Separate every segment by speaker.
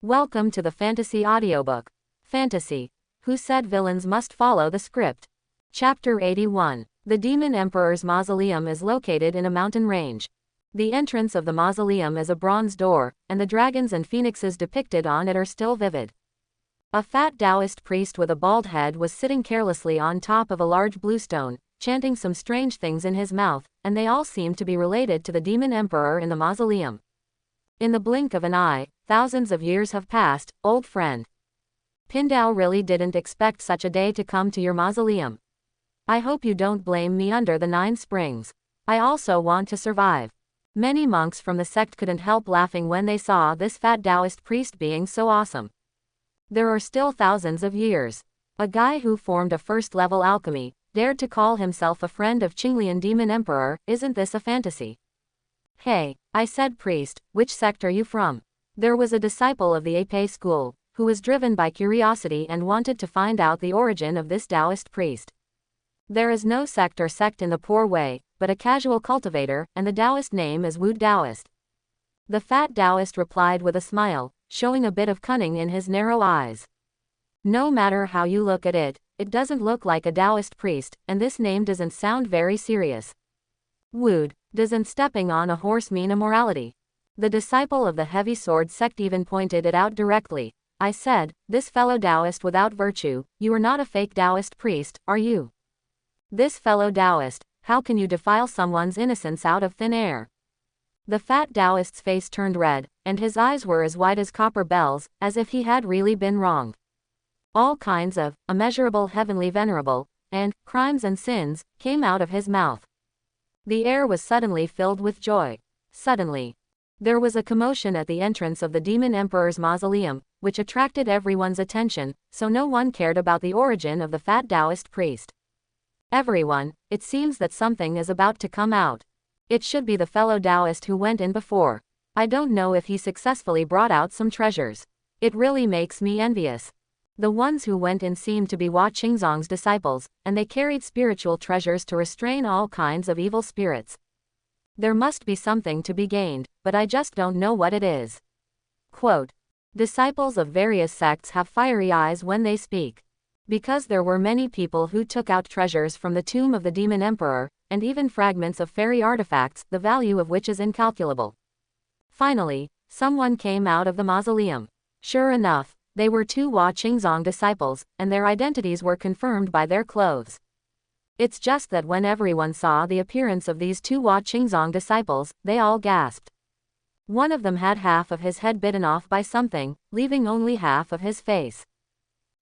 Speaker 1: Welcome to the Fantasy Audiobook. Fantasy. Who said villains must follow the script? Chapter 81. The Demon Emperor's Mausoleum is located in a mountain range. The entrance of the mausoleum is a bronze door, and the dragons and phoenixes depicted on it are still vivid. A fat Taoist priest with a bald head was sitting carelessly on top of a large bluestone, chanting some strange things in his mouth, and they all seemed to be related to the Demon Emperor in the mausoleum. In the blink of an eye, thousands of years have passed, old friend. Pindao really didn't expect such a day to come to your mausoleum. I hope you don't blame me under the 9 springs. I also want to survive. Many monks from the sect couldn't help laughing when they saw this fat Taoist priest being so awesome. There are still thousands of years. A guy who formed a first-level alchemy dared to call himself a friend of Qinglian Demon Emperor. Isn't this a fantasy? Hey, I said priest, which sect are you from? There was a disciple of the Ape school, who was driven by curiosity and wanted to find out the origin of this Taoist priest. There is no sect in the poor way, but a casual cultivator, and the Taoist name is Wu Taoist. The fat Taoist replied with a smile, showing a bit of cunning in his narrow eyes. No matter how you look at it, it doesn't look like a Taoist priest, and this name doesn't sound very serious. Wood, doesn't stepping on a horse mean immorality? The disciple of the heavy sword sect even pointed it out directly. I said, this fellow Taoist without virtue, you are not a fake Taoist priest, are you? This fellow Taoist, how can you defile someone's innocence out of thin air? The fat Taoist's face turned red, and his eyes were as white as copper bells, as if he had really been wronged. All kinds of immeasurable heavenly venerable, and crimes and sins came out of his mouth. The air was suddenly filled with joy. Suddenly, there was a commotion at the entrance of the Demon Emperor's mausoleum, which attracted everyone's attention, so no one cared about the origin of the fat Taoist priest. Everyone, it seems that something is about to come out. It should be the fellow Taoist who went in before. I don't know if he successfully brought out some treasures. It really makes me envious. The ones who went in seemed to be Hua Qingzong's disciples, and they carried spiritual treasures to restrain all kinds of evil spirits. There must be something to be gained, but I just don't know what it is. Quote, disciples of various sects have fiery eyes when they speak. Because there were many people who took out treasures from the tomb of the Demon Emperor, and even fragments of fairy artifacts, the value of which is incalculable. Finally, someone came out of the mausoleum. Sure enough, they were 2 Hua Qingzong disciples, and their identities were confirmed by their clothes. It's just that when everyone saw the appearance of these 2 Hua Qingzong disciples, they all gasped. One of them had half of his head bitten off by something, leaving only half of his face.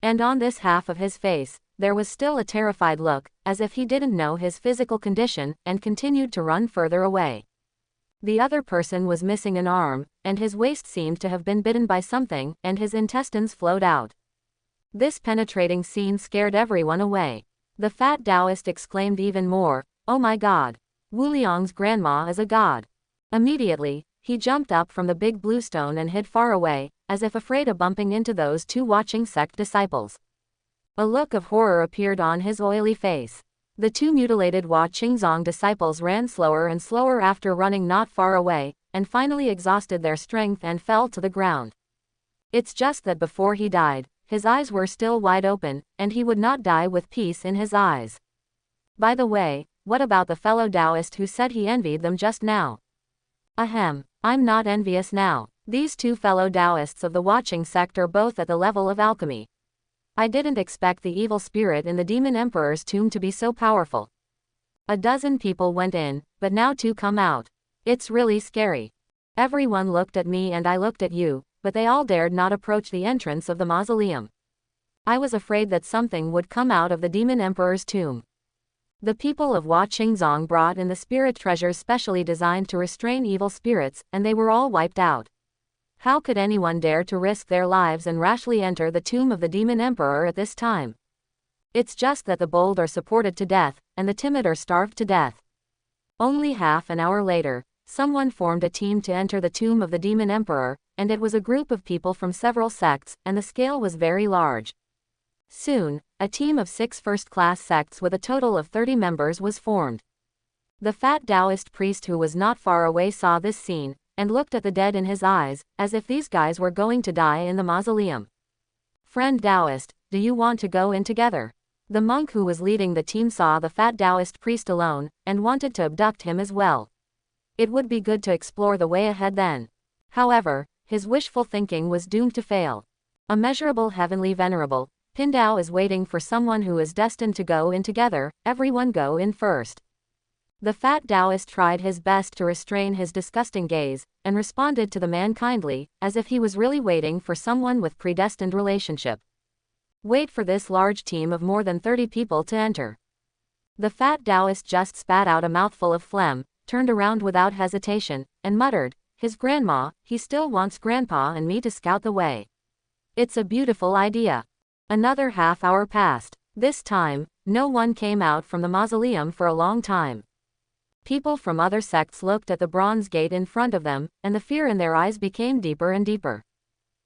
Speaker 1: And on this half of his face, there was still a terrified look, as if he didn't know his physical condition, and continued to run further away. The other person was missing an arm, and his waist seemed to have been bitten by something, and his intestines flowed out. This penetrating scene scared everyone away. The fat Taoist exclaimed even more, oh my god! Wu Liang's grandma is a god. Immediately, he jumped up from the big bluestone and hid far away, as if afraid of bumping into those 2 watching sect disciples. A look of horror appeared on his oily face. The 2 mutilated Hua Qingzong disciples ran slower and slower after running not far away, and finally exhausted their strength and fell to the ground. It's just that before he died, his eyes were still wide open, and he would not die with peace in his eyes. By the way, what about the fellow Taoist who said he envied them just now? Ahem, I'm not envious now. These 2 fellow Taoists of the watching sect are both at the level of alchemy. I didn't expect the evil spirit in the Demon Emperor's tomb to be so powerful. A dozen people went in, but now 2 come out. It's really scary. Everyone looked at me and I looked at you, but they all dared not approach the entrance of the mausoleum. I was afraid that something would come out of the Demon Emperor's tomb. The people of Hua Qingzong brought in the spirit treasures specially designed to restrain evil spirits, and they were all wiped out. How could anyone dare to risk their lives and rashly enter the tomb of the Demon Emperor at this time? It's just that the bold are supported to death, and the timid are starved to death. Only half an hour later, someone formed a team to enter the tomb of the Demon Emperor, and it was a group of people from several sects, and the scale was very large. Soon, a team of 6 first-class sects with a total of 30 members was formed. The fat Taoist priest who was not far away saw this scene, and looked at the dead in his eyes, as if these guys were going to die in the mausoleum. Friend Taoist, do you want to go in together? The monk who was leading the team saw the fat Taoist priest alone, and wanted to abduct him as well. It would be good to explore the way ahead then. However, his wishful thinking was doomed to fail. Immeasurable heavenly venerable, Pindao is waiting for someone who is destined to go in together, everyone go in first. The fat Taoist tried his best to restrain his disgusting gaze, and responded to the man kindly, as if he was really waiting for someone with predestined relationship. Wait for this large team of more than 30 people to enter. The fat Taoist just spat out a mouthful of phlegm, turned around without hesitation, and muttered, his grandma, he still wants grandpa and me to scout the way. It's a beautiful idea. Another half hour passed. This time, no one came out from the mausoleum for a long time. People from other sects looked at the bronze gate in front of them, and the fear in their eyes became deeper and deeper.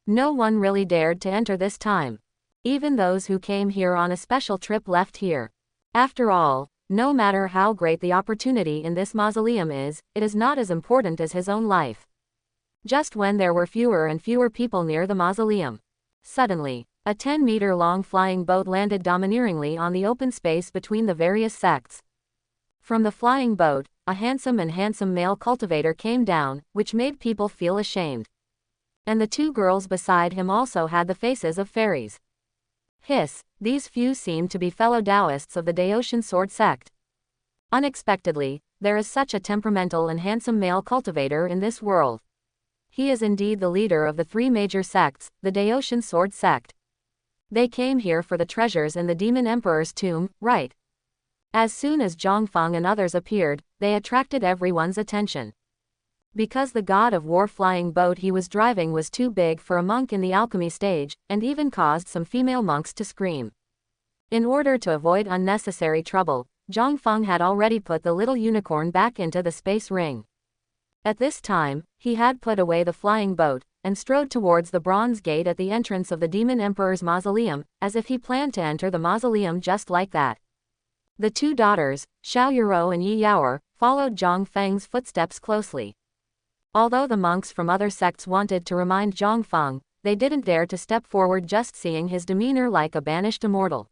Speaker 1: No one really dared to enter this time. Even those who came here on a special trip left here. After all, no matter how great the opportunity in this mausoleum is, it is not as important as his own life. Just when there were fewer and fewer people near the mausoleum, suddenly, a 10-meter-long flying boat landed domineeringly on the open space between the various sects. From the flying boat, a handsome male cultivator came down, which made people feel ashamed. And the two girls beside him also had the faces of fairies. Hiss, these few seemed to be fellow Taoists of the Daoshan Sword sect. Unexpectedly, there is such a temperamental and handsome male cultivator in this world. He is indeed the leader of the three major sects, the Daoshan Sword sect. They came here for the treasures in the Demon Emperor's tomb, right? As soon as Zhongfeng and others appeared, they attracted everyone's attention. Because the god of war flying boat he was driving was too big for a monk in the alchemy stage, and even caused some female monks to scream. In order to avoid unnecessary trouble, Zhongfeng had already put the little unicorn back into the space ring. At this time, he had put away the flying boat, and strode towards the bronze gate at the entrance of the Demon Emperor's mausoleum, as if he planned to enter the mausoleum just like that. The two daughters, Xiao Yuro and Yi Yaoer, followed Zhang Feng's footsteps closely. Although the monks from other sects wanted to remind Zhongfeng, they didn't dare to step forward just seeing his demeanor like a banished immortal.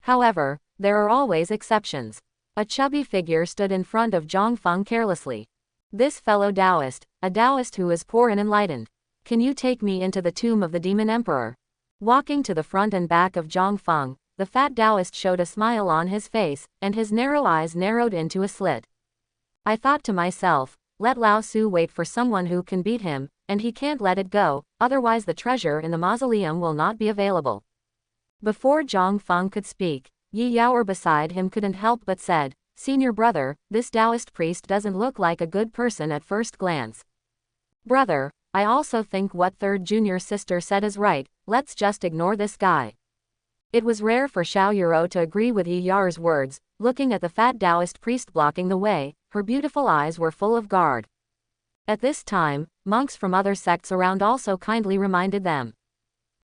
Speaker 1: However, there are always exceptions. A chubby figure stood in front of Zhongfeng carelessly. This fellow Taoist, a Taoist who is poor and enlightened. Can you take me into the tomb of the Demon Emperor? Walking to the front and back of Zhongfeng, the fat Taoist showed a smile on his face, and his narrow eyes narrowed into a slit. I thought to myself, let Lao Su wait for someone who can beat him, and he can't let it go, otherwise the treasure in the mausoleum will not be available. Before Zhongfeng could speak, Yi Yaoer beside him couldn't help but said, Senior brother, this Taoist priest doesn't look like a good person at first glance. Brother, I also think what third junior sister said is right, let's just ignore this guy. It was rare for Xiao Yuro to agree with Yi Yaoer's words. Looking at the fat Taoist priest blocking the way, her beautiful eyes were full of guard. At this time, monks from other sects around also kindly reminded them.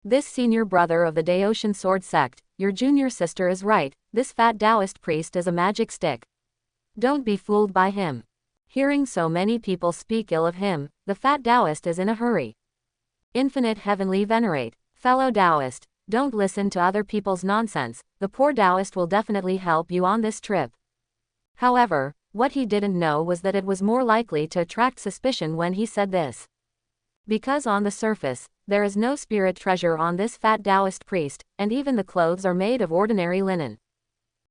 Speaker 1: This senior brother of the Daoshan Sword sect, your junior sister is right, this fat Taoist priest is a magic stick. Don't be fooled by him. Hearing so many people speak ill of him, the fat Taoist is in a hurry. Infinite heavenly venerate, fellow Taoist, don't listen to other people's nonsense, the poor Taoist will definitely help you on this trip. However, what he didn't know was that it was more likely to attract suspicion when he said this. Because on the surface, there is no spirit treasure on this fat Taoist priest, and even the clothes are made of ordinary linen.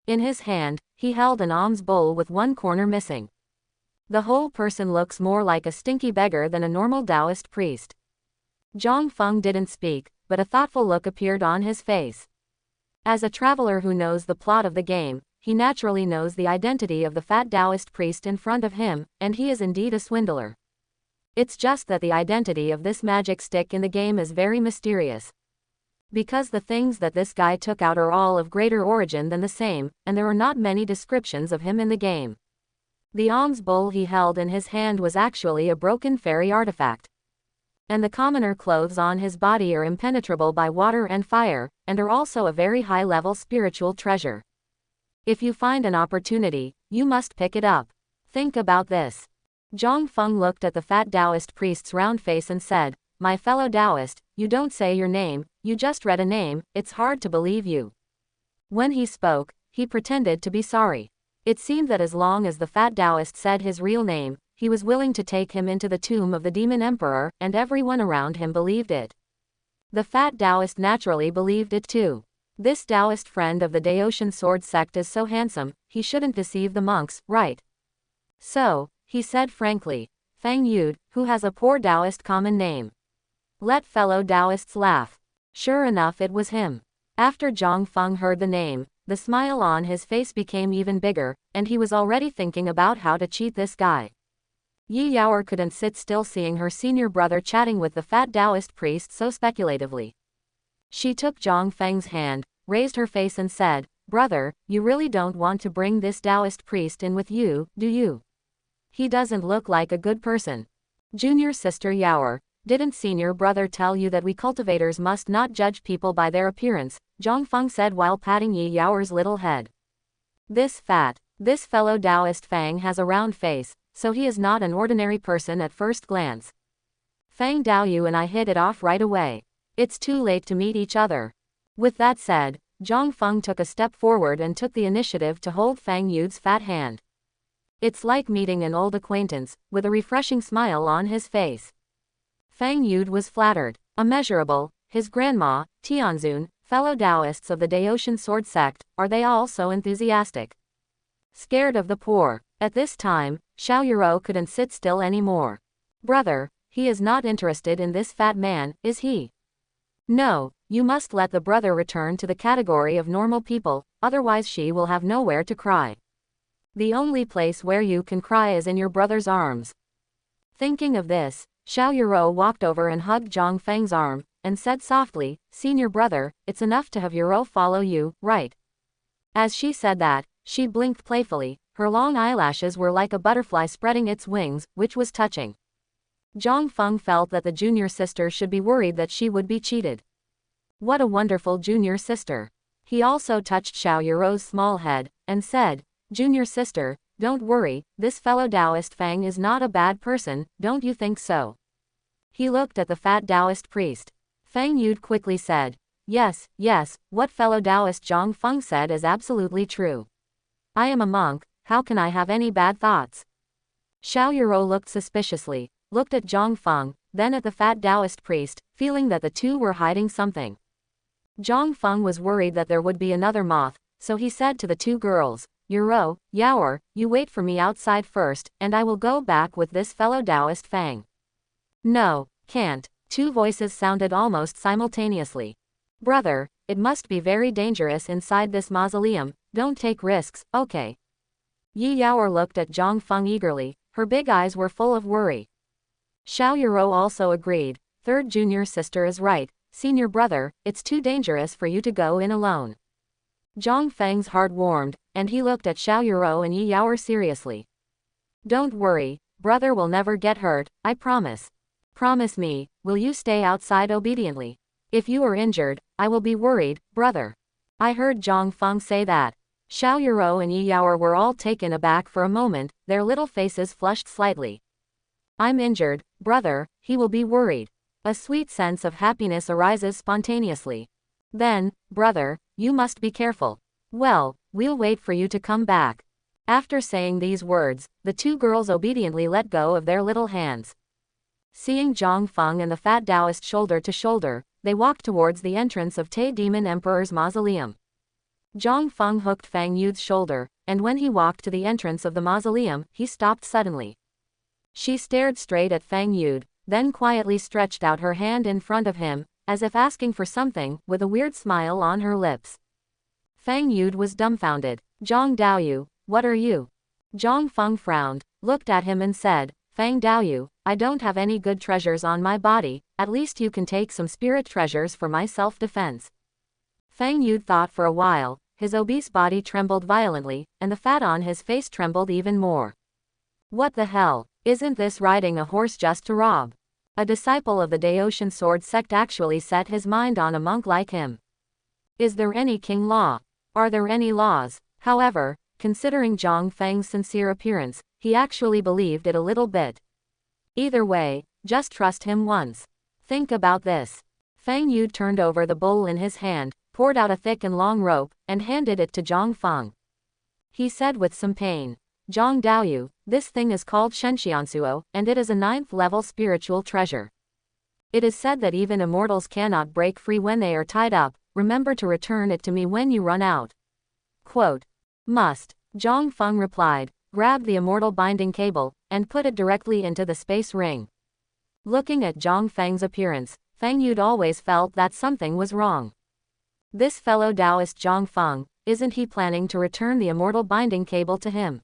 Speaker 1: In his hand, he held an alms bowl with one corner missing. The whole person looks more like a stinky beggar than a normal Taoist priest. Zhongfeng didn't speak, but a thoughtful look appeared on his face. As a traveler who knows the plot of the game, he naturally knows the identity of the fat Taoist priest in front of him, and he is indeed a swindler. It's just that the identity of this magic stick in the game is very mysterious. Because the things that this guy took out are all of greater origin than the same, and there are not many descriptions of him in the game. The alms bowl he held in his hand was actually a broken fairy artifact. And the commoner clothes on his body are impenetrable by water and fire, and are also a very high-level spiritual treasure. If you find an opportunity, you must pick it up. Think about this. Zhang Feng looked at the fat Taoist priest's round face and said, "My fellow Taoist, you don't say your name, you just read a name, it's hard to believe you." When he spoke, he pretended to be sorry. It seemed that as long as the fat Taoist said his real name, he was willing to take him into the tomb of the demon emperor, and everyone around him believed it. The fat Taoist naturally believed it too. This Taoist friend of the Daotian sword sect is so handsome, he shouldn't deceive the monks, right? So, he said frankly, Fang Yud, who has a poor Taoist common name. Let fellow Taoists laugh. Sure enough, it was him. After Zhang Feng heard the name, the smile on his face became even bigger, and he was already thinking about how to cheat this guy. Yi Yaoer couldn't sit still seeing her senior brother chatting with the fat Taoist priest so speculatively. She took Zhang Feng's hand, raised her face and said, "Brother, you really don't want to bring this Taoist priest in with you, do you? He doesn't look like a good person." Junior sister Yaoer, didn't senior brother tell you that we cultivators must not judge people by their appearance? Zhang Feng said while patting Yi Yaoer's little head. This fellow Taoist Fang has a round face, so he is not an ordinary person at first glance. Fang Daoyu and I hit it off right away. It's too late to meet each other. With that said, Zhang Feng took a step forward and took the initiative to hold Fang Yud's fat hand. It's like meeting an old acquaintance, with a refreshing smile on his face. Fang Yud was flattered. Immeasurable, his grandma, Tianzun, fellow Taoists of the Daotian sword sect, are they all so enthusiastic? Scared of the poor. At this time, Xiao Yuro couldn't sit still anymore. Brother, he is not interested in this fat man, is he? No, you must let the brother return to the category of normal people, otherwise she will have nowhere to cry. The only place where you can cry is in your brother's arms. Thinking of this, Xiao Yuro walked over and hugged Zhang Feng's arm, and said softly, "Senior brother, it's enough to have Yuro follow you, right?" As she said that, she blinked playfully, her long eyelashes were like a butterfly spreading its wings, which was touching. Zhang Feng felt that the junior sister should be worried that she would be cheated. What a wonderful junior sister. He also touched Xiao Yuro's small head, and said, "Junior sister, don't worry, this fellow Taoist Fang is not a bad person, don't you think so?" He looked at the fat Taoist priest. Fang Yud quickly said, Yes, what fellow Taoist Zhang Feng said is absolutely true. I am a monk, how can I have any bad thoughts?" Xiao Yuro looked suspiciously, looked at Zhang Feng, then at the fat Taoist priest, feeling that the two were hiding something. Zhang Feng was worried that there would be another moth, so he said to the two girls, "Yuro, Yaoer, you wait for me outside first, and I will go back with this fellow Taoist Fang." "No, can't," two voices sounded almost simultaneously. "Brother, it must be very dangerous inside this mausoleum, don't take risks, okay?" Yi Yaoer looked at Zhang Feng eagerly, her big eyes were full of worry. Xiao Yuro also agreed, "Third junior sister is right, senior brother, it's too dangerous for you to go in alone." Zhang Feng's heart warmed, and he looked at Xiao Yuro and Yi Yaoer seriously. "Don't worry, brother will never get hurt, I promise. Promise me, will you stay outside obediently? If you are injured, I will be worried, brother." I heard Zhang Feng say that. Xiao Yuro and Yi Yaoer were all taken aback for a moment, their little faces flushed slightly. "I'm injured, brother, he will be worried." A sweet sense of happiness arises spontaneously. "Then, brother, you must be careful. Well, we'll wait for you to come back." After saying these words, the two girls obediently let go of their little hands. Seeing Zhang Feng and the fat Taoist shoulder to shoulder, they walked towards the entrance of Te Demon Emperor's mausoleum. Zhang Feng hooked Fang Yud's shoulder, and when he walked to the entrance of the mausoleum, he stopped suddenly. She stared straight at Fang Yud, then quietly stretched out her hand in front of him, as if asking for something, with a weird smile on her lips. Fang Yud was dumbfounded. "Zhang Daoyu, what are you?" Zhang Feng frowned, looked at him and said, "Fang Daoyu, I don't have any good treasures on my body, at least you can take some spirit treasures for my self-defense." Fang Yud thought for a while, his obese body trembled violently, and the fat on his face trembled even more. What the hell, isn't this riding a horse just to rob? A disciple of the Daotian sword sect actually set his mind on a monk like him. Is there any king law? Are there any laws? However, considering Zhang Feng's sincere appearance, he actually believed it a little bit. Either way, just trust him once. Think about this. Feng Yu turned over the bowl in his hand, poured out a thick and long rope, and handed it to Zhang Feng. He said with some pain, "Zhang Daoyu, this thing is called Shenxiansuo, and it is a 9th-level spiritual treasure. It is said that even immortals cannot break free when they are tied up. Remember to return it to me when you run out." Quote. Must. Zhang Feng replied, grabbed the immortal binding cable, and put it directly into the space ring. Looking at Zhang Feng's appearance, Feng Yu'd always felt that something was wrong. This fellow Taoist Zhang Feng, isn't he planning to return the immortal binding cable to him?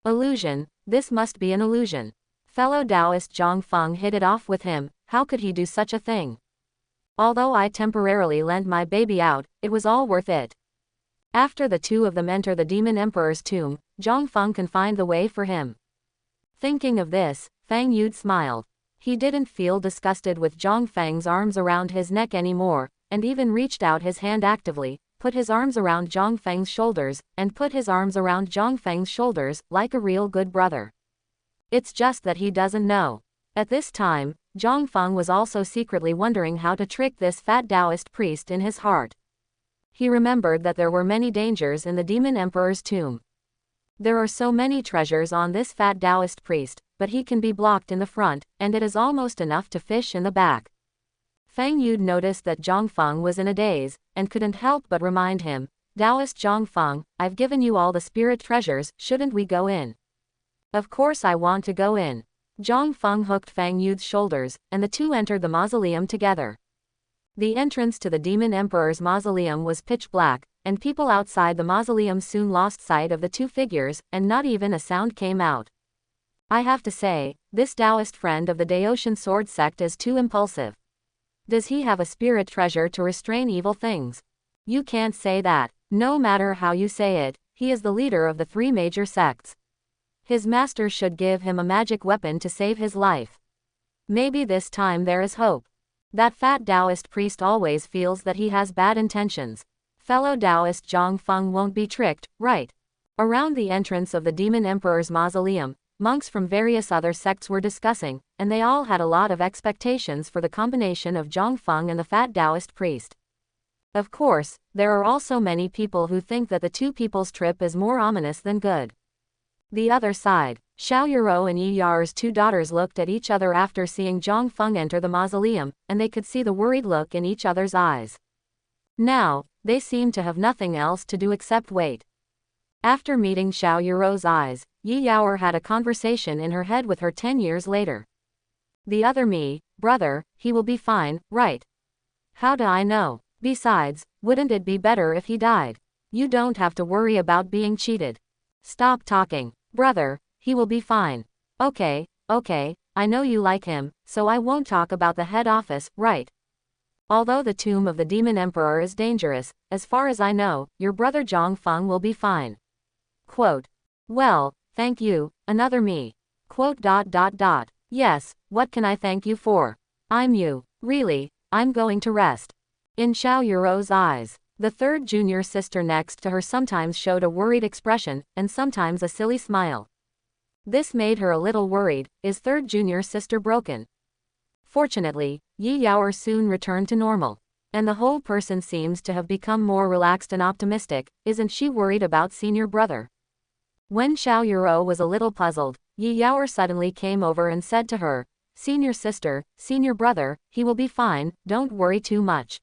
Speaker 1: Illusion, this must be an illusion. Fellow Taoist Zhang Feng hit it off with him, how could he do such a thing? Although I temporarily lent my baby out, it was all worth it. After the two of them enter the Demon Emperor's tomb, Zhang Feng can find the way for him. Thinking of this, Feng Yu smiled. He didn't feel disgusted with Zhang Feng's arms around his neck anymore, and even reached out his hand actively, put his arms around Zhang Feng's shoulders, and put his arms around Zhang Feng's shoulders, like a real good brother. It's just that he doesn't know. At this time, Zhang Feng was also secretly wondering how to trick this fat Taoist priest in his heart. He remembered that there were many dangers in the Demon Emperor's tomb. There are so many treasures on this fat Taoist priest, but he can be blocked in the front, and it is almost enough to fish in the back. Feng Yu noticed that Zhang Feng was in a daze, and couldn't help but remind him, "Taoist Zhang Feng, I've given you all the spirit treasures, shouldn't we go in?" "Of course I want to go in." Zhang Feng hooked Feng Yu's shoulders, and the two entered the mausoleum together. The entrance to the Demon Emperor's mausoleum was pitch black, and people outside the mausoleum soon lost sight of the two figures, and not even a sound came out. I have to say, this Taoist friend of the Daoshan sword sect is too impulsive. Does he have a spirit treasure to restrain evil things? You can't say that. No matter how you say it, he is the leader of the three major sects. His master should give him a magic weapon to save his life. Maybe this time there is hope. That fat Taoist priest always feels that he has bad intentions. Fellow Taoist Zhang Feng won't be tricked, right? Around the entrance of the Demon Emperor's mausoleum, monks from various other sects were discussing, and they all had a lot of expectations for the combination of Zhang Feng and the fat Taoist priest. Of course, there are also many people who think that the two people's trip is more ominous than good. The other side, Xiao Yuro and Yi Yar's two daughters looked at each other after seeing Zhang Feng enter the mausoleum, and they could see the worried look in each other's eyes. Now, they seemed to have nothing else to do except wait. After meeting Xiao Yuro's eyes, Yi Yaor had a conversation in her head with her 10 years later. "The other me, brother, he will be fine, right? How do I know? Besides, wouldn't it be better if he died? You don't have to worry about being cheated. Stop talking, brother, he will be fine. Okay, I know you like him, so I won't talk about the head office, right? Although the tomb of the Demon Emperor is dangerous, as far as I know, your brother Zhang Feng will be fine." Quote. "Well, thank you, another me." Quote. "Yes, what can I thank you for? I'm you. Really, I'm going to rest." In Xiao Yuro's eyes, the third junior sister next to her sometimes showed a worried expression, and sometimes a silly smile. This made her a little worried. Is third junior sister broken? Fortunately, Yi Yaor soon returned to normal. And the whole person seems to have become more relaxed and optimistic. Isn't she worried about senior brother? When Xiao Yuro was a little puzzled, Yi Yaor suddenly came over and said to her, "Senior sister, senior brother, he will be fine, don't worry too much."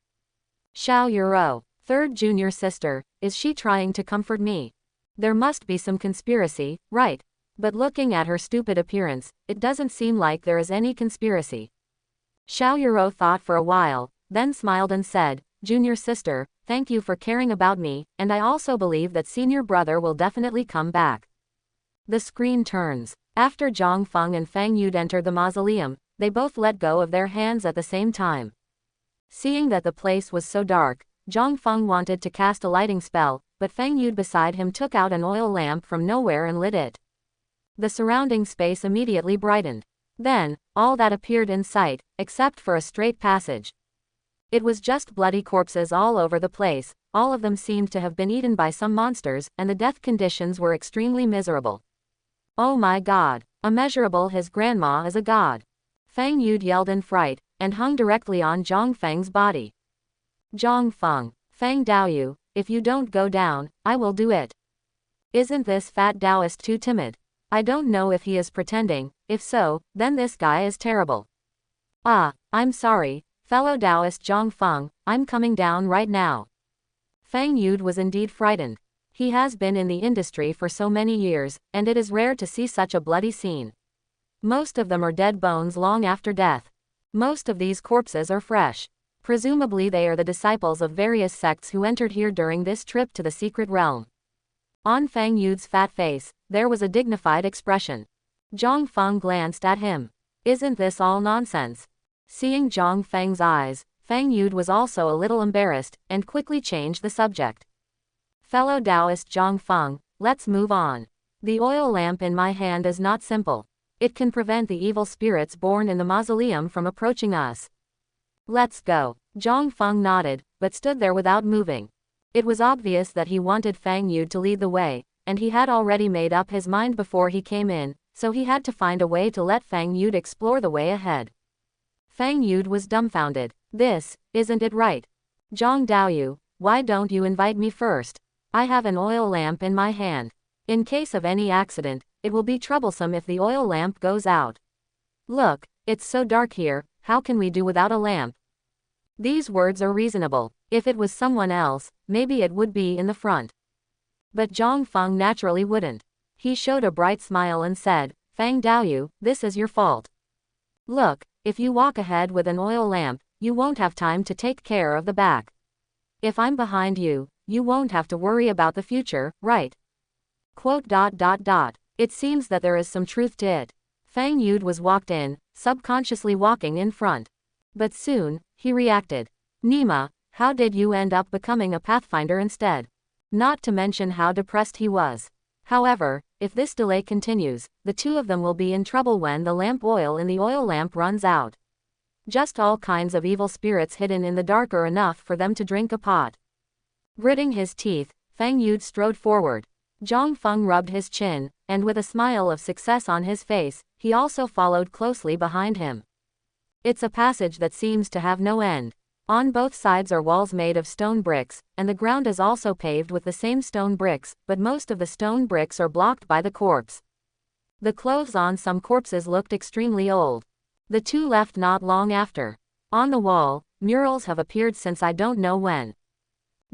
Speaker 1: Xiao Yuro, third junior sister, is she trying to comfort me? There must be some conspiracy, right? But looking at her stupid appearance, it doesn't seem like there is any conspiracy. Xiao Yuro thought for a while, then smiled and said, "Junior sister, thank you for caring about me, and I also believe that senior brother will definitely come back." The screen turns. After Zhang Feng and Feng Yu entered the mausoleum, they both let go of their hands at the same time. Seeing that the place was so dark, Zhang Feng wanted to cast a lighting spell, but Feng Yu beside him took out an oil lamp from nowhere and lit it. The surrounding space immediately brightened. Then, all that appeared in sight, except for a straight passage. It was just bloody corpses all over the place, all of them seemed to have been eaten by some monsters, and the death conditions were extremely miserable. Oh my god! Immeasurable, his grandma is a god! Fang Yud yelled in fright, and hung directly on Zhang Feng's body. Zhang Feng, Fang Daoyu, if you don't go down, I will do it. Isn't this fat Taoist too timid? I don't know if he is pretending, if so, then this guy is terrible. Ah, I'm sorry, fellow Taoist Zhang Feng, I'm coming down right now. Fang Yud was indeed frightened. He has been in the industry for so many years, and it is rare to see such a bloody scene. Most of them are dead bones long after death. Most of these corpses are fresh. Presumably they are the disciples of various sects who entered here during this trip to the secret realm. On Fang Yud's fat face, there was a dignified expression. Zhang Feng glanced at him. Isn't this all nonsense? Seeing Zhang Feng's eyes, Fang Yud was also a little embarrassed, and quickly changed the subject. Fellow Taoist Zhang Feng, let's move on. The oil lamp in my hand is not simple. It can prevent the evil spirits born in the mausoleum from approaching us. Let's go. Zhang Feng nodded, but stood there without moving. It was obvious that he wanted Fang Yud to lead the way, and he had already made up his mind before he came in, so he had to find a way to let Fang Yud explore the way ahead. Fang Yud was dumbfounded. This, isn't it right? Zhang Daoyu, why don't you invite me first? I have an oil lamp in my hand. In case of any accident, it will be troublesome if the oil lamp goes out. Look, it's so dark here, how can we do without a lamp? These words are reasonable. If it was someone else, maybe it would be in the front. But Zhang Feng naturally wouldn't. He showed a bright smile and said, Fang Daoyu, this is your fault. Look, if you walk ahead with an oil lamp, you won't have time to take care of the back. If I'm behind you, you won't have to worry about the future, right? Quote. It seems that there is some truth to it. Fang Yud was walked in, subconsciously walking in front. But soon, he reacted. Nima, how did you end up becoming a pathfinder instead? Not to mention how depressed he was. However, if this delay continues, the two of them will be in trouble when the lamp oil in the oil lamp runs out. Just all kinds of evil spirits hidden in the dark are enough for them to drink a pot. Gritting his teeth, Fang Yud strode forward. Zhang Feng rubbed his chin, and with a smile of success on his face, he also followed closely behind him. It's a passage that seems to have no end. On both sides are walls made of stone bricks, and the ground is also paved with the same stone bricks, but most of the stone bricks are blocked by the corpse. The clothes on some corpses looked extremely old. The two left not long after. On the wall, murals have appeared since I don't know when.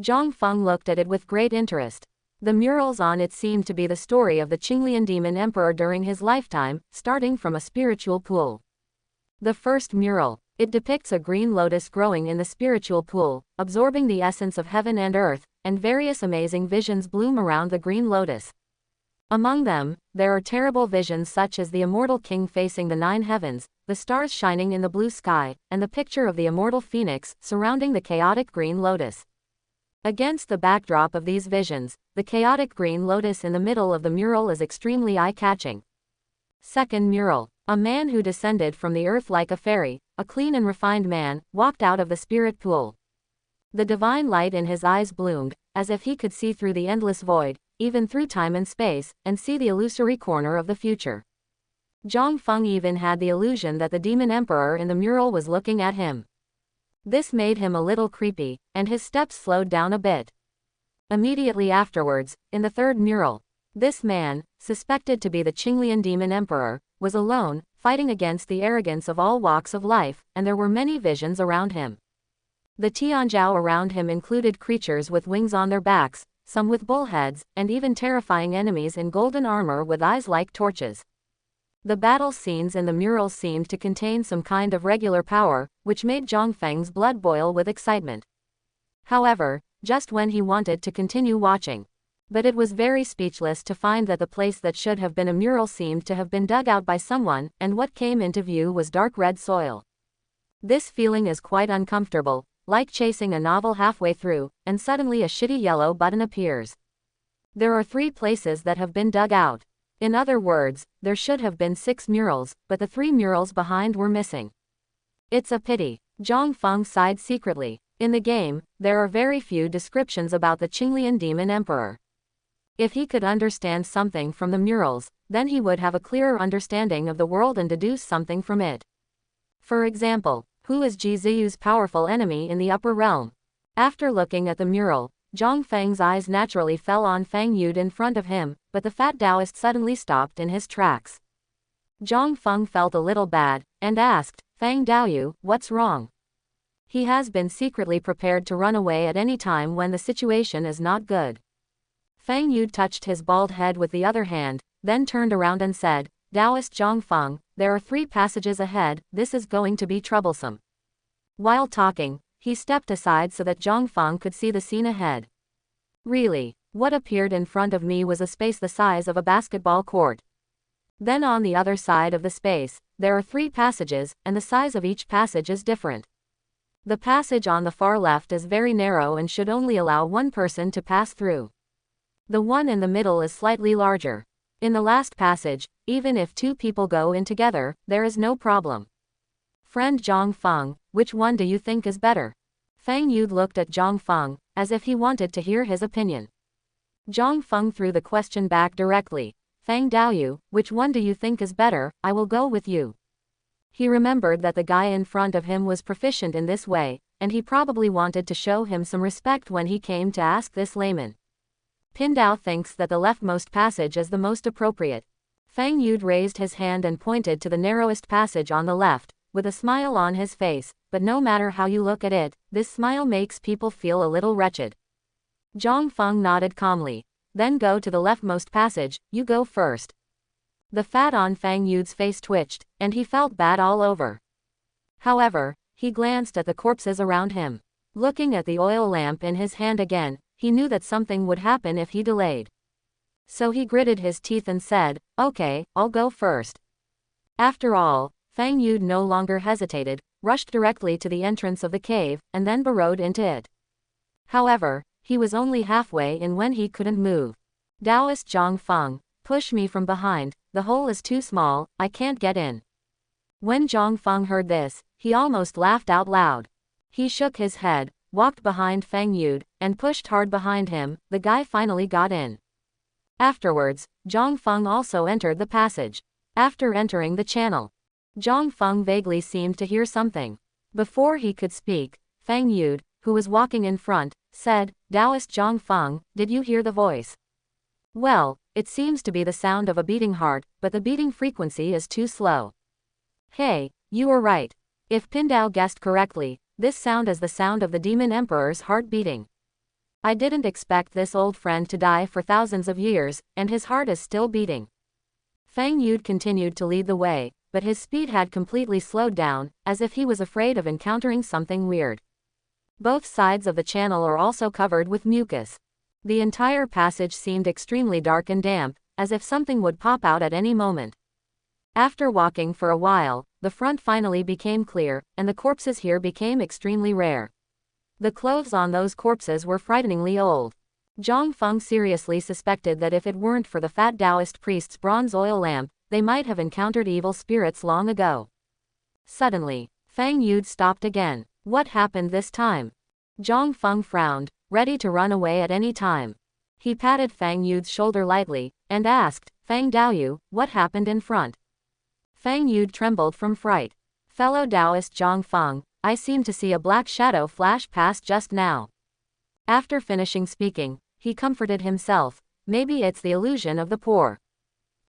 Speaker 1: Zhang Feng looked at it with great interest. The murals on it seemed to be the story of the Qinglian demon emperor during his lifetime, starting from a spiritual pool. The first mural. It depicts a green lotus growing in the spiritual pool, absorbing the essence of heaven and earth, and various amazing visions bloom around the green lotus. Among them, there are terrible visions such as the immortal king facing the 9 heavens, the stars shining in the blue sky, and the picture of the immortal phoenix surrounding the chaotic green lotus. Against the backdrop of these visions, the chaotic green lotus in the middle of the mural is extremely eye-catching. Second mural. A man who descended from the earth like a fairy, a clean and refined man, walked out of the spirit pool. The divine light in his eyes bloomed, as if he could see through the endless void, even through time and space, and see the illusory corner of the future. Zhang Feng even had the illusion that the demon emperor in the mural was looking at him. This made him a little creepy, and his steps slowed down a bit. Immediately afterwards, in the third mural, this man, suspected to be the Qinglian demon emperor, was alone, fighting against the arrogance of all walks of life, and there were many visions around him. The Tianzhao around him included creatures with wings on their backs, some with bullheads, and even terrifying enemies in golden armor with eyes like torches. The battle scenes in the murals seemed to contain some kind of regular power, which made Zhang Feng's blood boil with excitement. However, just when he wanted to continue watching. But it was very speechless to find that the place that should have been a mural seemed to have been dug out by someone, and what came into view was dark red soil. This feeling is quite uncomfortable, like chasing a novel halfway through, and suddenly a shitty yellow button appears. There are 3 places that have been dug out. In other words, there should have been 6 murals, but the 3 murals behind were missing. It's a pity. Zhang Feng sighed secretly. In the game, there are very few descriptions about the Qinglian Demon Emperor. If he could understand something from the murals, then he would have a clearer understanding of the world and deduce something from it. For example, who is Ji Ziyu's powerful enemy in the upper realm? After looking at the mural, Zhang Feng's eyes naturally fell on Fang Yude in front of him, but the fat Taoist suddenly stopped in his tracks. Zhang Feng felt a little bad, and asked, Fang Daoyu, what's wrong? He has been secretly prepared to run away at any time when the situation is not good. Fang Yude touched his bald head with the other hand, then turned around and said, Taoist Zhang Feng, there are 3 passages ahead, this is going to be troublesome. While talking, he stepped aside so that Zhang Feng could see the scene ahead. Really, what appeared in front of me was a space the size of a basketball court. Then on the other side of the space, there are 3 passages, and the size of each passage is different. The passage on the far left is very narrow and should only allow 1 person to pass through. The one in the middle is slightly larger. In the last passage, even if 2 people go in together, there is no problem. Friend Zhang Feng, which one do you think is better? Fang Yude looked at Zhang Feng, as if he wanted to hear his opinion. Zhang Feng threw the question back directly. Fang Daoyu, which one do you think is better? I will go with you. He remembered that the guy in front of him was proficient in this way, and he probably wanted to show him some respect when he came to ask this layman. Pindao thinks that the leftmost passage is the most appropriate. Fang Yude raised his hand and pointed to the narrowest passage on the left, with a smile on his face, but no matter how you look at it, this smile makes people feel a little wretched. Zhang Feng nodded calmly. Then go to the leftmost passage, you go first. The fat on Fang Yude's face twitched, and he felt bad all over. However, he glanced at the corpses around him. Looking at the oil lamp in his hand again, he knew that something would happen if he delayed. So he gritted his teeth and said, okay, I'll go first. After all, Fang Yude no longer hesitated, rushed directly to the entrance of the cave, and then burrowed into it. However, he was only halfway in when he couldn't move. Taoist Zhang Feng, push me from behind, the hole is too small, I can't get in. When Zhang Feng heard this, he almost laughed out loud. He shook his head, walked behind Fang Yude, and pushed hard behind him. The guy finally got in. Afterwards, Zhang Feng also entered the passage. After entering the channel, Zhang Feng vaguely seemed to hear something. Before he could speak, Fang Yude, who was walking in front, said, Taoist Zhang Feng, did you hear the voice? Well, it seems to be the sound of a beating heart, but the beating frequency is too slow. Hey, you were right. If Pindao guessed correctly, this sound is the sound of the Demon Emperor's heart beating. I didn't expect this old friend to die for thousands of years, and his heart is still beating. Fang Yude continued to lead the way, but his speed had completely slowed down, as if he was afraid of encountering something weird. Both sides of the channel are also covered with mucus. The entire passage seemed extremely dark and damp, as if something would pop out at any moment. After walking for a while, the front finally became clear, and the corpses here became extremely rare. The clothes on those corpses were frighteningly old. Zhang Feng seriously suspected that if it weren't for the fat Taoist priest's bronze oil lamp, they might have encountered evil spirits long ago. Suddenly, Fang Yude stopped again. What happened this time? Zhang Feng frowned, ready to run away at any time. He patted Fang Yude's shoulder lightly, and asked, Fang Daoyu, what happened in front? Fang Yude trembled from fright. Fellow Taoist Zhang Feng, I seem to see a black shadow flash past just now. After finishing speaking, he comforted himself, maybe it's the illusion of the poor.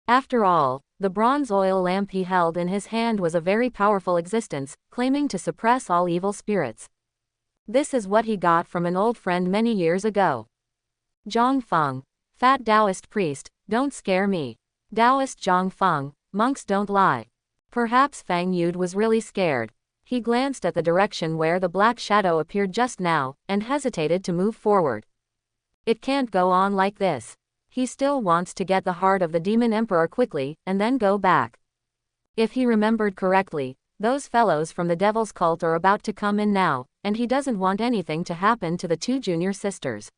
Speaker 1: After all, the bronze oil lamp he held in his hand was a very powerful existence, claiming to suppress all evil spirits. This is what he got from an old friend many years ago. Zhang Feng, fat Taoist priest, don't scare me. Taoist Zhang Feng, monks don't lie. Perhaps Fang Yude was really scared. He glanced at the direction where the black shadow appeared just now, and hesitated to move forward. It can't go on like this. He still wants to get the heart of the Demon Emperor quickly, and then go back. If he remembered correctly, those fellows from the Devil's Cult are about to come in now, and he doesn't want anything to happen to the 2 junior sisters.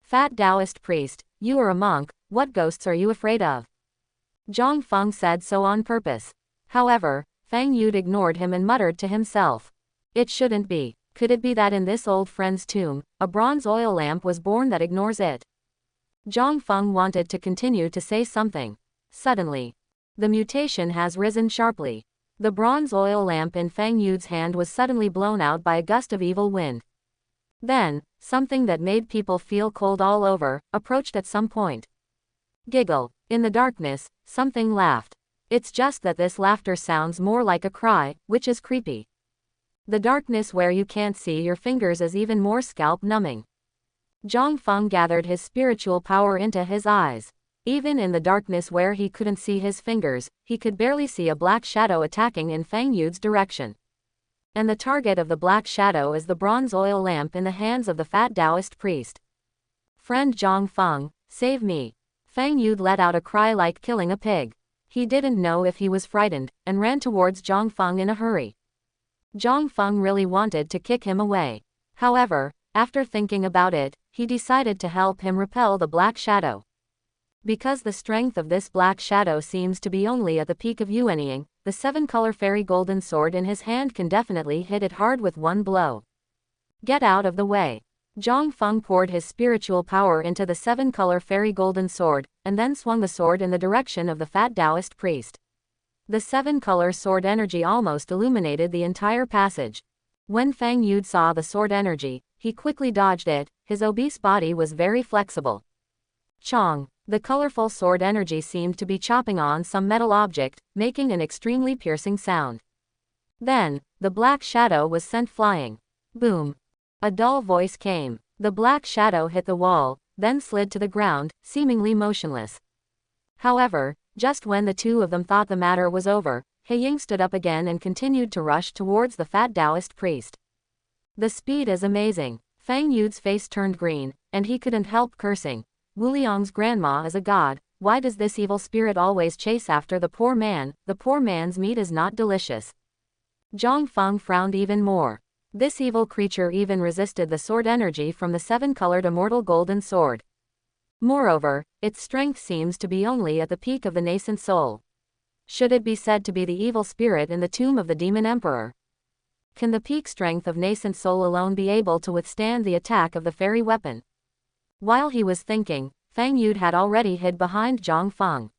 Speaker 1: Fat Taoist priest, you are a monk, what ghosts are you afraid of? Zhang Feng said so on purpose. However, Fang Yude ignored him and muttered to himself. It shouldn't be. Could it be that in this old friend's tomb, a bronze oil lamp was born that ignores it? Zhang Feng wanted to continue to say something. Suddenly, the mutation has risen sharply. The bronze oil lamp in Fang Yu's hand was suddenly blown out by a gust of evil wind. Then, something that made people feel cold all over, approached at some point. Giggle. In the darkness, something laughed. It's just that this laughter sounds more like a cry, which is creepy. The darkness where you can't see your fingers is even more scalp-numbing. Zhang Feng gathered his spiritual power into his eyes. Even in the darkness where he couldn't see his fingers, he could barely see a black shadow attacking in Fang Yu's direction. And the target of the black shadow is the bronze oil lamp in the hands of the fat Taoist priest. Friend Zhang Feng, save me. Fang Yu let out a cry like killing a pig. He didn't know if he was frightened, and ran towards Zhang Feng in a hurry. Zhang Feng really wanted to kick him away. However, after thinking about it, he decided to help him repel the black shadow. Because the strength of this black shadow seems to be only at the peak of Yuanying, the 7-color fairy golden sword in his hand can definitely hit it hard with one blow. Get out of the way. Zhang Feng poured his spiritual power into the 7-color fairy golden sword, and then swung the sword in the direction of the fat Taoist priest. The 7-color sword energy almost illuminated the entire passage. When Fang Yu saw the sword energy, he quickly dodged it. His obese body was very flexible. Chong. The colorful sword energy seemed to be chopping on some metal object, making an extremely piercing sound. Then, the black shadow was sent flying. Boom. A dull voice came. The black shadow hit the wall, then slid to the ground, seemingly motionless. However, just when the two of them thought the matter was over, He Ying stood up again and continued to rush towards the fat Taoist priest. The speed is amazing. Fang Yu's face turned green, and he couldn't help cursing. Wu Liang's grandma is a god. Why does this evil spirit always chase after the poor man? The poor man's meat is not delicious. Zhang Feng frowned even more. This evil creature even resisted the sword energy from the 7-colored immortal golden sword. Moreover, its strength seems to be only at the peak of the nascent soul. Should it be said to be the evil spirit in the tomb of the demon emperor? Can the peak strength of nascent soul alone be able to withstand the attack of the fairy weapon? While he was thinking, Fang Yu had already hid behind Zhang Feng.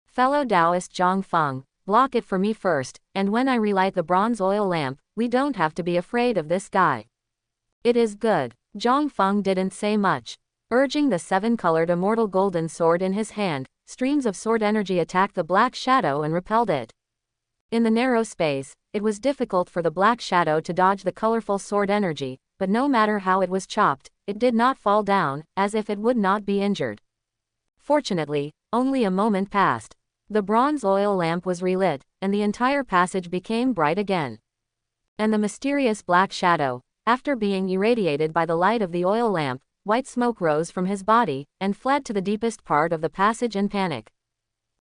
Speaker 1: Fellow Taoist Zhang Feng, block it for me first, and when I relight the bronze oil lamp, we don't have to be afraid of this guy. It is good. Zhang Feng didn't say much. Urging the 7-colored immortal golden sword in his hand, streams of sword energy attacked the black shadow and repelled it. In the narrow space, it was difficult for the black shadow to dodge the colorful sword energy, but no matter how it was chopped, it did not fall down, as if it would not be injured. Fortunately, only a moment passed. The bronze oil lamp was relit, and the entire passage became bright again. And the mysterious black shadow, after being irradiated by the light of the oil lamp, white smoke rose from his body, and fled to the deepest part of the passage in panic.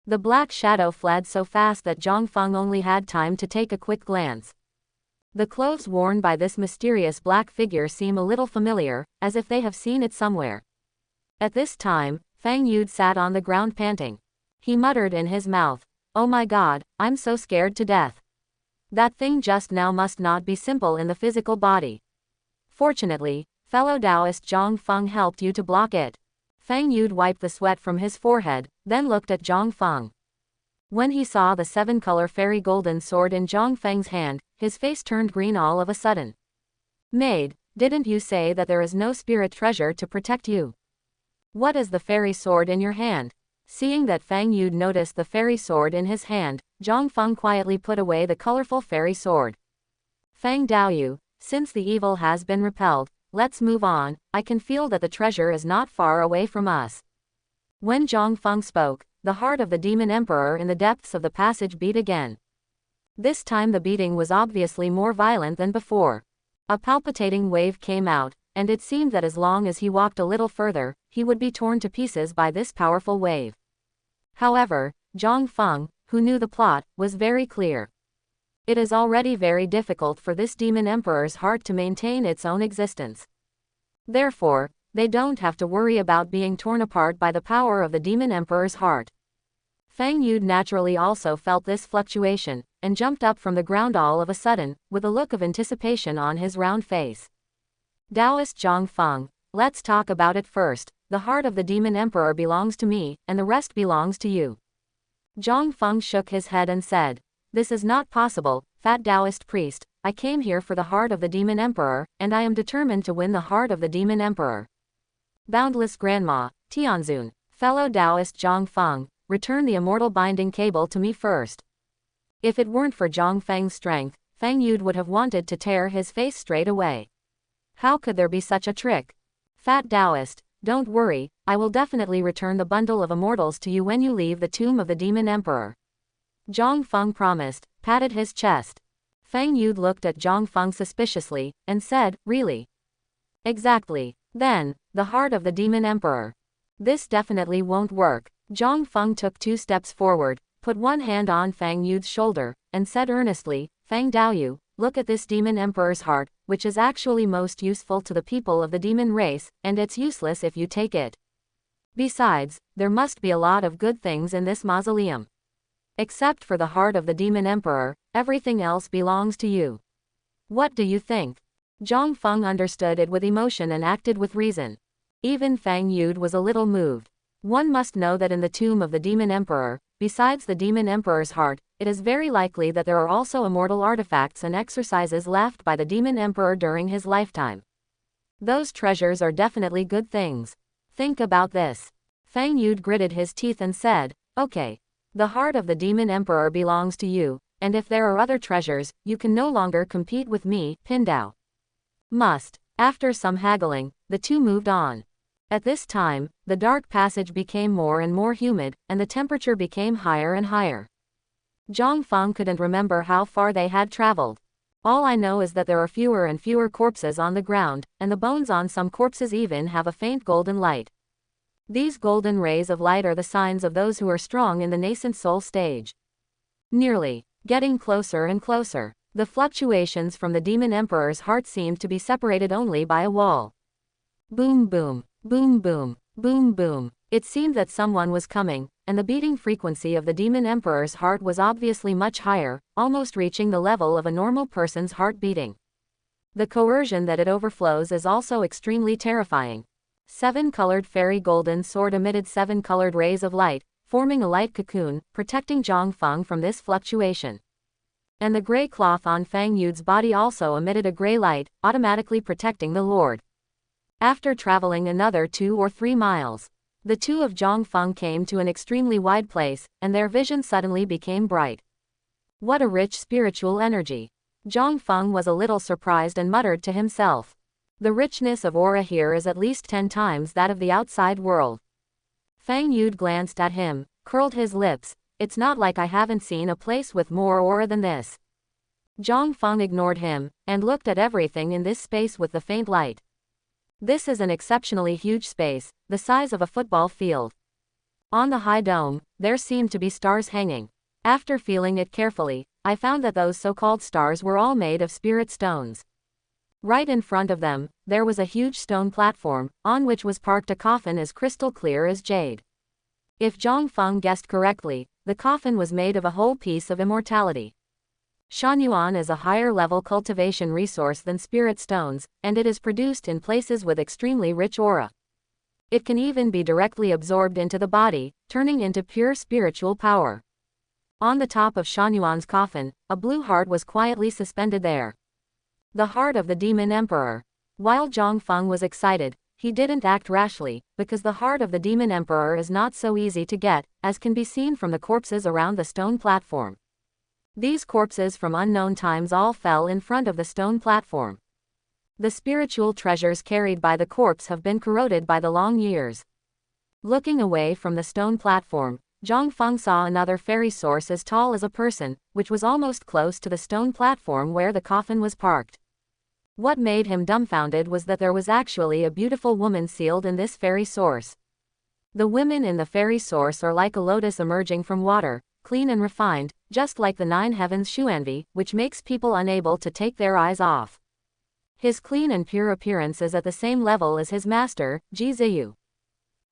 Speaker 1: The black shadow fled so fast that Zhang Feng only had time to take a quick glance. The clothes worn by this mysterious black figure seem a little familiar, as if they have seen it somewhere. At this time, Fang Yu sat on the ground panting. He muttered in his mouth, "Oh my god, I'm so scared to death. That thing just now must not be simple in the physical body." Fortunately, fellow Taoist Zhang Feng helped you to block it. Fang Yu wiped the sweat from his forehead, then looked at Zhang Feng. When he saw the 7-color fairy golden sword in Zhang Feng's hand, his face turned green all of a sudden. "Maid, didn't you say that there is no spirit treasure to protect you? What is the fairy sword in your hand?" Seeing that Fang Yu noticed the fairy sword in his hand, Zhang Feng quietly put away the colorful fairy sword. "Fang Daoyu, since the evil has been repelled, let's move on. I can feel that the treasure is not far away from us." When Zhang Feng spoke, the heart of the demon emperor in the depths of the passage beat again. This time the beating was obviously more violent than before. A palpitating wave came out, and it seemed that as long as he walked a little further, he would be torn to pieces by this powerful wave. However, Zhang Feng, who knew the plot, was very clear. It is already very difficult for this demon emperor's heart to maintain its own existence. Therefore, they don't have to worry about being torn apart by the power of the demon emperor's heart. Fang Yu naturally also felt this fluctuation, and jumped up from the ground all of a sudden, with a look of anticipation on his round face. Taoist Zhang Feng, let's talk about it first. The heart of the demon emperor belongs to me, and the rest belongs to you. Zhang Feng shook his head and said, this is not possible, fat Taoist priest. I came here for the heart of the demon emperor, and I am determined to win the heart of the demon emperor. Boundless Grandma, Tianzun, fellow Taoist Zhang Feng, return the immortal binding cable to me first. If it weren't for Zhang Feng's strength, Feng Yud would have wanted to tear his face straight away. How could there be such a trick? Fat Taoist, don't worry, I will definitely return the bundle of immortals to you when you leave the tomb of the demon emperor. Zhang Feng promised, patted his chest. Feng Yud looked at Zhang Feng suspiciously, and said, really? Exactly. Then, the heart of the demon emperor. This definitely won't work. Zhang Feng took 2 steps forward, put one hand on Feng Yud's shoulder, and said earnestly, Feng Daoyu, look at this demon emperor's heart, which is actually most useful to the people of the demon race, and it's useless if you take it. Besides, there must be a lot of good things in this mausoleum. Except for the heart of the demon emperor, everything else belongs to you. What do you think? Zhang Feng understood it with emotion and acted with reason. Even Feng Yud was a little moved. One must know that in the tomb of the demon emperor, besides the demon emperor's heart, it is very likely that there are also immortal artifacts and exercises left by the demon emperor during his lifetime. Those treasures are definitely good things. Think about this. Feng Yud gritted his teeth and said, okay. The heart of the demon emperor belongs to you, and if there are other treasures, you can no longer compete with me, Pindao. Must. After some haggling, the two moved on. At this time, the dark passage became more and more humid, and the temperature became higher and higher. Zhang Feng couldn't remember how far they had traveled. All I know is that there are fewer and fewer corpses on the ground, and the bones on some corpses even have a faint golden light. These golden rays of light are the signs of those who are strong in the nascent soul stage. Nearly. Getting closer and closer. The fluctuations from the demon emperor's heart seemed to be separated only by a wall. Boom boom, boom boom, boom boom. It seemed that someone was coming, and the beating frequency of the demon emperor's heart was obviously much higher, almost reaching the level of a normal person's heart beating. The coercion that it overflows is also extremely terrifying. 7-colored fairy golden sword emitted 7-colored rays of light, forming a light cocoon, protecting Zhang Feng from this fluctuation. And the gray cloth on Feng Yud's body also emitted a gray light, automatically protecting the Lord. After traveling another 2 or 3 miles, the two of Zhang Feng came to an extremely wide place, and their vision suddenly became bright. What a rich spiritual energy! Zhang Feng was a little surprised and muttered to himself. The richness of aura here is at least 10 times that of the outside world. Feng Yud glanced at him, curled his lips. It's not like I haven't seen a place with more aura than this. Zhang Feng ignored him, and looked at everything in this space with the faint light. This is an exceptionally huge space, the size of a football field. On the high dome, there seemed to be stars hanging. After feeling it carefully, I found that those so-called stars were all made of spirit stones. Right in front of them, there was a huge stone platform, on which was parked a coffin as crystal clear as jade. If Zhang Feng guessed correctly, the coffin was made of a whole piece of immortality. Shanyuan is a higher-level cultivation resource than spirit stones, and it is produced in places with extremely rich aura. It can even be directly absorbed into the body, turning into pure spiritual power. On the top of Shanyuan's coffin, a blue heart was quietly suspended there. The heart of the demon emperor. While Zhang Feng was excited, he didn't act rashly, because the heart of the demon emperor is not so easy to get, as can be seen from the corpses around the stone platform. These corpses from unknown times all fell in front of the stone platform. The spiritual treasures carried by the corpse have been corroded by the long years. Looking away from the stone platform, Zhang Feng saw another fairy source as tall as a person, which was almost close to the stone platform where the coffin was parked. What made him dumbfounded was that there was actually a beautiful woman sealed in this fairy source. The women in the fairy source are like a lotus emerging from water, clean and refined, just like the 9 heavens Xuanvi, which makes people unable to take their eyes off. His clean and pure appearance is at the same level as his master, Ji Ziyu.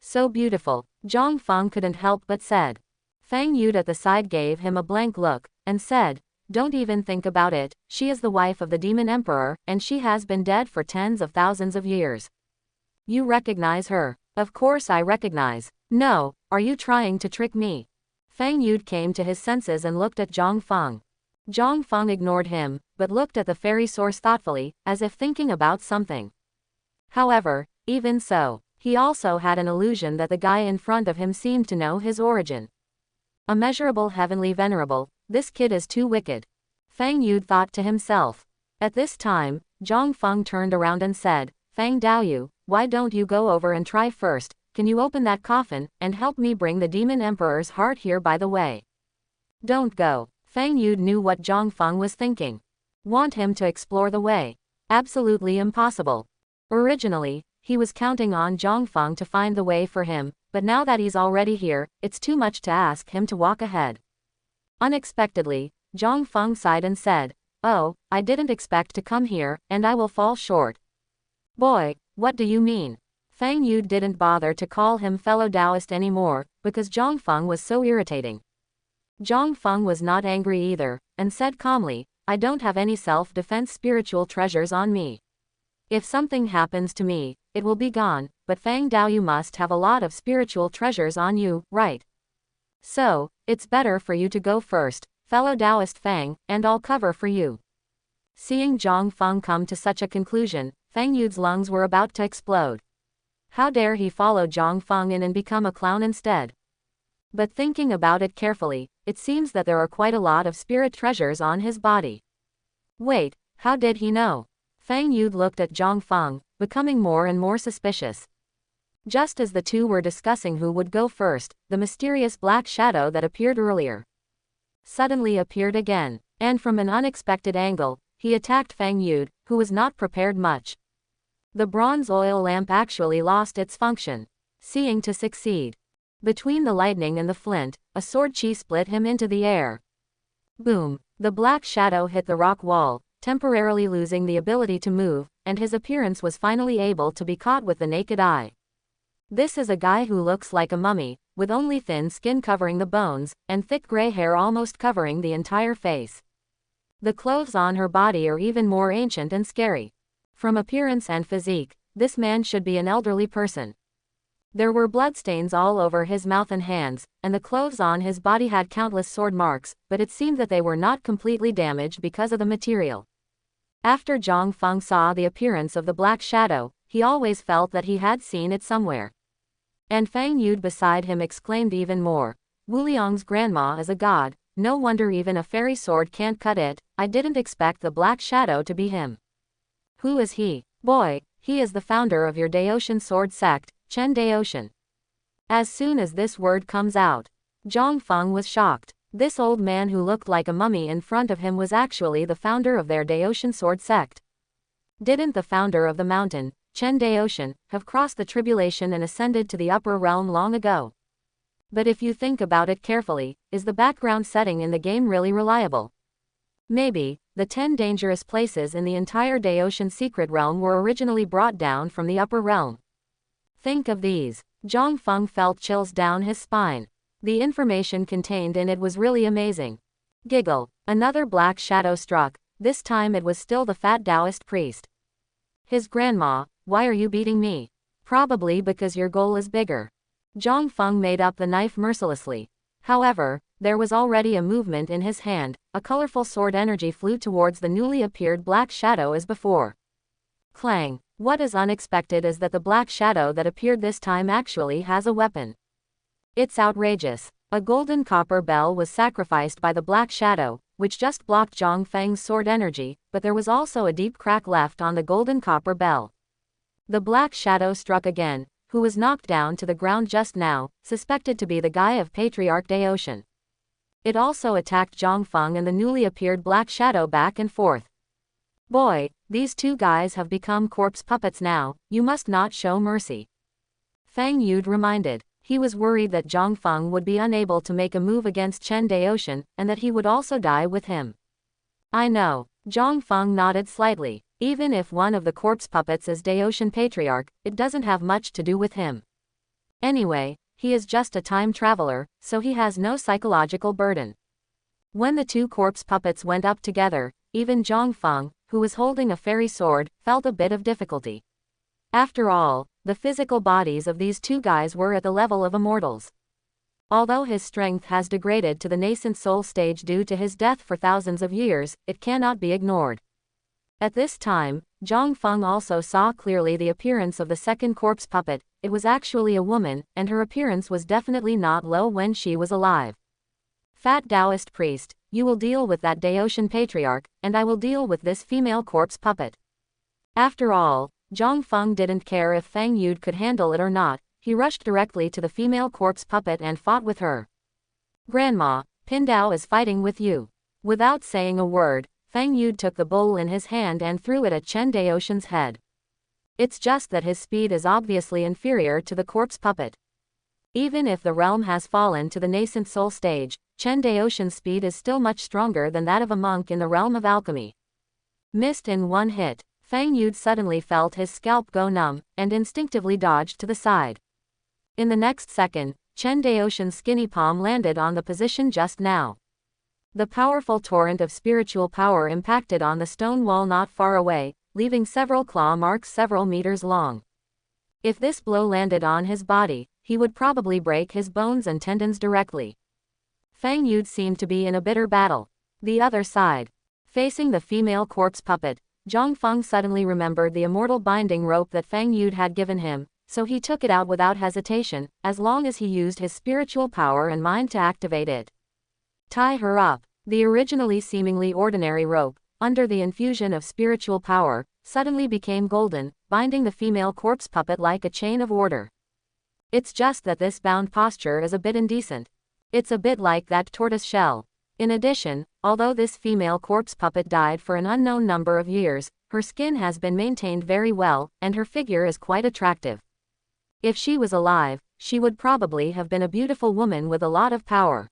Speaker 1: So beautiful, Zhang Feng couldn't help but said. Feng Yud at the side gave him a blank look, and said, Don't even think about it, she is the wife of the demon emperor, and she has been dead for tens of thousands of years. You recognize her? Of course I recognize. No, are you trying to trick me? Fang Yud came to his senses and looked at Zhang Feng. Zhang Feng ignored him, but looked at the fairy source thoughtfully, as if thinking about something. However, even so, he also had an illusion that the guy in front of him seemed to know his origin. Immeasurable heavenly venerable, this kid is too wicked. Fang Yud thought to himself. At this time, Zhang Feng turned around and said, Fang Daoyu, why don't you go over and try first? Can you open that coffin, and help me bring the demon emperor's heart here by the way? Don't go. Fang Yud knew what Zhang Feng was thinking. Want him to explore the way? Absolutely impossible. Originally, he was counting on Zhang Feng to find the way for him, but now that he's already here, it's too much to ask him to walk ahead. Unexpectedly, Zhang Feng sighed and said, Oh, I didn't expect to come here, and I will fall short. Boy, what do you mean? Fang Yud didn't bother to call him fellow Taoist anymore, because Zhang Feng was so irritating. Zhang Feng was not angry either, and said calmly, I don't have any self-defense spiritual treasures on me. If something happens to me, it will be gone, but Fang Dao, you must have a lot of spiritual treasures on you, right? So, it's better for you to go first, fellow Taoist Fang, and I'll cover for you. Seeing Zhang Feng come to such a conclusion, Fang Yud's lungs were about to explode. How dare he follow Zhang Feng in and become a clown instead? But thinking about it carefully, it seems that there are quite a lot of spirit treasures on his body. Wait, how did he know? Fang Yud looked at Zhang Feng, becoming more and more suspicious. Just as the two were discussing who would go first, the mysterious black shadow that appeared earlier suddenly appeared again, and from an unexpected angle, he attacked Fang Yud, who was not prepared much. The bronze oil lamp actually lost its function, seeing to succeed. Between the lightning and the flint, a sword chi split him into the air. Boom! The black shadow hit the rock wall, temporarily losing the ability to move, and his appearance was finally able to be caught with the naked eye. This is a guy who looks like a mummy, with only thin skin covering the bones, and thick gray hair almost covering the entire face. The clothes on her body are even more ancient and scary. From appearance and physique, this man should be an elderly person. There were bloodstains all over his mouth and hands, and the clothes on his body had countless sword marks, but it seemed that they were not completely damaged because of the material. After Zhang Feng saw the appearance of the black shadow, he always felt that he had seen it somewhere. And Fang Yud beside him exclaimed even more, Wu Liang's grandma is a god, no wonder even a fairy sword can't cut it, I didn't expect the black shadow to be him. Who is he? Boy, he is the founder of your Daoshan sword sect, Chen Daoshan. As soon as this word comes out, Zhang Feng was shocked. This old man who looked like a mummy in front of him was actually the founder of their Daoshan sword sect. Didn't the founder of the mountain, Chen Daoshan, have crossed the tribulation and ascended to the upper realm long ago? But if you think about it carefully, is the background setting in the game really reliable? Maybe, the 10 dangerous places in the entire Daoshan secret realm were originally brought down from the upper realm. Think of these. Zhang Feng felt chills down his spine. The information contained in it was really amazing. Giggle. Another black shadow struck, this time it was still the fat Taoist priest. His grandma, why are you beating me? Probably because your goal is bigger. Zhang Feng made up the knife mercilessly. However, there was already a movement in his hand, a colorful sword energy flew towards the newly appeared black shadow as before. Clang. What is unexpected is that the black shadow that appeared this time actually has a weapon. It's outrageous. A golden copper bell was sacrificed by the black shadow, which just blocked Zhang Feng's sword energy, but there was also a deep crack left on the golden copper bell. The black shadow struck again, who was knocked down to the ground just now, suspected to be the guy of Patriarch Daoshan. It also attacked Zhang Feng and the newly appeared black shadow back and forth. Boy, these two guys have become corpse puppets now, you must not show mercy. Fang Yud reminded. He was worried that Zhang Feng would be unable to make a move against Chen Daoshan, and that he would also die with him. I know. Zhang Feng nodded slightly. Even if one of the corpse puppets is Daoshan Patriarch, it doesn't have much to do with him. Anyway, he is just a time traveler, so he has no psychological burden. When the two corpse puppets went up together, even Zhang Feng, who was holding a fairy sword, felt a bit of difficulty. After all, the physical bodies of these two guys were at the level of immortals. Although his strength has degraded to the nascent soul stage due to his death for thousands of years, it cannot be ignored. At this time, Zhang Feng also saw clearly the appearance of the second corpse puppet. It was actually a woman, and her appearance was definitely not low when she was alive. Fat Taoist priest, you will deal with that Daotian patriarch, and I will deal with this female corpse puppet. After all, Zhang Feng didn't care if Fang Yude could handle it or not. He rushed directly to the female corpse puppet and fought with her. Grandma, Pindao is fighting with you. Without saying a word, Fang Yude took the bowl in his hand and threw it at Chen Daotian's head. It's just that his speed is obviously inferior to the corpse puppet. Even if the realm has fallen to the nascent soul stage, Chen Daotian's speed is still much stronger than that of a monk in the realm of alchemy. Missed in one hit, Fang Yude suddenly felt his scalp go numb, and instinctively dodged to the side. In the next second, Chen Daotian's skinny palm landed on the position just now. The powerful torrent of spiritual power impacted on the stone wall not far away, leaving several claw marks several meters long. If this blow landed on his body, he would probably break his bones and tendons directly. Fang Yude seemed to be in a bitter battle. The other side. Facing the female corpse puppet, Zhang Feng suddenly remembered the immortal binding rope that Fang Yude had given him, so he took it out without hesitation, as long as he used his spiritual power and mind to activate it. Tie her up. The originally seemingly ordinary rope, under the infusion of spiritual power, suddenly became golden, binding the female corpse puppet like a chain of order. It's just that this bound posture is a bit indecent. It's a bit like that tortoise shell. In addition, although this female corpse puppet died for an unknown number of years, her skin has been maintained very well, and her figure is quite attractive. If she was alive, she would probably have been a beautiful woman with a lot of power.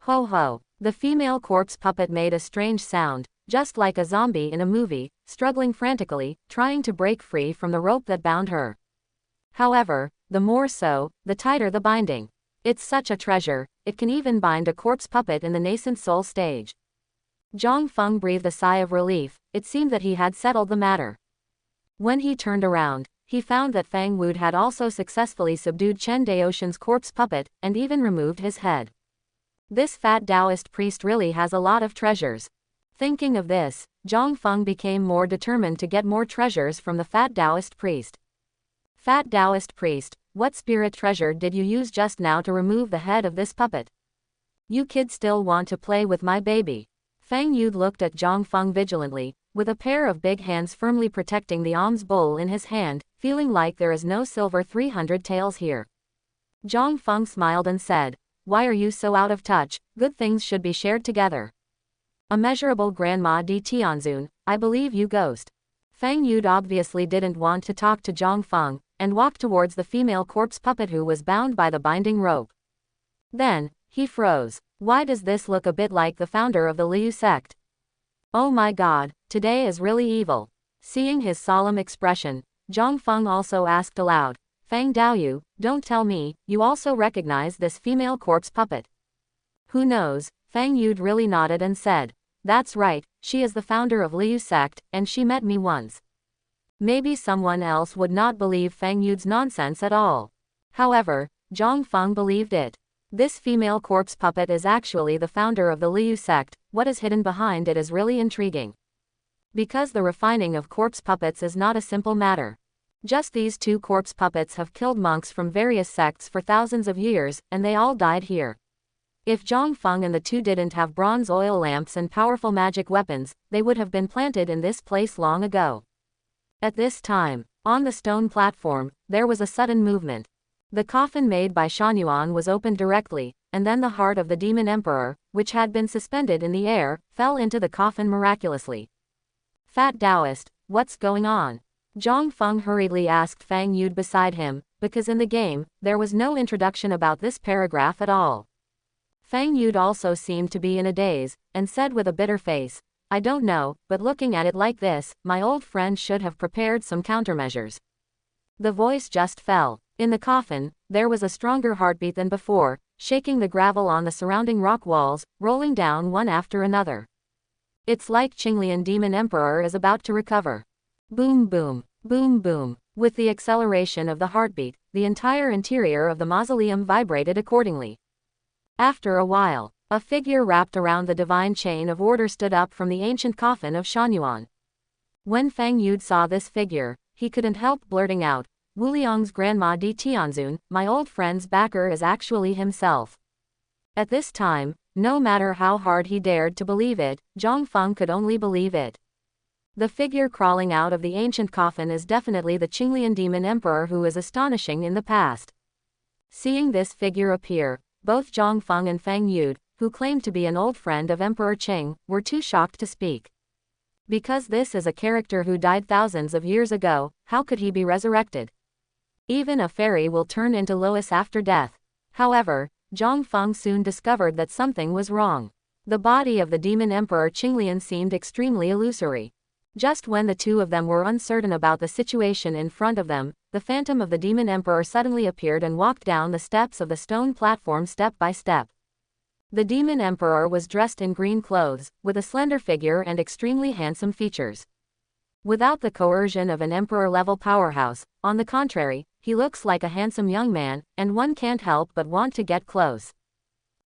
Speaker 1: Ho ho. The female corpse puppet made a strange sound, just like a zombie in a movie, struggling frantically, trying to break free from the rope that bound her. However, the more so, the tighter the binding. It's such a treasure, it can even bind a corpse puppet in the nascent soul stage. Zhang Feng breathed a sigh of relief. It seemed that he had settled the matter. When he turned around, he found that Fang Wude had also successfully subdued Chen Daotian's corpse puppet, and even removed his head. This fat Taoist priest really has a lot of treasures. Thinking of this, Zhang Feng became more determined to get more treasures from the fat Taoist priest. Fat Taoist priest, what spirit treasure did you use just now to remove the head of this puppet? You kids still want to play with my baby. Fang Yude looked at Zhang Feng vigilantly, with a pair of big hands firmly protecting the alms bowl in his hand, feeling like there is no silver 300 taels here. Zhang Feng smiled and said, "Why are you so out of touch? Good things should be shared together." Immeasurable Grandma Di Tianzun, I believe you ghost. Fang Yude obviously didn't want to talk to Zhang Feng, and walked towards the female corpse puppet who was bound by the binding rope. Then, he froze. Why does this look a bit like the founder of the Liu sect? Oh my god, today is really evil. Seeing his solemn expression, Zhang Feng also asked aloud, Fang Daoyu, don't tell me, you also recognize this female corpse puppet. Who knows? Fang Yude really nodded and said, that's right, she is the founder of Liu sect, and she met me once. Maybe someone else would not believe Fang Yude's nonsense at all. However, Zhang Feng believed it. This female corpse puppet is actually the founder of the Liu sect. What is hidden behind it is really intriguing. Because the refining of corpse puppets is not a simple matter. Just these two corpse puppets have killed monks from various sects for thousands of years, and they all died here. If Zhang Feng and the two didn't have bronze oil lamps and powerful magic weapons, they would have been planted in this place long ago. At this time, on the stone platform, there was a sudden movement. The coffin made by Shan was opened directly, and then the heart of the demon emperor, which had been suspended in the air, fell into the coffin miraculously. Fat Taoist, what's going on? Zhang Feng hurriedly asked Fang Yude beside him, because in the game, there was no introduction about this paragraph at all. Fang Yude also seemed to be in a daze, and said with a bitter face, I don't know, but looking at it like this, my old friend should have prepared some countermeasures. The voice just fell. In the coffin, there was a stronger heartbeat than before. shaking the gravel on the surrounding rock walls, rolling down one after another. It's like Qinglian Demon Emperor is about to recover. Boom boom, boom boom. With the acceleration of the heartbeat, the entire interior of the mausoleum vibrated accordingly. After a while, a figure wrapped around the divine chain of order stood up from the ancient coffin of Shanyuan. When Fang Yud saw this figure, he couldn't help blurting out, "Wu Liang's grandma Di Tianzun, my old friend's backer is actually himself." At this time, no matter how hard he dared to believe it, Zhang Feng could only believe it. The figure crawling out of the ancient coffin is definitely the Qinglian Demon Emperor who is astonishing in the past. Seeing this figure appear, both Zhang Feng and Fang Yud, who claimed to be an old friend of Emperor Qing, were too shocked to speak. Because this is a character who died thousands of years ago, how could he be resurrected? Even a fairy will turn into Lois after death. However, Zhang Feng soon discovered that something was wrong. The body of the Demon Emperor Qinglian seemed extremely illusory. Just when the two of them were uncertain about the situation in front of them, the phantom of the Demon Emperor suddenly appeared and walked down the steps of the stone platform step by step. The Demon Emperor was dressed in green clothes, with a slender figure and extremely handsome features. Without the coercion of an emperor-level powerhouse, on the contrary, he looks like a handsome young man, and one can't help but want to get close.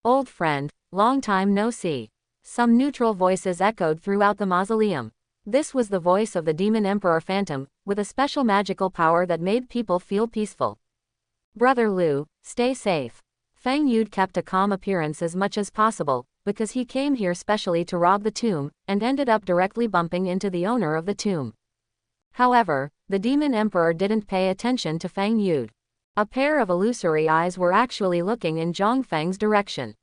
Speaker 1: "Old friend, long time no see." Some neutral voices echoed throughout the mausoleum. This was the voice of the Demon Emperor Phantom, with a special magical power that made people feel peaceful. "Brother Liu, stay safe." Fang Yud kept a calm appearance as much as possible, because he came here specially to rob the tomb, and ended up directly bumping into the owner of the tomb. However, the Demon Emperor didn't pay attention to Fang Yud. A pair of illusory eyes were actually looking in Zhang Feng's direction.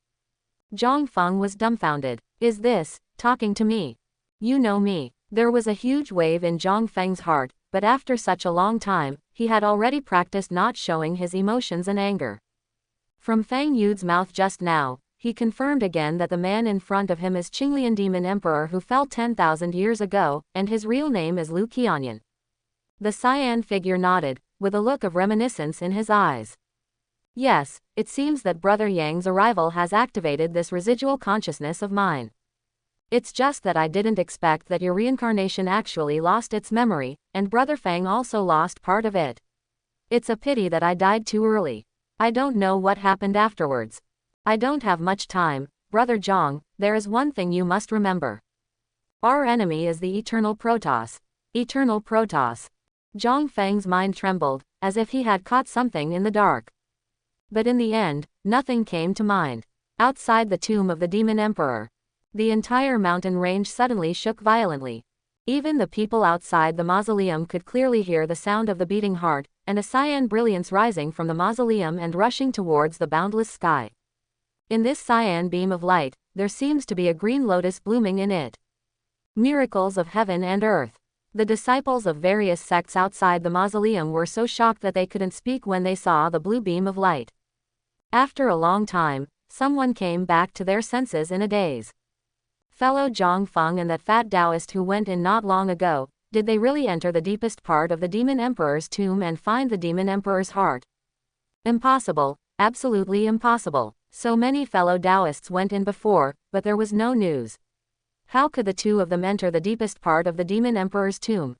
Speaker 1: Zhang Feng was dumbfounded. "Is this, talking to me? You know me." There was a huge wave in Zhang Feng's heart, but after such a long time, he had already practiced not showing his emotions and anger. From Fang Yud's mouth just now, he confirmed again that the man in front of him is Qinglian Demon Emperor who fell 10,000 years ago, and his real name is Liu Qianyan. The cyan figure nodded, with a look of reminiscence in his eyes. "Yes, it seems that Brother Yang's arrival has activated this residual consciousness of mine. It's just that I didn't expect that your reincarnation actually lost its memory, and Brother Fang also lost part of it. It's a pity that I died too early. I don't know what happened afterwards. I don't have much time, Brother Zhang, there is one thing you must remember. Our enemy is the Eternal Protoss." Eternal Protoss. Zhang Feng's mind trembled, as if he had caught something in the dark. But in the end, nothing came to mind. Outside the tomb of the Demon Emperor, the entire mountain range suddenly shook violently. Even the people outside the mausoleum could clearly hear the sound of the beating heart, and a cyan brilliance rising from the mausoleum and rushing towards the boundless sky. In this cyan beam of light, there seems to be a green lotus blooming in it. Miracles of heaven and earth. The disciples of various sects outside the mausoleum were so shocked that they couldn't speak when they saw the blue beam of light. After a long time, someone came back to their senses in a daze. Fellow Zhang Feng and that fat Taoist who went in not long ago, did they really enter the deepest part of the Demon Emperor's tomb and find the Demon Emperor's heart? Impossible, absolutely impossible. So many fellow Taoists went in before, but there was no news. How could the two of them enter the deepest part of the Demon Emperor's tomb?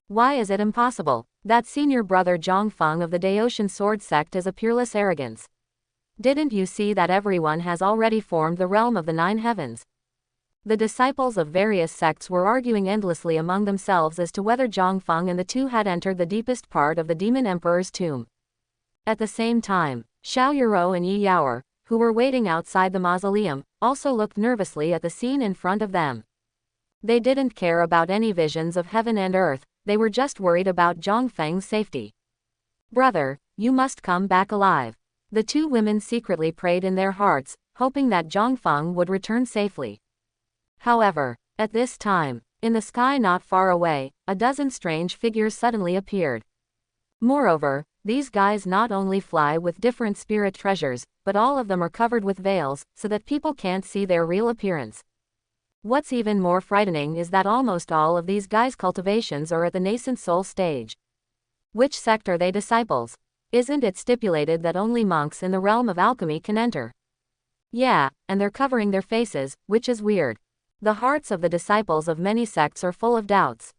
Speaker 1: Why is it impossible? That senior brother Zhang Feng of the Daotian Sword Sect is a peerless arrogance. Didn't you see that everyone has already formed the realm of the nine heavens? The disciples of various sects were arguing endlessly among themselves as to whether Zhang Feng and the two had entered the deepest part of the Demon Emperor's tomb. At the same time, Xiao Yuro and Yi Yaoer, who were waiting outside the mausoleum, also looked nervously at the scene in front of them. They didn't care about any visions of heaven and earth, they were just worried about Zhang Feng's safety. "Brother, you must come back alive." The two women secretly prayed in their hearts, hoping that Zhang Feng would return safely. However, at this time, in the sky not far away, a dozen strange figures suddenly appeared. Moreover, these guys not only fly with different spirit treasures, but all of them are covered with veils, so that people can't see their real appearance. What's even more frightening is that almost all of these guys' cultivations are at the nascent soul stage. Which sect are they disciples? Isn't it stipulated that only monks in the realm of alchemy can enter? Yeah, and they're covering their faces, which is weird. The hearts of the disciples of many sects are full of doubts.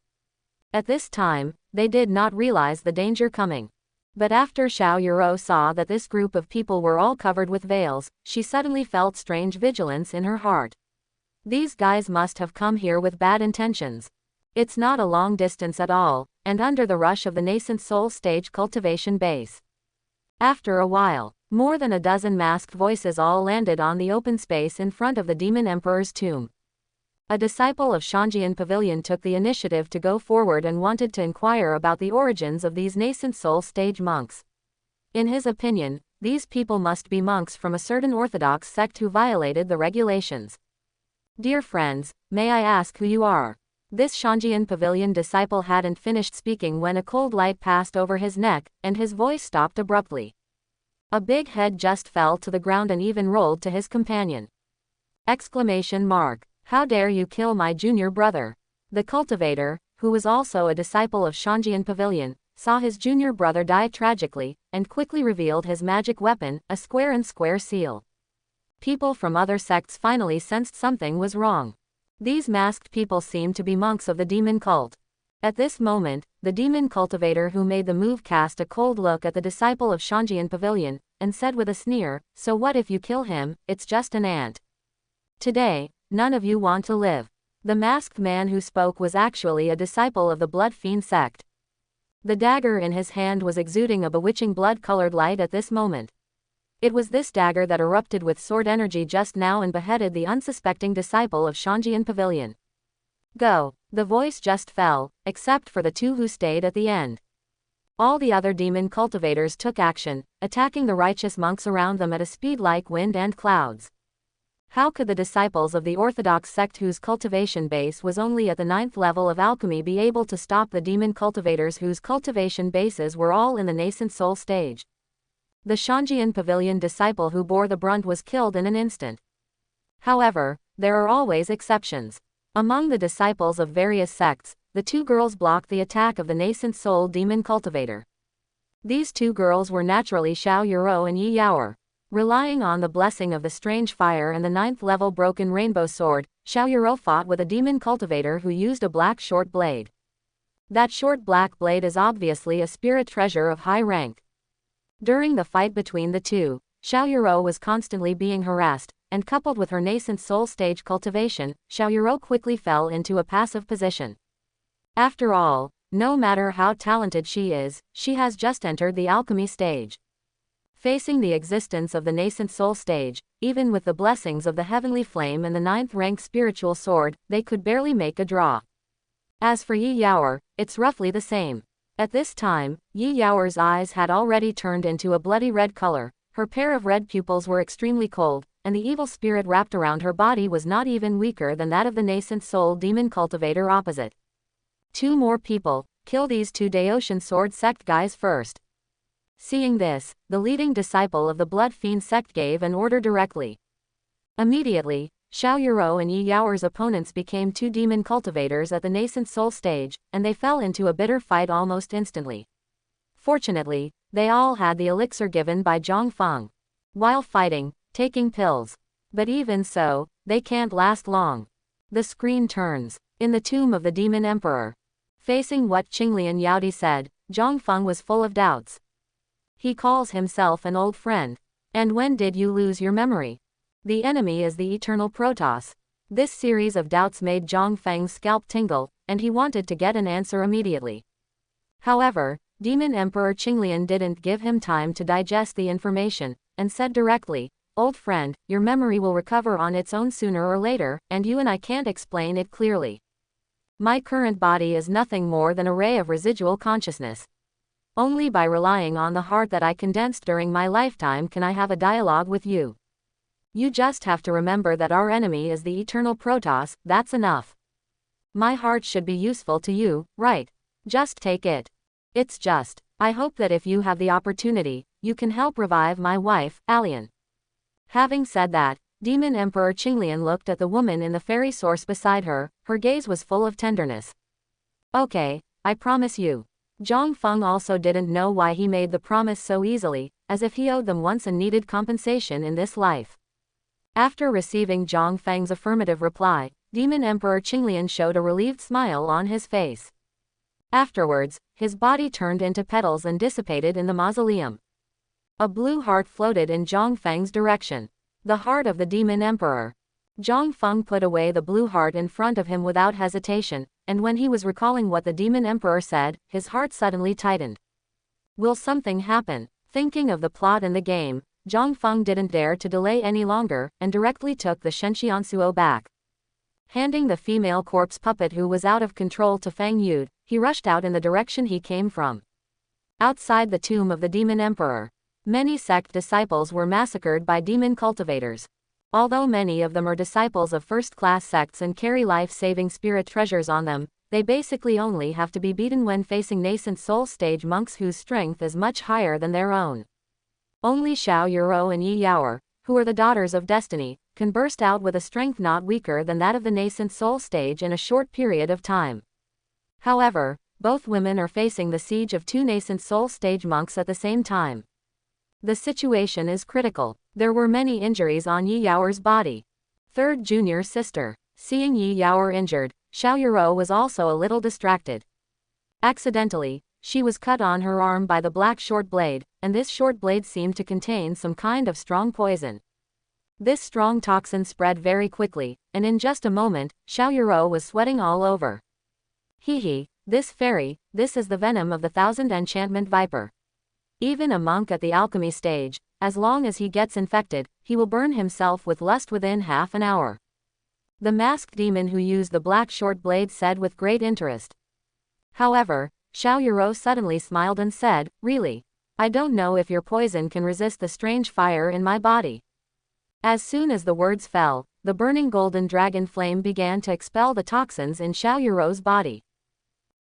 Speaker 1: At this time, they did not realize the danger coming. But after Xiao Yuro saw that this group of people were all covered with veils, she suddenly felt strange vigilance in her heart. These guys must have come here with bad intentions. It's not a long distance at all, and under the rush of the nascent soul stage cultivation base. After a while, more than a dozen masked voices all landed on the open space in front of the Demon Emperor's tomb. A disciple of Shanjian Pavilion took the initiative to go forward and wanted to inquire about the origins of these nascent soul stage monks. In his opinion, these people must be monks from a certain orthodox sect who violated the regulations. Dear friends, may I ask who you are? This Shanjian Pavilion disciple hadn't finished speaking when a cold light passed over his neck, and his voice stopped abruptly. A big head just fell to the ground and even rolled to his companion. Exclamation mark. How dare you kill my junior brother? The cultivator, who was also a disciple of Shanjian Pavilion, saw his junior brother die tragically, and quickly revealed his magic weapon, a square and square seal. People from other sects finally sensed something was wrong. These masked people seemed to be monks of the demon cult. At this moment, the demon cultivator who made the move cast a cold look at the disciple of Shanjian Pavilion, and said with a sneer, "So what if you kill him, it's just an ant. Today, none of you want to live." The masked man who spoke was actually a disciple of the Blood Fiend sect. The dagger in his hand was exuding a bewitching blood-colored light at this moment. It was this dagger that erupted with sword energy just now and beheaded the unsuspecting disciple of Shanjian Pavilion. Go. The voice just fell, except for the two who stayed at the end. All the other demon cultivators took action, attacking the righteous monks around them at a speed like wind and clouds. How could the disciples of the orthodox sect whose cultivation base was only at the 9th level of alchemy be able to stop the demon cultivators whose cultivation bases were all in the nascent soul stage? The Shanjian Pavilion disciple who bore the brunt was killed in an instant. However, there are always exceptions. Among the disciples of various sects, the two girls blocked the attack of the nascent soul demon cultivator. These two girls were naturally Xiao Yuro and Yi Yaoer. Relying on the blessing of the strange fire and the 9th level broken rainbow sword, Xiao Yuro fought with a demon cultivator who used a black short blade. That short black blade is obviously a spirit treasure of high rank. During the fight between the two, Xiao Yuro was constantly being harassed, and coupled with her nascent soul stage cultivation, Xiao Yuro quickly fell into a passive position. After all, no matter how talented she is, she has just entered the alchemy stage. Facing the existence of the nascent soul stage, even with the blessings of the heavenly flame and the 9th rank spiritual sword, they could barely make a draw. As for Yi Yaoer, it's roughly the same. At this time, Yi Yaoer's eyes had already turned into a bloody red color, her pair of red pupils were extremely cold, and the evil spirit wrapped around her body was not even weaker than that of the nascent soul demon cultivator opposite. Two more people, kill these two Daotian sword sect guys first. Seeing this, the leading disciple of the Blood Fiend sect gave an order directly. Immediately, Xiao Yuro and Yi Yaoer's opponents became two demon cultivators at the nascent soul stage, and they fell into a bitter fight almost instantly. Fortunately, they all had the elixir given by Zhang Feng. While fighting, taking pills. But even so, they can't last long. The screen turns. In the tomb of the Demon Emperor. Facing what Qinglian Yaodi said, Zhang Feng was full of doubts. He calls himself an old friend. And when did you lose your memory? The enemy is the eternal Protoss. This series of doubts made Zhang Feng's scalp tingle, and he wanted to get an answer immediately. However, Demon Emperor Qinglian didn't give him time to digest the information, and said directly, "Old friend, your memory will recover on its own sooner or later, and you and I can't explain it clearly. My current body is nothing more than a ray of residual consciousness. Only by relying on the heart that I condensed during my lifetime can I have a dialogue with you. You just have to remember that our enemy is the eternal Protoss, that's enough. My heart should be useful to you, right? Just take it. It's just, I hope that if you have the opportunity, you can help revive my wife, Alien." Having said that, Demon Emperor Qinglian looked at the woman in the fairy source beside her, her gaze was full of tenderness. "Okay, I promise you. Zhang Feng also didn't know why he made the promise so easily, as if he owed them once and needed compensation in this life. After receiving Zhang Feng's affirmative reply, Demon Emperor Qinglian showed a relieved smile on his face. Afterwards, his body turned into petals and dissipated in the mausoleum. A blue heart floated in Zhang Feng's direction. The heart of the Demon Emperor. Zhang Feng put away the blue heart in front of him without hesitation, and when he was recalling what the Demon Emperor said, his heart suddenly tightened. Will something happen? Thinking of the plot in the game, Zhang Feng didn't dare to delay any longer, and directly took the Shenxiansuo back. Handing the female corpse puppet who was out of control to Fang Yud, he rushed out in the direction he came from. Outside the tomb of the Demon Emperor, many sect disciples were massacred by demon cultivators. Although many of them are disciples of first-class sects and carry life-saving spirit treasures on them, they basically only have to be beaten when facing nascent soul stage monks whose strength is much higher than their own. Only Xiao Yuro and Yi Yaoer, who are the daughters of destiny, can burst out with a strength not weaker than that of the nascent soul stage in a short period of time. However, both women are facing the siege of two nascent soul stage monks at the same time. The situation is critical. There were many injuries on Yi Yaoer's body. Third junior sister. Seeing Yi Yaoer injured, Xiao Yuro was also a little distracted. Accidentally, she was cut on her arm by the black short blade, and this short blade seemed to contain some kind of strong poison. This strong toxin spread very quickly, and in just a moment, Xiao Yuro was sweating all over. This fairy, this is the venom of the thousand enchantment viper. Even a monk at the alchemy stage, as long as he gets infected, he will burn himself with lust within half an hour. The masked demon who used the black short blade said with great interest. However, Xiao Yuro suddenly smiled and said, "Really? I don't know if your poison can resist the strange fire in my body." As soon as the words fell, the burning golden dragon flame began to expel the toxins in Xiao Yuro's body.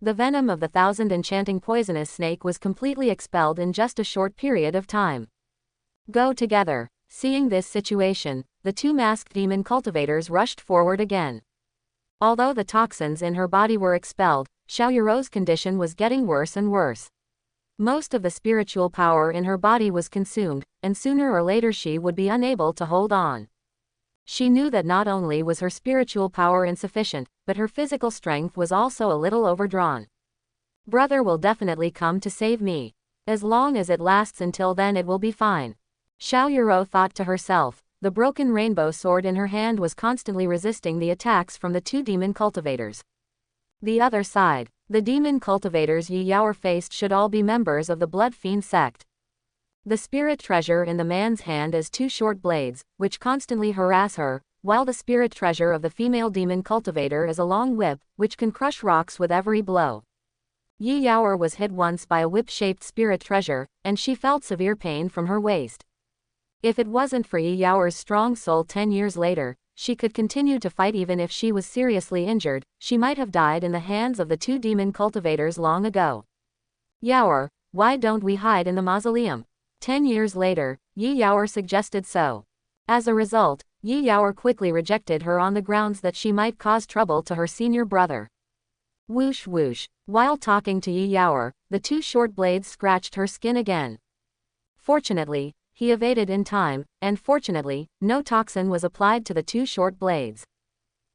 Speaker 1: The venom of the thousand enchanting poisonous snake was completely expelled in just a short period of time. Go together. Seeing this situation, the two masked demon cultivators rushed forward again. Although the toxins in her body were expelled, Xiao Yuro's condition was getting worse and worse. Most of the spiritual power in her body was consumed, and sooner or later she would be unable to hold on. She knew that not only was her spiritual power insufficient, but her physical strength was also a little overdrawn. Brother will definitely come to save me. As long as it lasts until then it will be fine. Xiao Yuro thought to herself. The broken rainbow sword in her hand was constantly resisting the attacks from the two demon cultivators. The other side, the demon cultivators Yi Yaoer faced should all be members of the Blood Fiend sect. The spirit treasure in the man's hand is two short blades, which constantly harass her, while the spirit treasure of the female demon cultivator is a long whip, which can crush rocks with every blow. Yi Yaoer was hit once by a whip-shaped spirit treasure, and she felt severe pain from her waist. If it wasn't for Yi Yaoer's strong soul 10 years later, she could continue to fight even if she was seriously injured. She might have died in the hands of the two demon cultivators long ago. Yaoer, why don't we hide in the mausoleum? 10 years later, Yi Yaoer suggested so. As a result, Yi Yaoer quickly rejected her on the grounds that she might cause trouble to her senior brother. Whoosh whoosh. While talking to Yi Yaoer, the two short blades scratched her skin again. Fortunately, he evaded in time, and fortunately, no toxin was applied to the two short blades.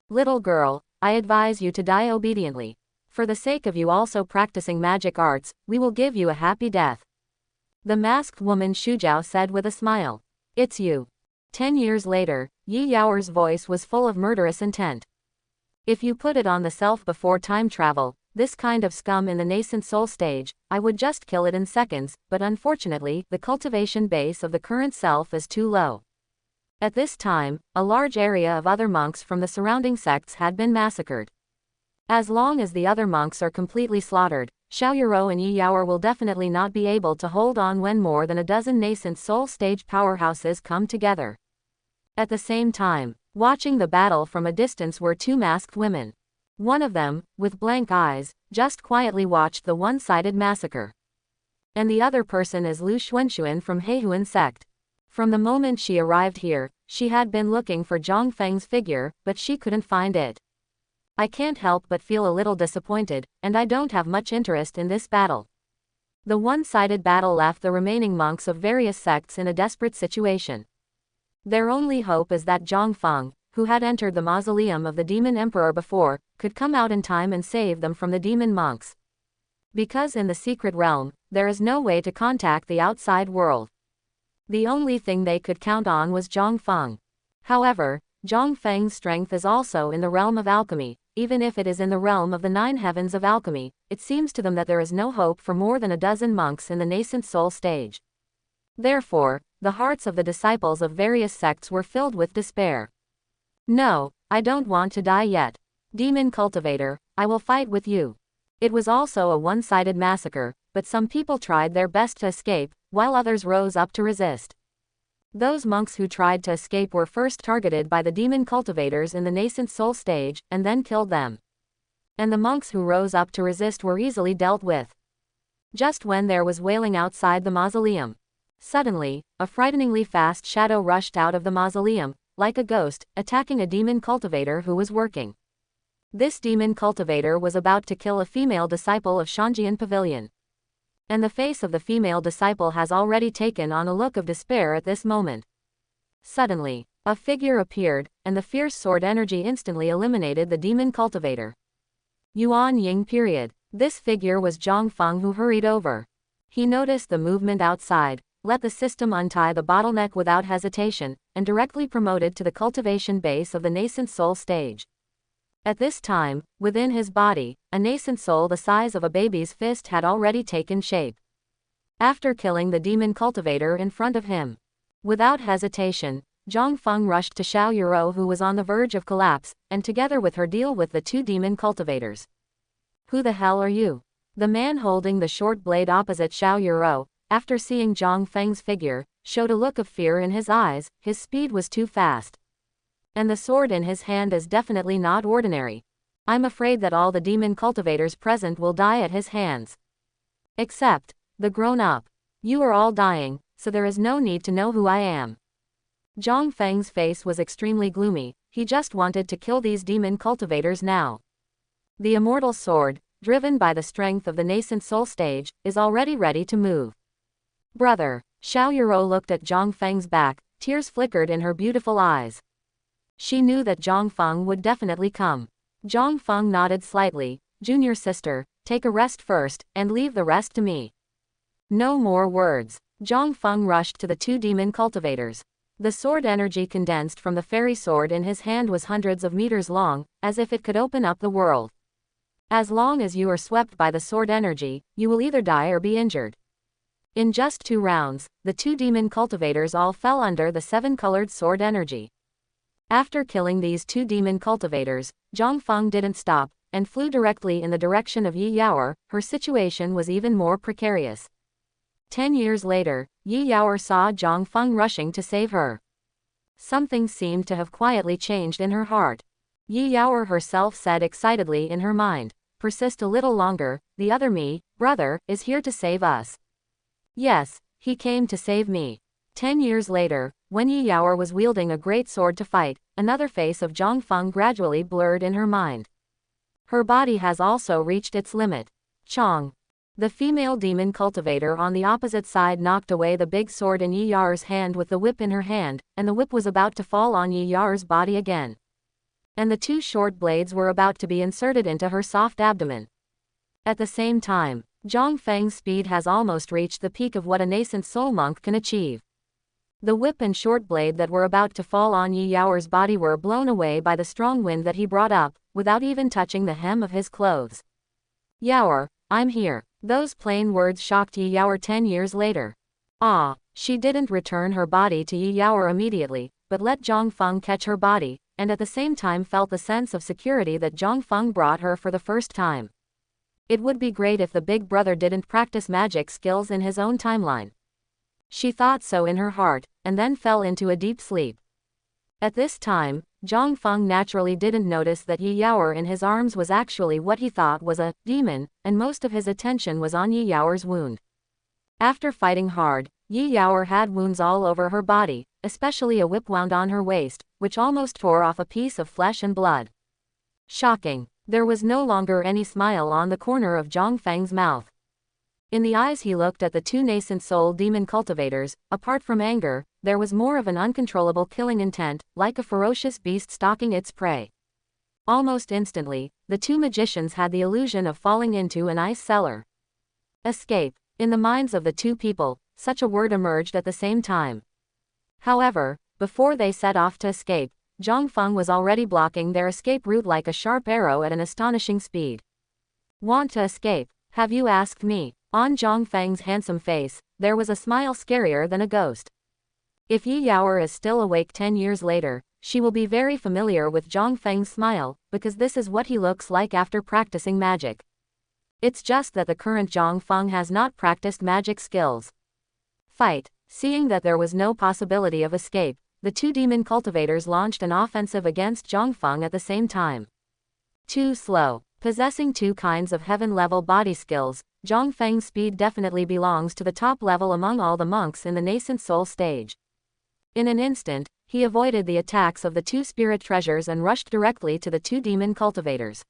Speaker 1: Little girl, I advise you to die obediently. For the sake of you also practicing magic arts, we will give you a happy death. The masked woman Shujiao said with a smile. It's you. 10 years later, Yi Yaoer's voice was full of murderous intent. If you put it on the self before time travel, this kind of scum in the nascent soul stage, I would just kill it in seconds, but unfortunately, the cultivation base of the current self is too low. At this time, a large area of other monks from the surrounding sects had been massacred. As long as the other monks are completely slaughtered, Xiao Yuro and Yi Yaoer will definitely not be able to hold on when more than a dozen nascent soul stage powerhouses come together. At the same time, watching the battle from a distance were two masked women. One of them, with blank eyes, just quietly watched the one-sided massacre. And the other person is Lu Xuanxuan from Heihuan sect. From the moment she arrived here, she had been looking for Zhang Feng's figure, but she couldn't find it. I can't help but feel a little disappointed, and I don't have much interest in this battle. The one-sided battle left the remaining monks of various sects in a desperate situation. Their only hope is that Zhang Feng, who had entered the mausoleum of the demon emperor before, could come out in time and save them from the demon monks. Because in the secret realm, there is no way to contact the outside world. The only thing they could count on was Zhang Feng. However, Zhang Feng's strength is also in the realm of alchemy. Even if it is in the realm of the 9 heavens of alchemy, it seems to them that there is no hope for more than a dozen monks in the nascent soul stage. Therefore, the hearts of the disciples of various sects were filled with despair. No, I don't want to die yet. Demon cultivator, I will fight with you. It was also a one-sided massacre, but some people tried their best to escape, while others rose up to resist. Those monks who tried to escape were first targeted by the demon cultivators in the nascent soul stage, and then killed them. And the monks who rose up to resist were easily dealt with. Just when there was wailing outside the mausoleum, suddenly, a frighteningly fast shadow rushed out of the mausoleum, like a ghost, attacking a demon cultivator who was working. This demon cultivator was about to kill a female disciple of Shanjian Pavilion. And the face of the female disciple has already taken on a look of despair at this moment. Suddenly, a figure appeared, and the fierce sword energy instantly eliminated the demon cultivator. Yuan Ying period. This figure was Zhang Feng, who hurried over. He noticed the movement outside, let the system untie the bottleneck without hesitation, and directly promoted to the cultivation base of the nascent soul stage. At this time, within his body, a nascent soul the size of a baby's fist had already taken shape. After killing the demon cultivator in front of him, without hesitation, Zhang Feng rushed to Xiao Yuro, who was on the verge of collapse, and together with her deal with the 2 demon cultivators. Who the hell are you? The man holding the short blade opposite Xiao Yuro, after seeing Zhang Feng's figure, showed a look of fear in his eyes. His speed was too fast. And the sword in his hand is definitely not ordinary. I'm afraid that all the demon cultivators present will die at his hands. Except the grown-up. You are all dying, so there is no need to know who I am. Zhang Feng's face was extremely gloomy. He just wanted to kill these demon cultivators now. The immortal sword, driven by the strength of the nascent soul stage, is already ready to move. Brother, Xiao Yuro looked at Zhang Feng's back. Tears flickered in her beautiful eyes. She knew that Zhang Feng would definitely come. Zhang Feng nodded slightly. Junior sister, take a rest first, and leave the rest to me. No more words. Zhang Feng rushed to the 2 demon cultivators. The sword energy condensed from the fairy sword in his hand was hundreds of meters long, as if it could open up the world. As long as you are swept by the sword energy, you will either die or be injured. In just 2 rounds, the 2 demon cultivators all fell under the 7-colored sword energy. After killing these 2 demon cultivators, Zhang Feng didn't stop, and flew directly in the direction of Yi Yaoer. Her situation was even more precarious. 10 years later, Yi Yaoer saw Zhang Feng rushing to save her. Something seemed to have quietly changed in her heart. Yi Yaoer herself said excitedly in her mind, persist a little longer, the other me, brother, is here to save us. Yes, he came to save me. 10 years later, when Yi Yaoer was wielding a great sword to fight, another face of Zhang Feng gradually blurred in her mind. Her body has also reached its limit. Chong. The female demon cultivator on the opposite side knocked away the big sword in Yi Yaoer's hand with the whip in her hand, and the whip was about to fall on Yi Yaoer's body again. And the 2 short blades were about to be inserted into her soft abdomen. At the same time, Zhang Feng's speed has almost reached the peak of what a nascent soul monk can achieve. The whip and short blade that were about to fall on Yi Yaoer's body were blown away by the strong wind that he brought up, without even touching the hem of his clothes. Yaoer, I'm here. Those plain words shocked Yi Yaoer 10 years later. She didn't return her body to Yi Yaoer immediately, but let Zhang Feng catch her body, and at the same time felt the sense of security that Zhang Feng brought her for the first time. It would be great if the big brother didn't practice magic skills in his own timeline. She thought so in her heart, and then fell into a deep sleep. At this time, Zhang Feng naturally didn't notice that Yi Yaoer in his arms was actually what he thought was a demon, and most of his attention was on Yi Yaoer's wound. After fighting hard, Yi Yaoer had wounds all over her body, especially a whip wound on her waist, which almost tore off a piece of flesh and blood. Shocking. There was no longer any smile on the corner of Zhang Feng's mouth. In the eyes he looked at the two nascent soul demon cultivators. Apart from anger, there was more of an uncontrollable killing intent, like a ferocious beast stalking its prey. Almost instantly, the two magicians had the illusion of falling into an ice cellar. Escape. In the minds of the two people, such a word emerged at the same time. However, before they set off to escape, Zhang Feng was already blocking their escape route like a sharp arrow at an astonishing speed. Want to escape? Have you asked me? On Zhang Feng's handsome face, there was a smile scarier than a ghost. If Yi Yaoer is still awake 10 years later, she will be very familiar with Zhang Feng's smile, because this is what he looks like after practicing magic. It's just that the current Zhang Feng has not practiced magic skills. Fight. Seeing that there was no possibility of escape, the two demon cultivators launched an offensive against Zhang Feng at the same time. Too slow. Possessing two kinds of heaven-level body skills, Zhang Feng's speed definitely belongs to the top level among all the monks in the nascent soul stage. In an instant, he avoided the attacks of the two spirit treasures and rushed directly to the two demon cultivators.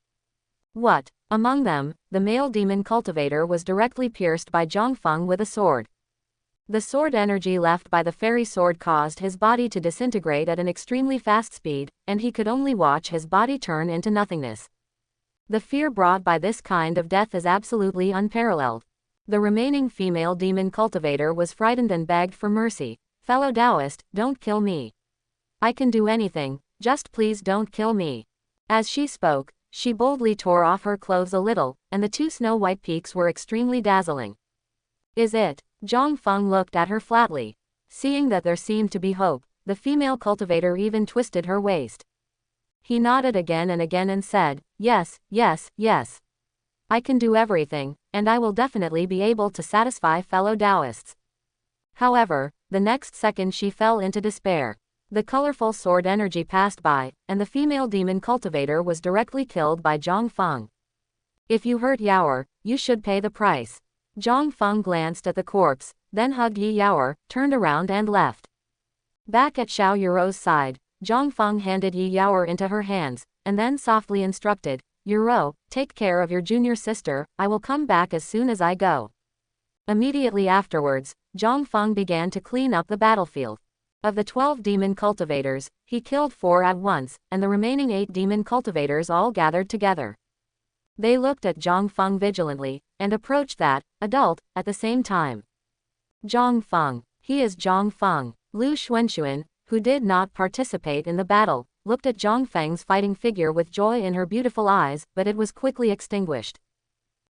Speaker 1: What? Among them, the male demon cultivator was directly pierced by Zhang Feng with a sword. The sword energy left by the fairy sword caused his body to disintegrate at an extremely fast speed, and he could only watch his body turn into nothingness. The fear brought by this kind of death is absolutely unparalleled. The remaining female demon cultivator was frightened and begged for mercy. Fellow Taoist, don't kill me. I can do anything, just please don't kill me. As she spoke, she boldly tore off her clothes a little, and the two snow-white peaks were extremely dazzling. Is it? Zhang Feng looked at her flatly. Seeing that there seemed to be hope, the female cultivator even twisted her waist. He nodded again and said, yes, yes, yes. I can do everything, and I will definitely be able to satisfy fellow Taoists. However, the next second she fell into despair. The colorful sword energy passed by, and the female demon cultivator was directly killed by Zhang Feng. If you hurt Yaoer, you should pay the price. Zhang Feng glanced at the corpse, then hugged Yi Yaoer, turned around and left. Back at Xiao Yuro's side, Zhang Feng handed Yi Yaoer into her hands, and then softly instructed, Yuro, take care of your junior sister, I will come back as soon as I go. Immediately afterwards, Zhang Feng began to clean up the battlefield. Of the 12 demon cultivators, he killed 4 at once, and the remaining 8 demon cultivators all gathered together. They looked at Zhang Feng vigilantly, and approached that adult at the same time. Zhang Feng. He is Zhang Feng. Lu Xuanxuan, who did not participate in the battle, looked at Zhang Feng's fighting figure with joy in her beautiful eyes, but it was quickly extinguished.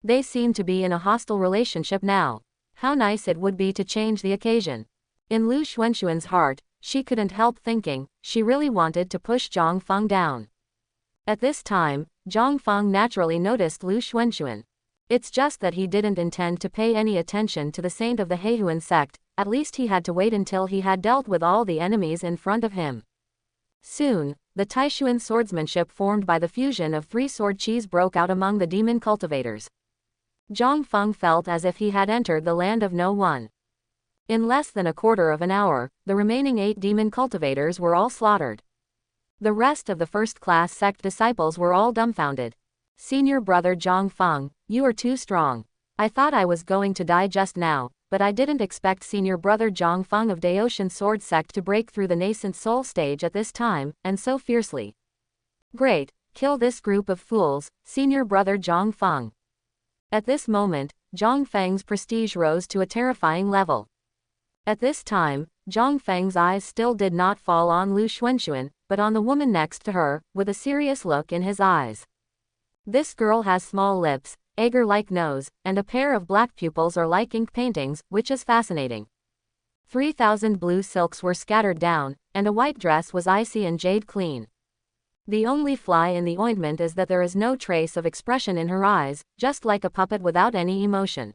Speaker 1: They seemed to be in a hostile relationship now. How nice it would be to change the occasion. In Lu Xuanxuan's heart, she couldn't help thinking, she really wanted to push Zhang Feng down. At this time, Zhang Feng naturally noticed Lu Xuanxuan. It's just that he didn't intend to pay any attention to the saint of the Heihuan sect, at least he had to wait until he had dealt with all the enemies in front of him. Soon, the Taishuan swordsmanship formed by the fusion of 3 sword qis broke out among the demon cultivators. Zhang Feng felt as if he had entered the land of no one. In less than a quarter of an hour, the remaining 8 demon cultivators were all slaughtered. The rest of the first-class sect disciples were all dumbfounded. Senior brother Zhang Feng, you are too strong. I thought I was going to die just now, but I didn't expect senior brother Zhang Feng of Daotian sword sect to break through the nascent soul stage at this time, and so fiercely. Great, kill this group of fools, senior brother Zhang Feng. At this moment, Zhang Feng's prestige rose to a terrifying level. At this time, Zhang Feng's eyes still did not fall on Lu Xuanxuan, but on the woman next to her, with a serious look in his eyes. This girl has small lips, agar-like nose, and a pair of black pupils or like ink paintings, which is fascinating. 3,000 blue silks were scattered down, and a white dress was icy and jade clean. The only fly in the ointment is that there is no trace of expression in her eyes, just like a puppet without any emotion.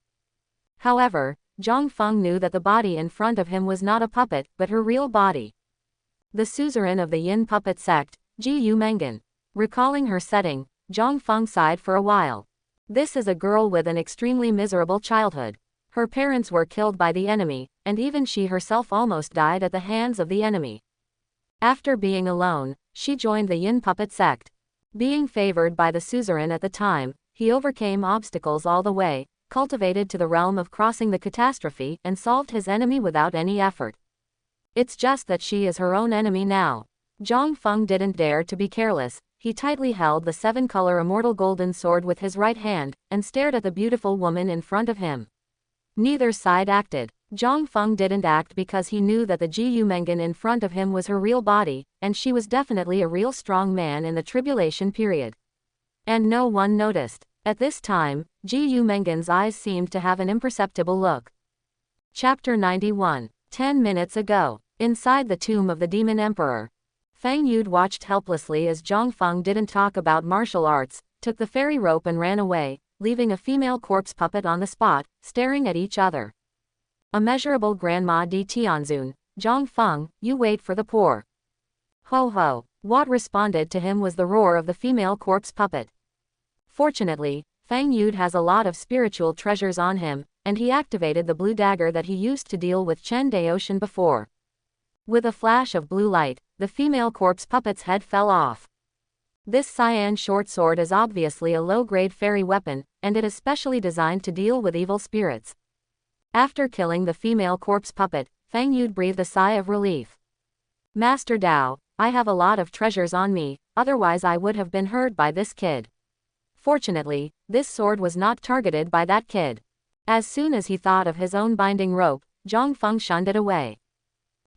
Speaker 1: However, Zhang Feng knew that the body in front of him was not a puppet, but her real body. The suzerain of the Yin puppet sect, Ji Yu Mengan. Recalling her setting, Zhang Feng sighed for a while. This is a girl with an extremely miserable childhood. Her parents were killed by the enemy, and even she herself almost died at the hands of the enemy. After being alone, she joined the Yin puppet sect. Being favored by the suzerain at the time, he overcame obstacles all the way, cultivated to the realm of crossing the catastrophe and solved his enemy without any effort. It's just that she is her own enemy now. Zhang Feng didn't dare to be careless. He tightly held the 7-color immortal golden sword with his right hand, and stared at the beautiful woman in front of him. Neither side acted. Zhang Feng didn't act because he knew that the Ji Yumengan in front of him was her real body, and she was definitely a real strong man in the tribulation period. And no one noticed. At this time, Ji Yumengan's eyes seemed to have an imperceptible look. Chapter 91. 10 minutes ago. Inside the tomb of the Demon Emperor. Fang Yude watched helplessly as Zhang Feng didn't talk about martial arts, took the fairy rope and ran away, leaving a female corpse puppet on the spot, staring at each other. Immeasurable Grandma Di Tianzun, Zhang Feng, you wait for the poor. Ho ho. What responded to him was the roar of the female corpse puppet. Fortunately, Fang Yude has a lot of spiritual treasures on him, and he activated the blue dagger that he used to deal with Chen Daoshan before. With a flash of blue light, the female corpse puppet's head fell off. This cyan short sword is obviously a low-grade fairy weapon, and it is specially designed to deal with evil spirits. After killing the female corpse puppet, Fang Yude breathed a sigh of relief. Master Dao, I have a lot of treasures on me, otherwise I would have been hurt by this kid. Fortunately, this sword was not targeted by that kid. As soon as he thought of his own binding rope, Zhang Feng shunned it away.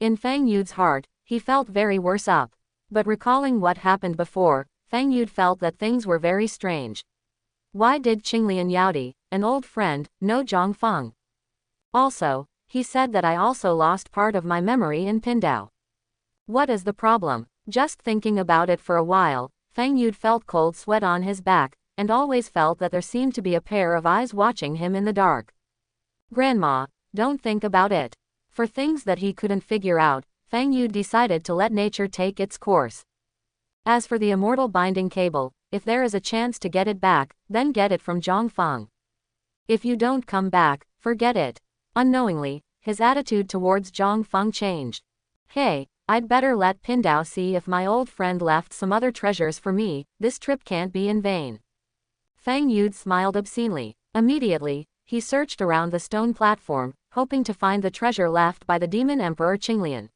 Speaker 1: In Fang Yude's heart, he felt very worse up. But recalling what happened before, Fang Yude felt that things were very strange. Why did Qinglian Yaodi, an old friend, know Zhang Feng? Also, he said that I also lost part of my memory in Pindao. What is the problem? Just thinking about it for a while, Fang Yude felt cold sweat on his back, and always felt that there seemed to be a pair of eyes watching him in the dark. Grandma, don't think about it. For things that he couldn't figure out, Fang Yude decided to let nature take its course. As for the immortal binding cable, if there is a chance to get it back, then get it from Zhang Feng. If you don't come back, forget it. Unknowingly, his attitude towards Zhang Feng changed. Hey, I'd better let Pindao see if my old friend left some other treasures for me, this trip can't be in vain. Fang Yude smiled obscenely. Immediately, he searched around the stone platform, hoping to find the treasure left by the Demon Emperor Qinglian.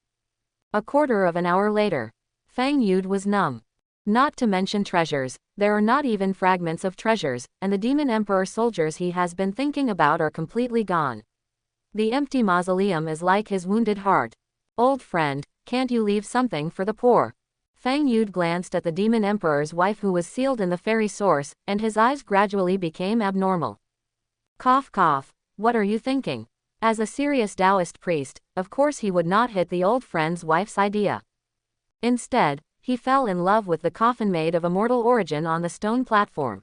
Speaker 1: A quarter of an hour later, Fang Yude was numb. Not to mention treasures, there are not even fragments of treasures, and the Demon Emperor soldiers he has been thinking about are completely gone. The empty mausoleum is like his wounded heart. Old friend, can't you leave something for the poor? Fang Yude glanced at the Demon Emperor's wife who was sealed in the fairy source, and his eyes gradually became abnormal. Cough cough, what are you thinking? As a serious Taoist priest, of course he would not hit the old friend's wife's idea. Instead, he fell in love with the coffin made of immortal origin on the stone platform.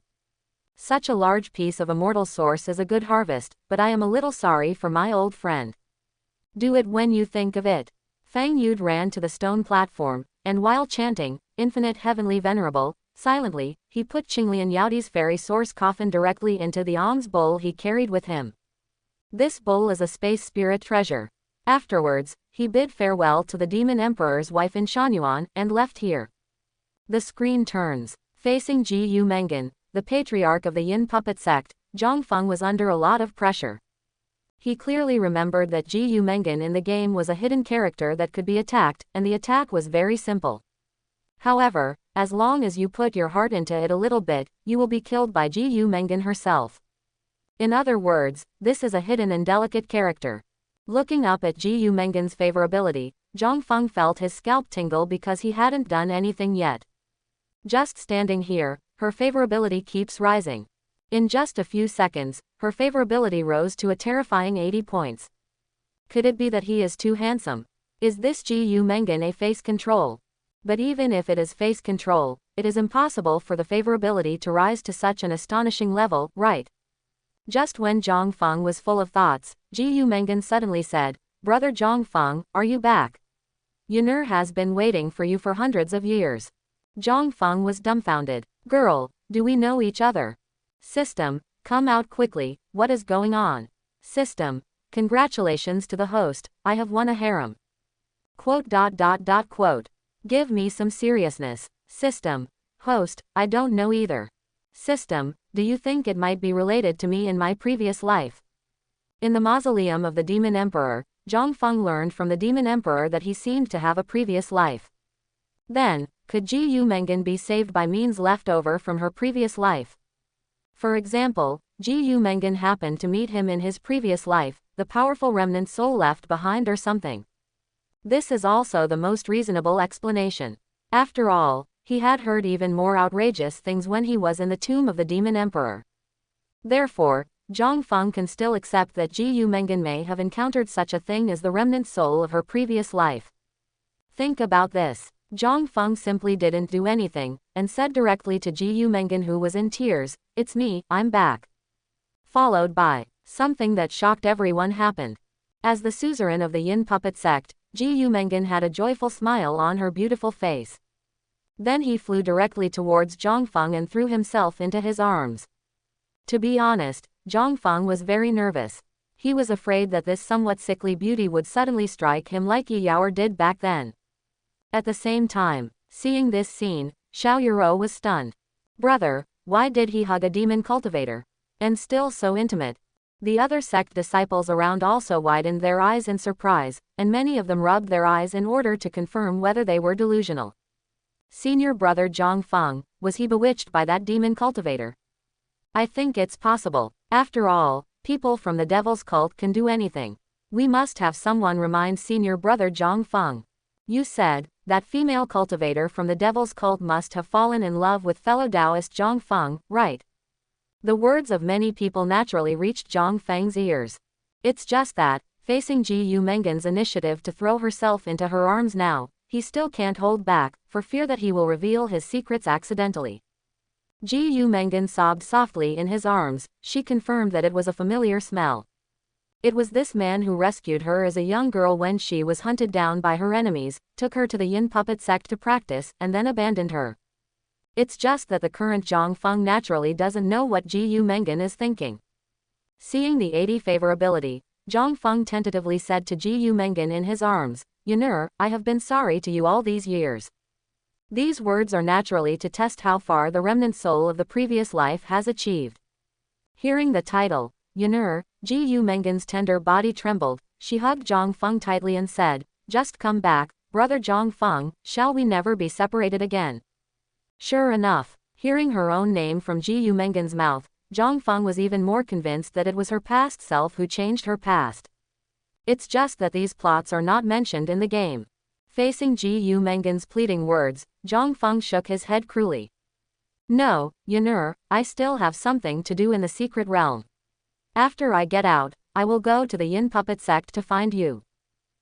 Speaker 1: Such a large piece of immortal source is a good harvest, but I am a little sorry for my old friend. Do it when you think of it. Fang Yude ran to the stone platform, and while chanting, Infinite Heavenly Venerable, silently, he put Qinglian Yaodi's fairy source coffin directly into the alms bowl he carried with him. This bowl is a space spirit treasure. Afterwards, he bid farewell to the Demon Emperor's wife in Shanyuan and left here. The screen turns. Facing Ji Yumengan, the patriarch of the Yin puppet sect, Zhang Feng was under a lot of pressure. He clearly remembered that Ji Yumengan in the game was a hidden character that could be attacked, and the attack was very simple. However, as long as you put your heart into it a little bit, you will be killed by Ji Yumengan herself. In other words, this is a hidden and delicate character. Looking up at Ji Yumengan's favorability, Zhang Feng felt his scalp tingle because he hadn't done anything yet. Just standing here, her favorability keeps rising. In just a few seconds, her favorability rose to a terrifying 80 points. Could it be that he is too handsome? Is this Ji Yumengan a face control? But even if it is face control, it is impossible for the favorability to rise to such an astonishing level, right? Just when Zhang Feng was full of thoughts, Ji Yumengan suddenly said, "Brother Zhang Feng, are you back? Yun'er has been waiting for you for hundreds of years." Zhang Feng was dumbfounded. "Girl, do we know each other?" "System, come out quickly, what is going on?" "System, congratulations to the host, I have won a harem." Quote. Give me some seriousness. System, host, I don't know either. System, do you think it might be related to me in my previous life? In the mausoleum of the Demon Emperor, Zhang Feng learned from the Demon Emperor that he seemed to have a previous life. Then, could Ji Yumengan be saved by means left over from her previous life? For example, Ji Yumengan happened to meet him in his previous life, the powerful remnant soul left behind or something. This is also the most reasonable explanation. After all, he had heard even more outrageous things when he was in the tomb of the Demon Emperor. Therefore, Zhang Feng can still accept that Ji Yumengan may have encountered such a thing as the remnant soul of her previous life. Think about this. Zhang Feng simply didn't do anything, and said directly to Ji Yumengan, who was in tears, "It's me, I'm back." Followed by, something that shocked everyone happened. As the suzerain of the Yin puppet sect, Ji Yumengan had a joyful smile on her beautiful face. Then he flew directly towards Zhang Feng and threw himself into his arms. To be honest, Zhang Feng was very nervous. He was afraid that this somewhat sickly beauty would suddenly strike him like Yi Yaoer did back then. At the same time, seeing this scene, Xiao Yuro was stunned. Brother, why did he hug a demon cultivator? And still so intimate. The other sect disciples around also widened their eyes in surprise, and many of them rubbed their eyes in order to confirm whether they were delusional. Senior brother Zhang Feng, was he bewitched by that demon cultivator? I think it's possible. After all, people from the devil's cult can do anything. We must have someone remind senior brother Zhang Feng. You said, that female cultivator from the devil's cult must have fallen in love with fellow Taoist Zhang Feng, right? The words of many people naturally reached Zhang Feng's ears. It's just that, facing Ji Yumengan's initiative to throw herself into her arms now, he still can't hold back, for fear that he will reveal his secrets accidentally. Ji Yumengan sobbed softly in his arms. She confirmed that it was a familiar smell. It was this man who rescued her as a young girl when she was hunted down by her enemies, took her to the Yin puppet sect to practice, and then abandoned her. It's just that the current Zhang Feng naturally doesn't know what Ji Yumengan is thinking. Seeing the 80 favorability, Zhang Feng tentatively said to Ji Yumengan in his arms, "Yun'er, I have been sorry to you all these years." These words are naturally to test how far the remnant soul of the previous life has achieved. Hearing the title, Yun'er, Ji Yumengan's tender body trembled. She hugged Zhang Feng tightly and said, "Just come back, brother Zhang Feng, shall we never be separated again?" Sure enough, hearing her own name from Ji Yumengan's mouth, Zhang Feng was even more convinced that it was her past self who changed her past. It's just that these plots are not mentioned in the game. Facing Ji Yumengan's pleading words, Zhang Feng shook his head cruelly. "No, Yun'er, I still have something to do in the secret realm. After I get out, I will go to the Yin puppet sect to find you.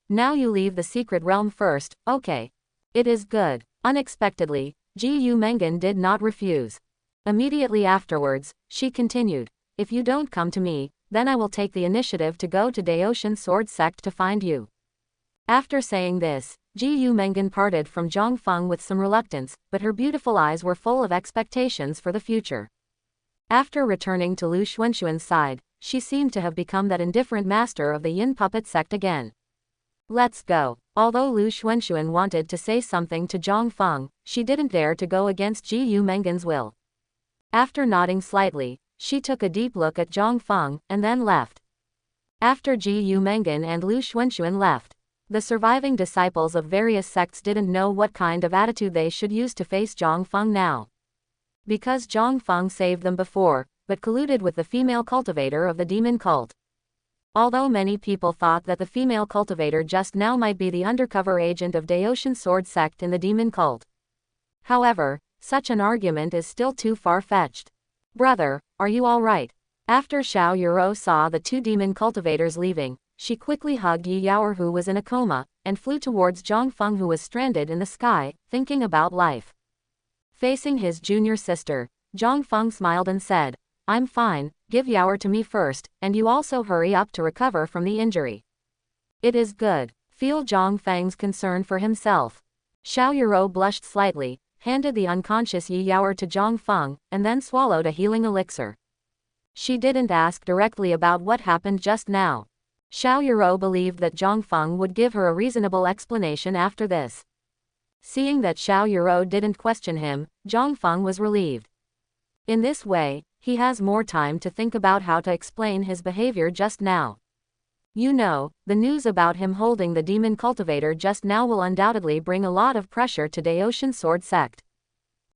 Speaker 1: Now you leave the secret realm first, okay?" "It is good." Unexpectedly, Ji Yumengan did not refuse. Immediately afterwards, she continued, "If you don't come to me, then I will take the initiative to go to Daoshan Sword Sect to find you." After saying this, Ji Yumengan parted from Zhang Feng with some reluctance, but her beautiful eyes were full of expectations for the future. After returning to Lu Xuanxuan's side, she seemed to have become that indifferent master of the Yin puppet sect again. "Let's go." Although Lu Xuanxuan wanted to say something to Zhang Feng, she didn't dare to go against Ji Yumengan's will. After nodding slightly, she took a deep look at Zhang Feng, and then left. After Ji Yumengan and Lu Xuanxuan left, the surviving disciples of various sects didn't know what kind of attitude they should use to face Zhang Feng now. Because Zhang Feng saved them before, but colluded with the female cultivator of the demon cult. Although many people thought that the female cultivator just now might be the undercover agent of Daoshan Sword Sect in the demon cult. However, such an argument is still too far-fetched. "Brother, are you all right?" After Xiao Yuro saw the two demon cultivators leaving, she quickly hugged Yi Yaoer, who was in a coma, and flew towards Zhang Feng, who was stranded in the sky, thinking about life. Facing his junior sister, Zhang Feng smiled and said, "I'm fine, give Yaoer to me first, and you also hurry up to recover from the injury." "It is good." Feel Zhang Feng's concern for himself. Xiao Yuro blushed slightly, handed the unconscious Yi Yaoer to Zhang Feng, and then swallowed a healing elixir. She didn't ask directly about what happened just now. Xiao Yuro believed that Zhang Feng would give her a reasonable explanation after this. Seeing that Xiao Yuro didn't question him, Zhang Feng was relieved. In this way, He has more time to think about how to explain his behavior just now. You know, the news about him holding the demon cultivator just now will undoubtedly bring a lot of pressure to Daoshan Sword Sect.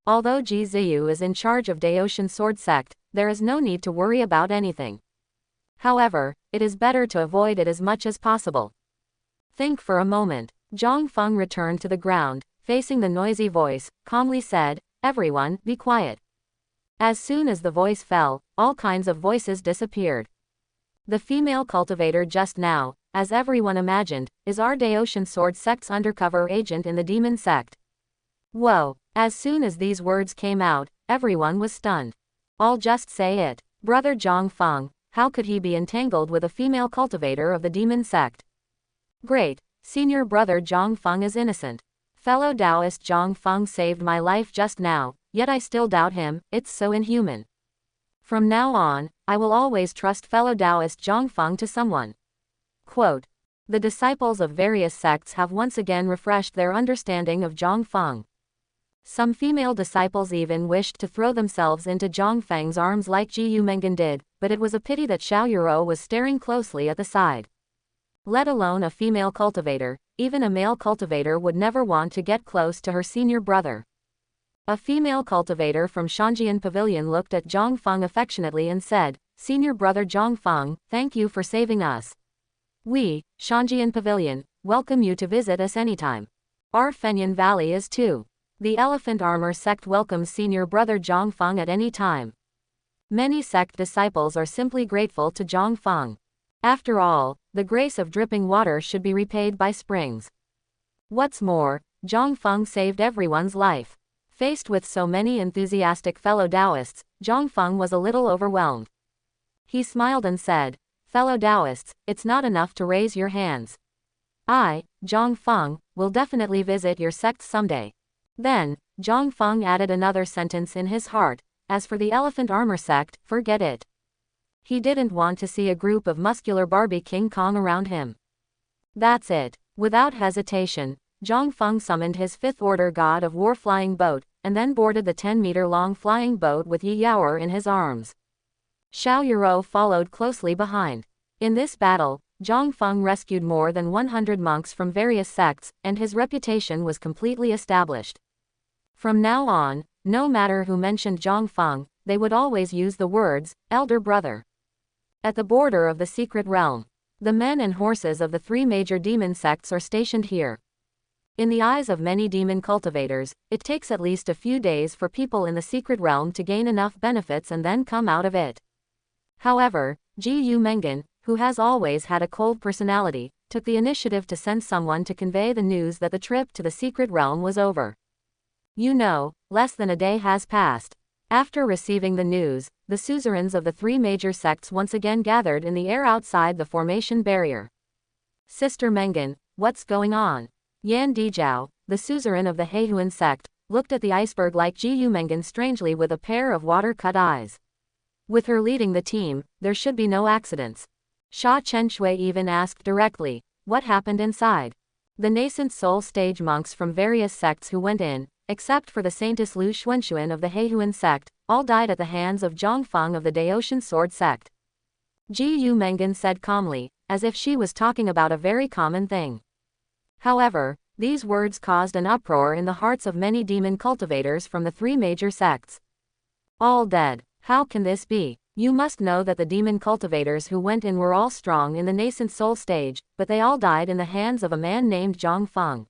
Speaker 1: Although Ji Ziyu is in charge of Daoshan Sword Sect, there is no need to worry about anything. However, it is better to avoid it as much as possible. Think for a moment. Zhang Feng returned to the ground, facing the noisy voice, calmly said, "Everyone, be quiet." As soon as the voice fell, all kinds of voices disappeared. The female cultivator just now, as everyone imagined, is our Daoshan Sword Sect's undercover agent in the demon sect. Whoa! As soon as these words came out, everyone was stunned. I'll just say it. Brother Zhang Feng, how could he be entangled with a female cultivator of the demon sect? Great, senior brother Zhang Feng is innocent. Fellow Taoist Zhang Feng saved my life just now, yet I still doubt him, it's so inhuman. From now on, I will always trust fellow Taoist Zhang Feng to someone. Quote. The disciples of various sects have once again refreshed their understanding of Zhang Feng. Some female disciples even wished to throw themselves into Zhang Feng's arms like Ji Yumengan did, but it was a pity that Xiao Yuro was staring closely at the side. Let alone a female cultivator, even a male cultivator would never want to get close to her senior brother. A female cultivator from Shangjian Pavilion looked at Zhang Feng affectionately and said, "Senior brother Zhang Feng, thank you for saving us. We, Shangjian Pavilion, welcome you to visit us anytime. Our Fenyan Valley is too. The Elephant Armor sect welcomes senior brother Zhang Feng at any time." Many sect disciples are simply grateful to Zhang Feng. After all, the grace of dripping water should be repaid by springs. What's more, Zhang Feng saved everyone's life. Faced with so many enthusiastic fellow Taoists, Zhang Feng was a little overwhelmed. He smiled and said, "Fellow Taoists, it's not enough to raise your hands. I, Zhang Feng, will definitely visit your sect someday." Then, Zhang Feng added another sentence in his heart, "As for the Elephant Armor sect, forget it." He didn't want to see a group of muscular Barbie King Kong around him. That's it. Without hesitation, Zhang Feng summoned his fifth order god of war flying boat, and then boarded the 10-meter-long flying boat with Yi Yaoer in his arms. Xiao Yuro followed closely behind. In this battle, Zhang Feng rescued more than 100 monks from various sects, and his reputation was completely established. From now on, no matter who mentioned Zhang Feng, they would always use the words, "elder brother." At the border of the secret realm, the men and horses of the three major demon sects are stationed here. In the eyes of many demon cultivators, it takes at least a few days for people in the secret realm to gain enough benefits and then come out of it. However, Ji Yumengan, who has always had a cold personality, took the initiative to send someone to convey the news that the trip to the secret realm was over. You know, less than a day has passed. After receiving the news, the suzerains of the three major sects once again gathered in the air outside the formation barrier. Sister Mengan, what's going on? Yan Dijiao, the suzerain of the Heihuan sect, looked at the iceberg like Ji Yumengan strangely with a pair of water-cut eyes. With her leading the team, there should be no accidents. Sha Chenshui even asked directly, what happened inside? The nascent soul stage monks from various sects who went in, except for the Saintess Lu Xuanxuan of the Heihuan sect, all died at the hands of Zhang Feng of the Daoshan Sword sect. Ji Yumengan said calmly, as if she was talking about a very common thing. However, these words caused an uproar in the hearts of many demon cultivators from the three major sects. All dead. How can this be? You must know that the demon cultivators who went in were all strong in the nascent soul stage, but they all died in the hands of a man named Zhang Feng.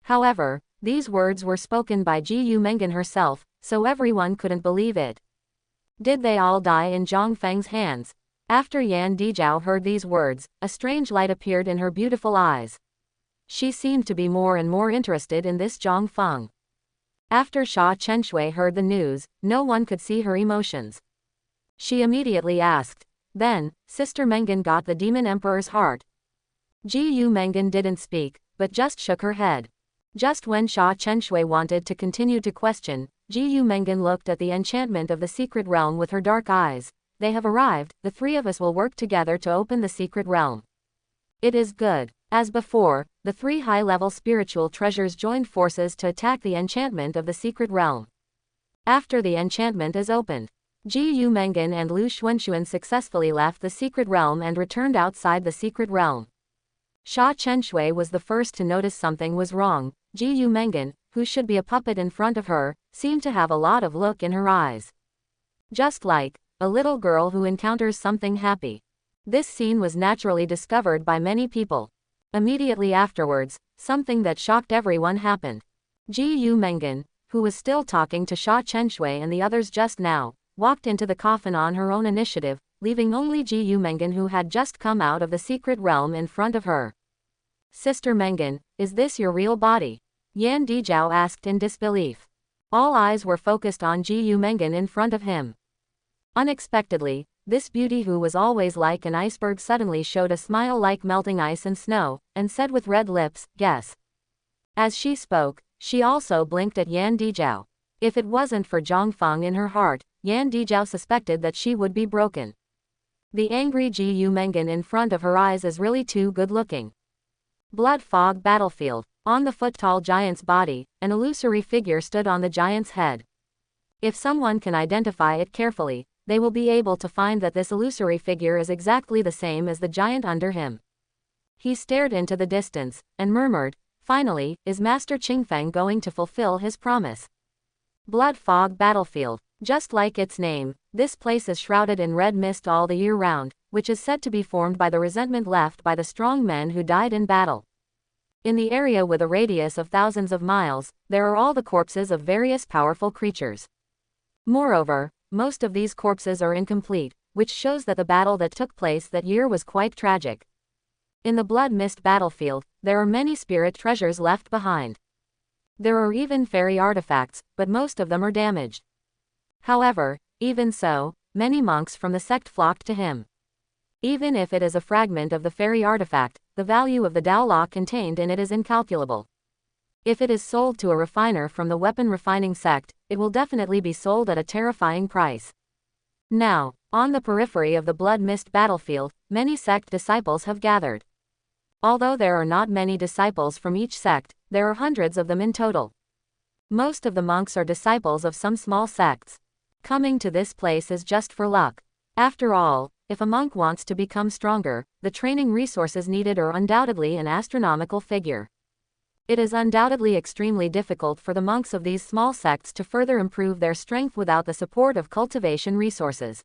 Speaker 1: However, these words were spoken by Ji Yumengan herself, so everyone couldn't believe it. Did they all die in Zhang Feng's hands? After Yan Dijiao heard these words, a strange light appeared in her beautiful eyes. She seemed to be more and more interested in this Zhang Feng. After Sha Chenshui heard the news, no one could see her emotions. She immediately asked, "Then, Sister Mengan got the demon emperor's heart?" Ji Yumengan didn't speak, but just shook her head. Just when Sha Chenshui wanted to continue to question, Ji Yumengan looked at the enchantment of the secret realm with her dark eyes. "They have arrived, the three of us will work together to open the secret realm." It is good. As before, the three high-level spiritual treasures joined forces to attack the enchantment of the secret realm. After the enchantment is opened, Ji Mengan and Lu Xuanxuan successfully left the secret realm and returned outside the secret realm. Sha Chenshui was the first to notice something was wrong. Ji Mengan, who should be a puppet in front of her, seemed to have a lot of look in her eyes. Just like a little girl who encounters something happy. This scene was naturally discovered by many people. Immediately afterwards, something that shocked everyone happened. Ji Mengan, who was still talking to Sha Chenshui and the others just now, walked into the coffin on her own initiative, leaving only Ji Mengan, who had just come out of the secret realm, in front of her. Sister Mengan, is this your real body? Yan Dijiao asked in disbelief. All eyes were focused on Ji Mengan in front of him. Unexpectedly, this beauty who was always like an iceberg suddenly showed a smile like melting ice and snow, and said with red lips, "Yes." As she spoke, she also blinked at Yan Dijiao. If it wasn't for Zhongfeng in her heart, Yan Dijiao suspected that she would be broken. The angry Ji Mengan in front of her eyes is really too good-looking. Blood fog battlefield. On the foot-tall giant's body, an illusory figure stood on the giant's head. If someone can identify it carefully, they will be able to find that this illusory figure is exactly the same as the giant under him. He stared into the distance, and murmured, "Finally, is Master Qingfeng going to fulfill his promise?" Blood fog battlefield. Just like its name, this place is shrouded in red mist all the year round, which is said to be formed by the resentment left by the strong men who died in battle. In the area with a radius of thousands of miles, there are all the corpses of various powerful creatures. Moreover, most of these corpses are incomplete, which shows that the battle that took place that year was quite tragic. In the Blood Mist battlefield, there are many spirit treasures left behind. There are even fairy artifacts, but most of them are damaged. However, even so, many monks from the sect flocked to him. Even if it is a fragment of the fairy artifact, the value of the Dao Law contained in it is incalculable. If it is sold to a refiner from the weapon refining sect, it will definitely be sold at a terrifying price. Now, on the periphery of the Blood Mist battlefield, many sect disciples have gathered. Although there are not many disciples from each sect, there are hundreds of them in total. Most of the monks are disciples of some small sects. Coming to this place is just for luck. After all, if a monk wants to become stronger, the training resources needed are undoubtedly an astronomical figure. It is undoubtedly extremely difficult for the monks of these small sects to further improve their strength without the support of cultivation resources.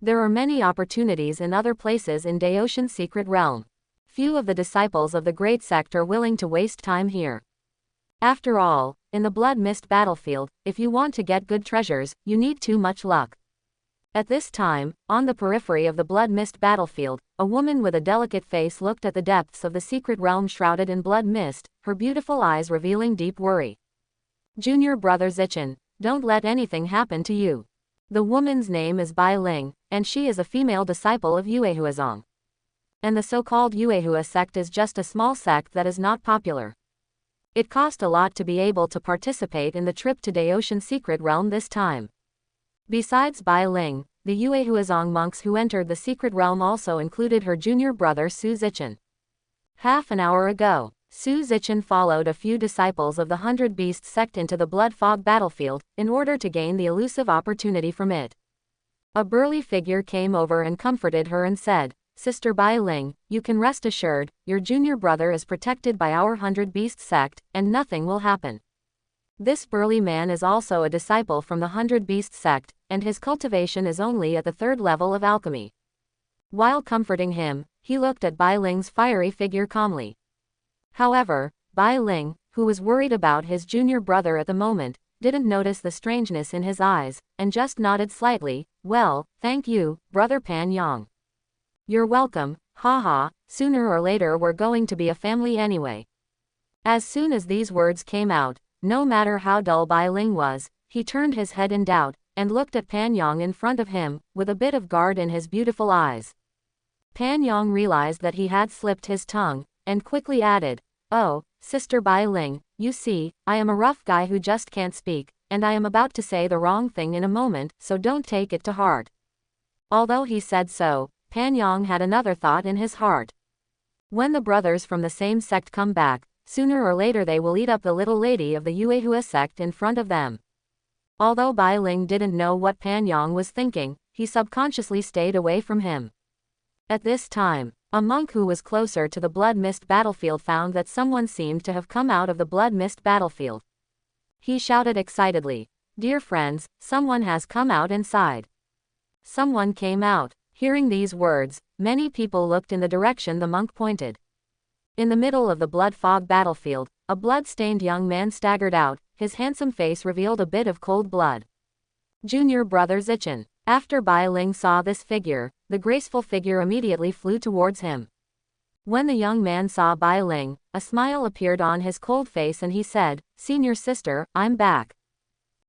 Speaker 1: There are many opportunities in other places in Daoshan's secret realm. Few of the disciples of the great sect are willing to waste time here. After all, in the Blood Mist battlefield, if you want to get good treasures, you need too much luck. At this time, on the periphery of the Blood Mist battlefield, a woman with a delicate face looked at the depths of the secret realm shrouded in blood mist, her beautiful eyes revealing deep worry. "Junior brother Zichen, don't let anything happen to you." The woman's name is Bai Ling, and she is a female disciple of Yuehuazong. And the so-called Yuehua sect is just a small sect that is not popular. It cost a lot to be able to participate in the trip to Daoshan's secret realm this time. Besides Bai Ling, the Yuehuazong monks who entered the secret realm also included her junior brother Su Zichen. Half an hour ago, Su Zichen followed a few disciples of the 100 Beasts sect into the Blood Fog battlefield, in order to gain the elusive opportunity from it. A burly figure came over and comforted her and said, "Sister Bai Ling, you can rest assured, your junior brother is protected by our 100 Beasts sect, and nothing will happen." This burly man is also a disciple from the 100 Beasts sect, and his cultivation is only at the 3rd level of alchemy. While comforting him, he looked at Bai Ling's fiery figure calmly. However, Bai Ling, who was worried about his junior brother at the moment, didn't notice the strangeness in his eyes, and just nodded slightly. "Well, thank you, Brother Pan Yang." "You're welcome, haha, sooner or later we're going to be a family anyway." As soon as these words came out, no matter how dull Bai Ling was, he turned his head in doubt, and looked at Pan Yang in front of him, with a bit of guard in his beautiful eyes. Pan Yang realized that he had slipped his tongue, and quickly added, "Oh, Sister Bai Ling, you see, I am a rough guy who just can't speak, and I am about to say the wrong thing in a moment, so don't take it to heart." Although he said so, Pan Yang had another thought in his heart. When the brothers from the same sect come back, sooner or later they will eat up the little lady of the Yuehua sect in front of them. Although Bai Ling didn't know what Pan Yang was thinking, he subconsciously stayed away from him. At this time, a monk who was closer to the blood mist battlefield found that someone seemed to have come out of the blood mist battlefield. He shouted excitedly, "Dear friends, someone has come out inside." Someone came out. Hearing these words, many people looked in the direction the monk pointed. In the middle of the blood fog battlefield, a blood-stained young man staggered out. His handsome face revealed a bit of cold blood. Junior brother Zichin. After Bai Ling saw this figure, the graceful figure immediately flew towards him. When the young man saw Bai Ling, a smile appeared on his cold face and he said, "Senior sister, I'm back."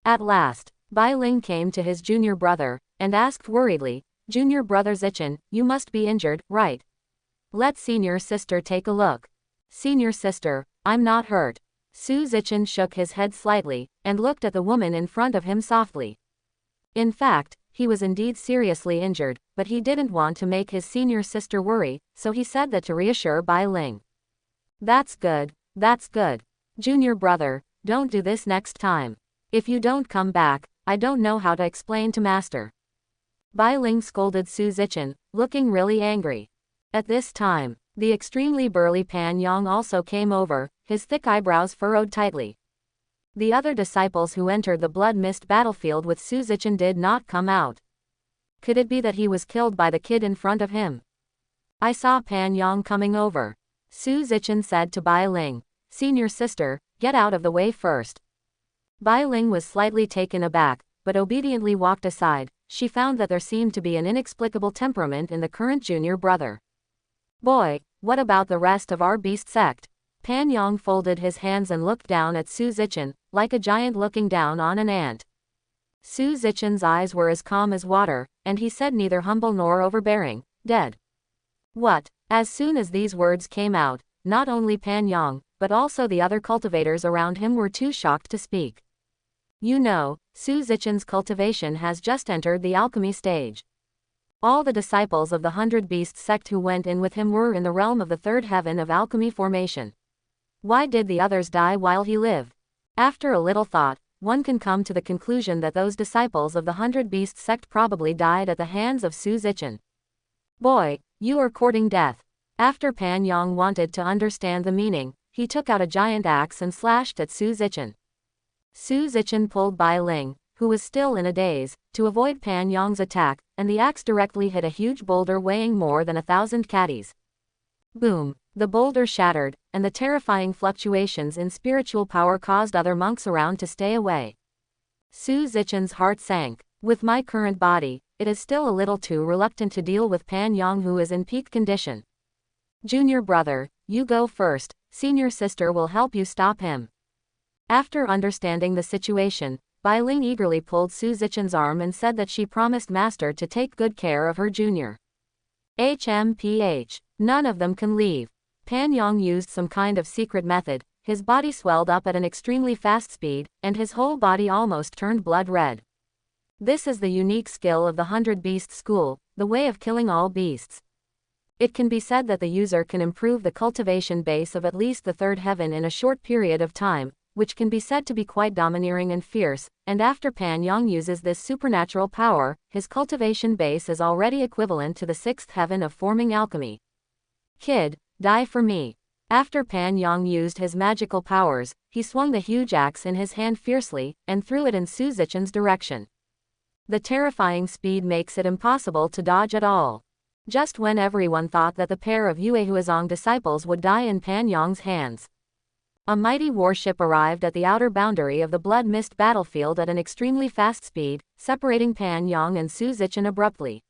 Speaker 1: At last, Bai Ling came to his junior brother, and asked worriedly, "Junior brother Zichin, you must be injured, right? Let senior sister take a look." "Senior sister, I'm not hurt." Su Zichin shook his head slightly, and looked at the woman in front of him softly. In fact, he was indeed seriously injured, but he didn't want to make his senior sister worry, so he said that to reassure Bai Ling. That's good, Junior brother, don't do this next time. If you don't come back, I don't know how to explain to master." Bai Ling scolded Su Zichin, looking really angry. At this time, the extremely burly Pan Yang also came over, his thick eyebrows furrowed tightly. The other disciples who entered the blood mist battlefield with Su Zichin did not come out. Could it be that he was killed by the kid in front of him? "I saw Pan Yang coming over," Su Zichin said to Bai Ling. "Senior sister, get out of the way first." Bai Ling was slightly taken aback, but obediently walked aside. She found that there seemed to be an inexplicable temperament in the current junior brother. "Boy, what about the rest of our beast sect?" Pan Yang folded his hands and looked down at Su Zichin, like a giant looking down on an ant. Su Zichin's eyes were as calm as water, and he said neither humble nor overbearing, "Dead." "What?" As soon as these words came out, not only Pan Yang, but also the other cultivators around him were too shocked to speak. "You know, Su Zichin's cultivation has just entered the alchemy stage." All the disciples of the 100 Beasts sect who went in with him were in the realm of the third heaven of alchemy formation. Why did the others die while he lived? After a little thought, one can come to the conclusion that those disciples of the 100 Beasts sect probably died at the hands of Su Zichin. "Boy, you are courting death." After Pan Yang wanted to understand the meaning, he took out a giant axe and slashed at Su Zichin. Su Zichin pulled Bai Ling, who was still in a daze, to avoid Pan Yang's attack, and the axe directly hit a huge boulder weighing more than 1,000 catties. Boom! The boulder shattered, and the terrifying fluctuations in spiritual power caused other monks around to stay away. Su Zichin's heart sank. With my current body, it is still a little too reluctant to deal with Pan Yang who is in peak condition. "Junior brother, you go first, senior sister will help you stop him." After understanding the situation, Bai Ling eagerly pulled Su Zichin's arm and said that she promised master to take good care of her junior. HMPH. None of them can leave. Pan Yang used some kind of secret method. His body swelled up at an extremely fast speed, and his whole body almost turned blood red. This is the unique skill of the 100 Beast School, the way of killing all beasts. It can be said that the user can improve the cultivation base of at least the third heaven in a short period of time, which can be said to be quite domineering and fierce, and after Pan Yang uses this supernatural power, his cultivation base is already equivalent to the sixth heaven of forming alchemy. "Kid, die for me." After Pan Yang used his magical powers, he swung the huge axe in his hand fiercely, and threw it in Su Zichin's direction. The terrifying speed makes it impossible to dodge at all. Just when everyone thought that the pair of Yue Huizong disciples would die in Pan Yang's hands, a mighty warship arrived at the outer boundary of the blood mist battlefield at an extremely fast speed, separating Pan Yang and Su Zichin abruptly.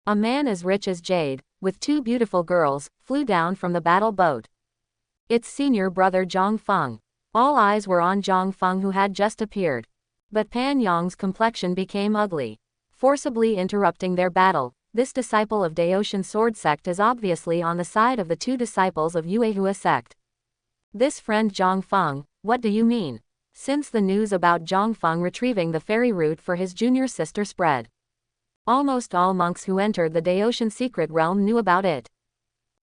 Speaker 1: A man as rich as jade, with two beautiful girls, flew down from the battle boat. It's senior brother Zhang Feng. All eyes were on Zhang Feng who had just appeared. But Pan Yang's complexion became ugly. Forcibly interrupting their battle, this disciple of Daotian sword sect is obviously on the side of the two disciples of Yuehua sect. "This friend Zhang Feng, what do you mean?" Since the news about Zhang Feng retrieving the fairy root for his junior sister spread, almost all monks who entered the Daotian secret realm knew about it.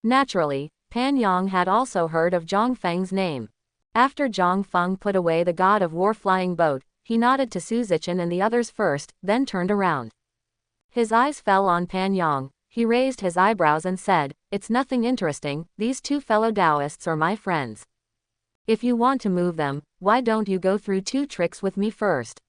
Speaker 1: Naturally, Pan Yang had also heard of Zhang Feng's name. After Zhang Feng put away the god of war flying boat, he nodded to Su Zichen and the others first, then turned around. His eyes fell on Pan Yang. He raised his eyebrows and said, "It's nothing interesting, these two fellow Taoists are my friends. If you want to move them, why don't you go through 2 tricks with me first?"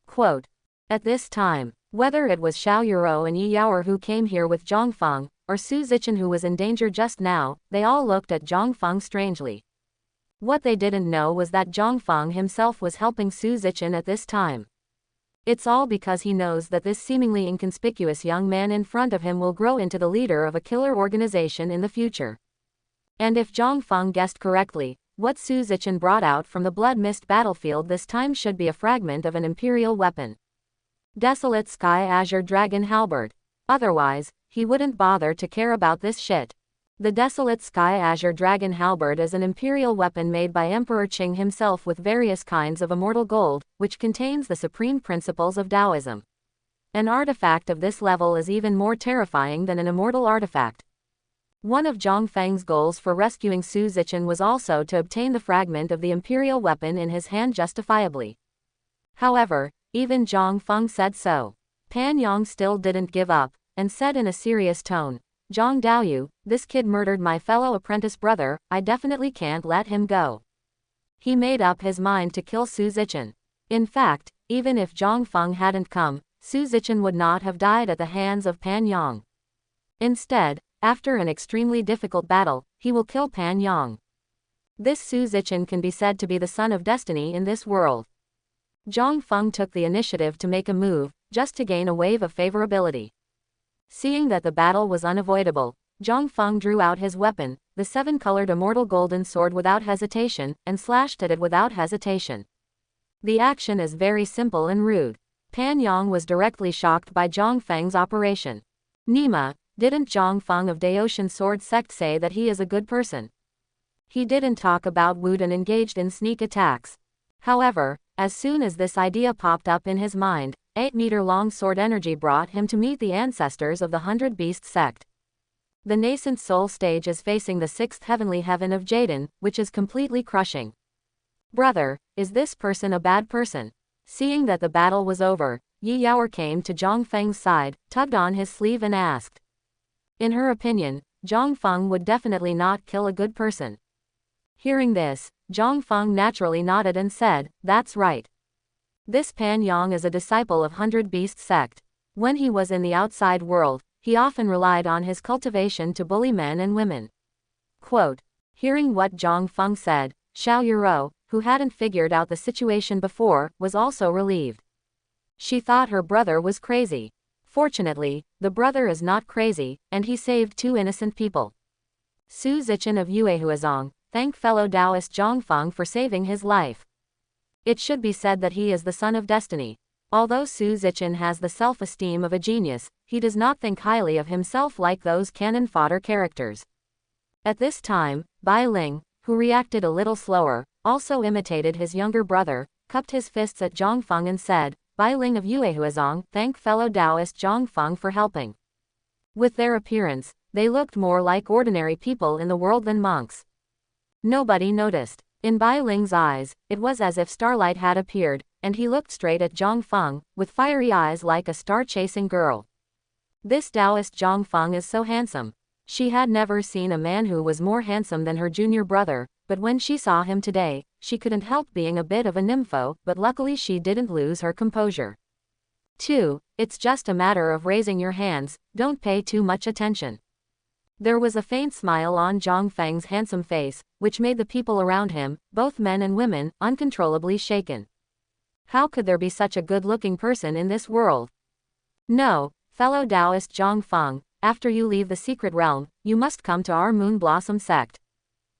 Speaker 1: Quote. At this time, whether it was Xiao Yuro and Yi Yaoer who came here with Zhongfeng, or Su Zichen who was in danger just now, they all looked at Zhongfeng strangely. What they didn't know was that Zhongfeng himself was helping Su Zichen at this time. It's all because he knows that this seemingly inconspicuous young man in front of him will grow into the leader of a killer organization in the future. And if Zhongfeng guessed correctly, what Su Zichen brought out from the blood mist battlefield this time should be a fragment of an imperial weapon. Desolate Sky Azure Dragon Halberd. Otherwise, he wouldn't bother to care about this shit. The Desolate Sky Azure Dragon Halberd is an imperial weapon made by Emperor Qing himself with various kinds of immortal gold, which contains the supreme principles of Taoism. An artifact of this level is even more terrifying than an immortal artifact. One of Zhongfeng's goals for rescuing Su Zichen was also to obtain the fragment of the imperial weapon in his hand justifiably. However, even Zhongfeng said so. Pan Yang still didn't give up, and said in a serious tone, "Zhang Daoyu, this kid murdered my fellow apprentice brother, I definitely can't let him go." He made up his mind to kill Su Zichen. In fact, even if Zhongfeng hadn't come, Su Zichen would not have died at the hands of Pan Yang. Instead, after an extremely difficult battle, he will kill Pan Yang. This Su Zichen can be said to be the son of destiny in this world. Zhongfeng took the initiative to make a move, just to gain a wave of favorability. Seeing that the battle was unavoidable, Zhongfeng drew out his weapon, the 7-colored immortal golden sword without hesitation, and slashed at it without hesitation. The action is very simple and rude. Pan Yang was directly shocked by Zhongfeng's operation. Nima, didn't Zhongfeng of Daotian Sword Sect say that he is a good person? He didn't talk about Wu and engaged in sneak attacks. However, as soon as this idea popped up in his mind, 8-meter-long sword energy brought him to meet the ancestors of the 100 Beasts sect. The nascent soul stage is facing the 6th heavenly heaven of Jaden, which is completely crushing. Brother, is this person a bad person? Seeing that the battle was over, Yi Yaoer came to Zhongfeng's side, tugged on his sleeve and asked. In her opinion, Zhongfeng would definitely not kill a good person. Hearing this, Zhongfeng naturally nodded and said, "That's right. This Pan Yang is a disciple of 100 Beast sect. When he was in the outside world, he often relied on his cultivation to bully men and women." Quote. Hearing what Zhongfeng said, Xiao Yuro, who hadn't figured out the situation before, was also relieved. She thought her brother was crazy. Fortunately, the brother is not crazy, and he saved 2 innocent people. Su Zichen of Yuehuazong, thank fellow Taoist Zhongfeng for saving his life. It should be said that he is the son of destiny. Although Su Zichen has the self-esteem of a genius, he does not think highly of himself like those cannon fodder characters. At this time, Bai Ling, who reacted a little slower, also imitated his younger brother, cupped his fists at Zhongfeng and said, "Bai Ling of Yuehuazong, thank fellow Taoist Zhongfeng for helping." With their appearance, they looked more like ordinary people in the world than monks. Nobody noticed. In Bai Ling's eyes, it was as if starlight had appeared, and he looked straight at Zhongfeng, with fiery eyes like a star-chasing girl. This Taoist Zhongfeng is so handsome. She had never seen a man who was more handsome than her junior brother, but when she saw him today, she couldn't help being a bit of a nympho, but luckily she didn't lose her composure. 2. It's just a matter of raising your hands, don't pay too much attention. There was a faint smile on Zhongfeng's handsome face, which made the people around him, both men and women, uncontrollably shaken. How could there be such a good-looking person in this world? No, fellow Taoist Zhongfeng, after you leave the secret realm, you must come to our Moon Blossom sect.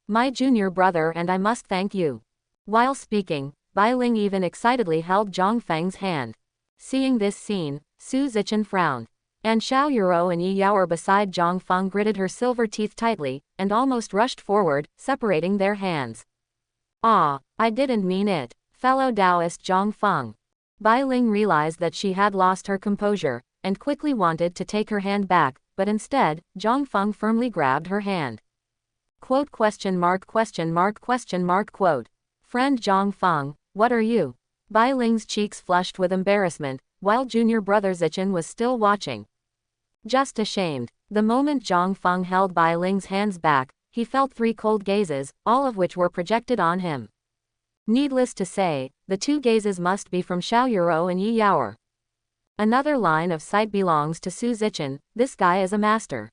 Speaker 1: My junior brother and I must thank you. While speaking, Bai Ling even excitedly held Zhongfeng's hand. Seeing this scene, Su Zichen frowned. And Xiao Yuro and Yi Yaoer beside Zhongfeng gritted her silver teeth tightly, and almost rushed forward, separating their hands. "Ah, I didn't mean it, fellow Taoist Zhongfeng." Bai Ling realized that she had lost her composure, and quickly wanted to take her hand back, but instead, Zhongfeng firmly grabbed her hand. Quote question mark question mark question mark quote. Friend Zhongfeng, what are you? Bai Ling's cheeks flushed with embarrassment, while junior brother Zichen was still watching. Just ashamed. The moment Zhang Feng held Bai Ling's hands back, he felt 3 cold gazes, all of which were projected on him. Needless to say, the 2 gazes must be from Xiao Yuro and Yi Yaoer. Another line of sight belongs to Su Zichen, this guy is a master.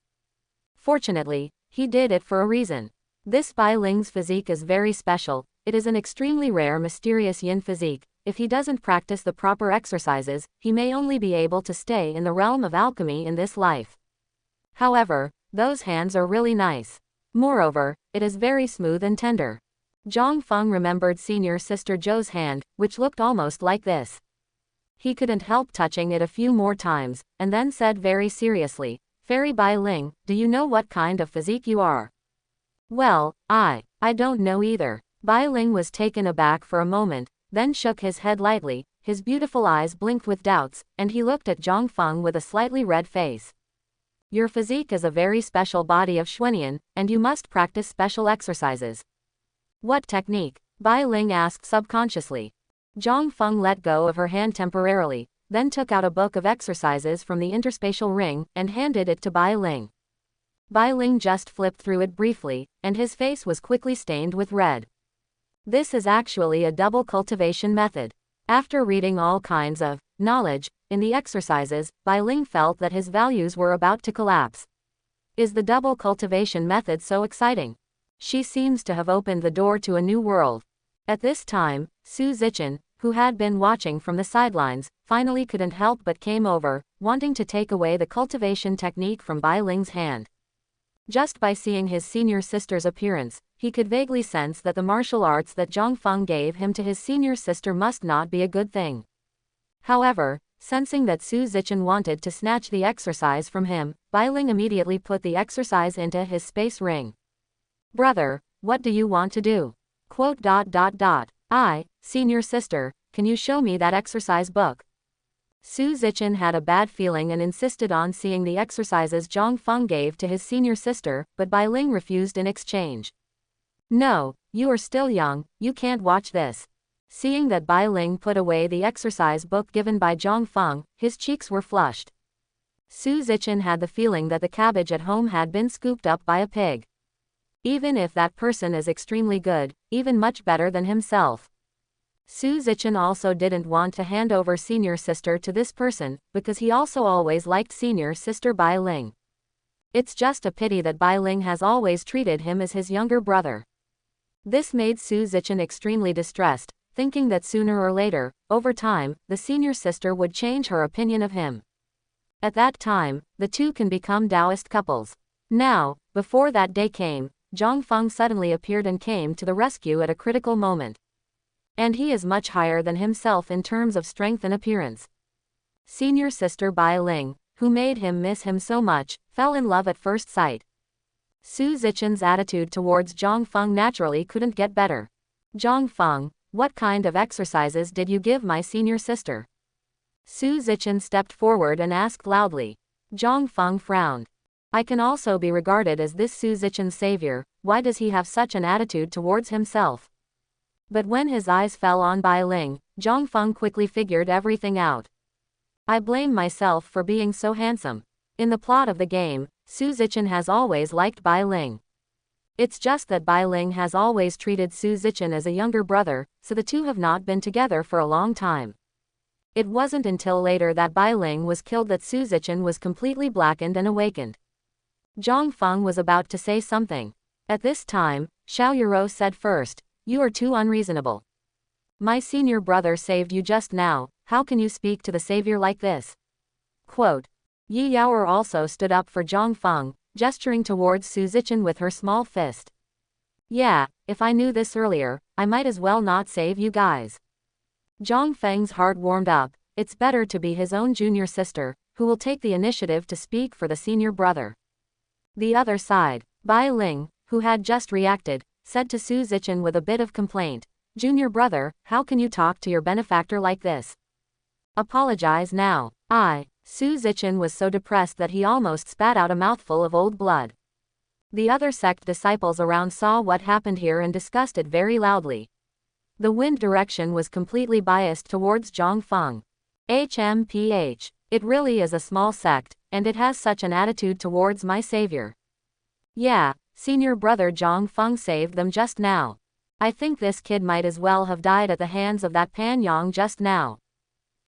Speaker 1: Fortunately, he did it for a reason. This Bai Ling's physique is very special, it is an extremely rare mysterious yin physique. If he doesn't practice the proper exercises, he may only be able to stay in the realm of alchemy in this life. However, those hands are really nice. Moreover, it is very smooth and tender. Zhang Feng remembered senior sister Zhou's hand, which looked almost like this. He couldn't help touching it a few more times, and then said very seriously, "Fairy Bai Ling, do you know what kind of physique you are?" "Well, I don't know either." Bai Ling was taken aback for a moment, then shook his head lightly, his beautiful eyes blinked with doubts, and he looked at Zhang Feng with a slightly red face. "Your physique is a very special body of Xuanian, and you must practice special exercises." "What technique?" Bai Ling asked subconsciously. Zhang Feng let go of her hand temporarily, then took out a book of exercises from the interspatial ring, and handed it to Bai Ling. Bai Ling just flipped through it briefly, and his face was quickly stained with red. This is actually a double cultivation method. After reading all kinds of knowledge in the exercises, Bai Ling felt that his values were about to collapse. Is the double cultivation method so exciting? She seems to have opened the door to a new world. At this time, Su Zichen, who had been watching from the sidelines, finally couldn't help but came over, wanting to take away the cultivation technique from Bai Ling's hand. Just by seeing his senior sister's appearance, he could vaguely sense that the martial arts that Zhang Feng gave him to his senior sister must not be a good thing. However, sensing that Su Zichen wanted to snatch the exercise from him, Bai Ling immediately put the exercise into his space ring. "Brother, what do you want to do?" Senior sister, can you show me that exercise book?" Su Zichen had a bad feeling and insisted on seeing the exercises Zhang Feng gave to his senior sister, but Bai Ling refused in exchange. "No, you are still young, you can't watch this." Seeing that Bai Ling put away the exercise book given by Zhang Feng, his cheeks were flushed. Su Zichen had the feeling that the cabbage at home had been scooped up by a pig. Even if that person is extremely good, even much better than himself. Su Zichen also didn't want to hand over senior sister to this person, because he also always liked senior sister Bai Ling. It's just a pity that Bai Ling has always treated him as his younger brother. This made Su Zichen extremely distressed, thinking that sooner or later, over time, the senior sister would change her opinion of him. At that time, the two can become Taoist couples. Now, before that day came, Zhang Feng suddenly appeared and came to the rescue at a critical moment. And he is much higher than himself in terms of strength and appearance. Senior sister Bai Ling, who made him miss him so much, fell in love at first sight. Su Zichen's attitude towards Zhang Feng naturally couldn't get better. "Zhang Feng, what kind of exercises did you give my senior sister?" Su Zichen stepped forward and asked loudly. Zhang Feng frowned. "I can also be regarded as this Su Zichen's savior, why does he have such an attitude towards himself?" But when his eyes fell on Bai Ling, Zhang Feng quickly figured everything out. "I blame myself for being so handsome. In the plot of the game, Su Zichen has always liked Bai Ling. It's just that Bai Ling has always treated Su Zichen as a younger brother, so the two have not been together for a long time. It wasn't until later that Bai Ling was killed that Su Zichen was completely blackened and awakened." Zhang Feng was about to say something. At this time, Xiao Yuro said first, "You are too unreasonable. My senior brother saved you just now, how can you speak to the savior like this?" Quote. Yi Yaoer also stood up for Zhang Feng, gesturing towards Su Zichen with her small fist. "Yeah, if I knew this earlier, I might as well not save you guys." Zhang Feng's heart warmed up, it's better to be his own junior sister, who will take the initiative to speak for the senior brother. The other side, Bai Ling, who had just reacted, said to Su Zichen with a bit of complaint, "Junior brother, how can you talk to your benefactor like this? Apologize now." Su Zichen was so depressed that he almost spat out a mouthful of old blood. The other sect disciples around saw what happened here and discussed it very loudly. The wind direction was completely biased towards Zhongfeng. HMPH. It really is a small sect, and it has such an attitude towards my savior. Yeah, senior brother Zhongfeng saved them just now. I think this kid might as well have died at the hands of that Pan Yang just now.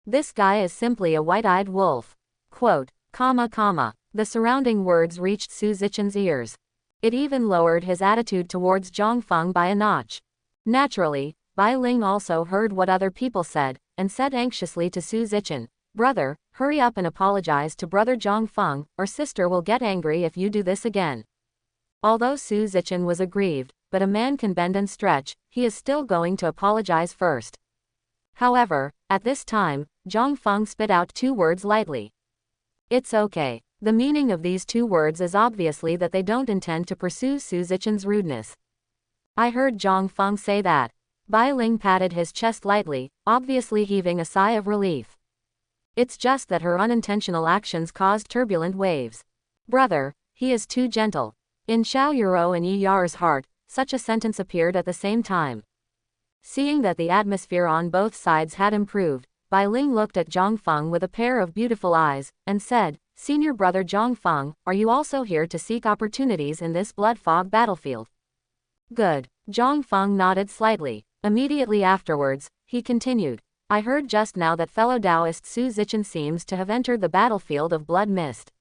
Speaker 1: This guy is simply a white-eyed wolf. Quote, comma. The surrounding words reached Su Zichen's ears. It even lowered his attitude towards Zhongfeng by a notch. Naturally, Bai Ling also heard what other people said, and said anxiously to Su Zichen, brother, hurry up and apologize to brother Zhongfeng, or sister will get angry if you do this again. Although Su Zichen was aggrieved, but a man can bend and stretch, he is still going to apologize first. However, at this time, Zhongfeng spit out 2 words lightly. It's okay. The meaning of these 2 words is obviously that they don't intend to pursue Su Zichen's rudeness. I heard Zhongfeng say that. Bai Ling patted his chest lightly, obviously heaving a sigh of relief. It's just that her unintentional actions caused turbulent waves. Brother, he is too gentle. In Xiao Yuro and Yi Yar's heart, such a sentence appeared at the same time. Seeing that the atmosphere on both sides had improved, Bai Ling looked at Zhongfeng with a pair of beautiful eyes, and said, Senior brother Zhongfeng, are you also here to seek opportunities in this blood fog battlefield? Good. Zhongfeng nodded slightly. Immediately afterwards, he continued, I heard just now that fellow Taoist Su Zichen seems to have entered the battlefield of blood mist.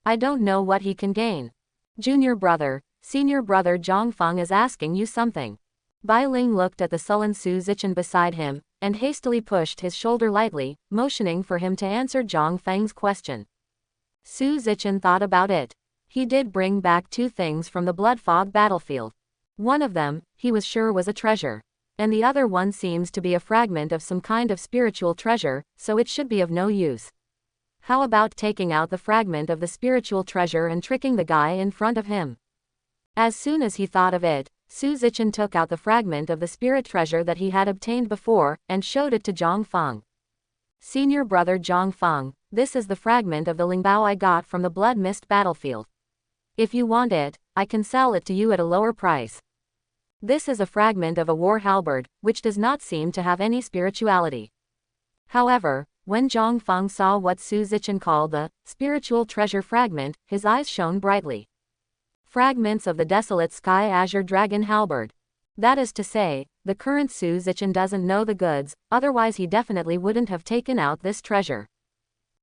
Speaker 1: I don't know what he can gain. Junior brother, senior brother Zhongfeng is asking you something. Bai Ling looked at the sullen Su Zichen beside him, and hastily pushed his shoulder lightly, motioning for him to answer Zhongfeng's question. Su Zichen thought about it. He did bring back 2 things from the blood fog battlefield. One of them, he was sure was a treasure. And the other one seems to be a fragment of some kind of spiritual treasure, so it should be of no use. How about taking out the fragment of the spiritual treasure and tricking the guy in front of him? As soon as he thought of it, Su Zichen took out the fragment of the spirit treasure that he had obtained before, and showed it to Zhongfeng. Senior brother Zhongfeng, this is the fragment of the Lingbao I got from the blood mist battlefield. If you want it, I can sell it to you at a lower price. This is a fragment of a war halberd, which does not seem to have any spirituality. However, when Zhongfeng saw what Su Zichen called the spiritual treasure fragment, his eyes shone brightly. Fragments of the desolate sky azure dragon halberd. That is to say, the current Su Zichen doesn't know the goods, otherwise he definitely wouldn't have taken out this treasure.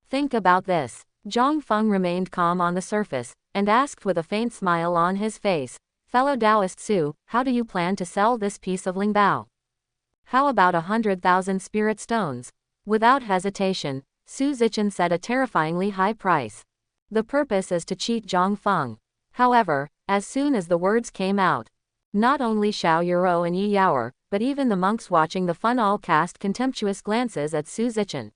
Speaker 1: Think about this. Zhongfeng remained calm on the surface, and asked with a faint smile on his face, Fellow Taoist Su, how do you plan to sell this piece of Lingbao? How about 100,000 spirit stones? Without hesitation, Su Zichen said a terrifyingly high price. The purpose is to cheat Zhongfeng. However, as soon as the words came out, not only Xiao Yuro and Yi Yaor, but even the monks watching the fun all cast contemptuous glances at Su Zichen.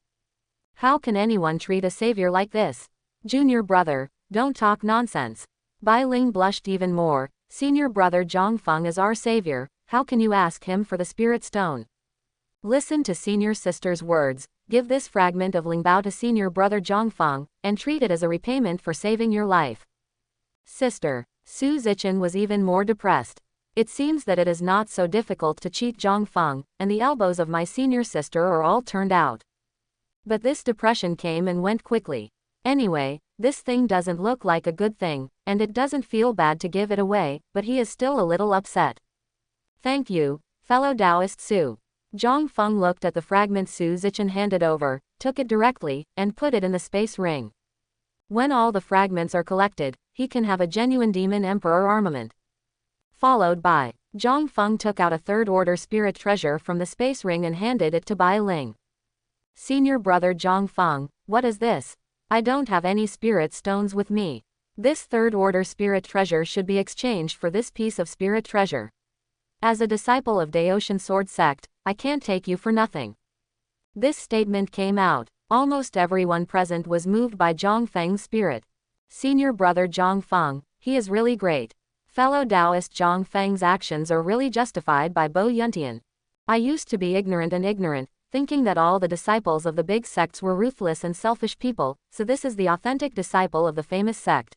Speaker 1: How can anyone treat a savior like this? Junior brother, don't talk nonsense. Bai Ling blushed even more. Senior brother Zhongfeng is our savior, how can you ask him for the spirit stone? Listen to senior sister's words, give this fragment of Lingbao to senior brother Zhongfeng, and treat it as a repayment for saving your life. Sister. Su Zichen was even more depressed. It seems that it is not so difficult to cheat Zhongfeng, and the elbows of my senior sister are all turned out. But this depression came and went quickly. Anyway, this thing doesn't look like a good thing, and it doesn't feel bad to give it away, but he is still a little upset. Thank you, fellow Taoist Su. Zhongfeng looked at the fragment Su Zichen handed over, took it directly, and put it in the space ring. When all the fragments are collected, he can have a genuine demon emperor armament. Followed by, Zhongfeng took out a third-order spirit treasure from the space ring and handed it to Bai Ling. Senior brother Zhongfeng, what is this? I don't have any spirit stones with me. This third-order spirit treasure should be exchanged for this piece of spirit treasure. As a disciple of Daotian Sword Sect, I can't take you for nothing. This statement came out. Almost everyone present was moved by Zhongfeng's spirit. Senior brother Zhongfeng, he is really great. Fellow Taoist Zhongfeng's actions are really justified by Bo Yuntian. I used to be ignorant, thinking that all the disciples of the big sects were ruthless and selfish people, so this is the authentic disciple of the famous sect.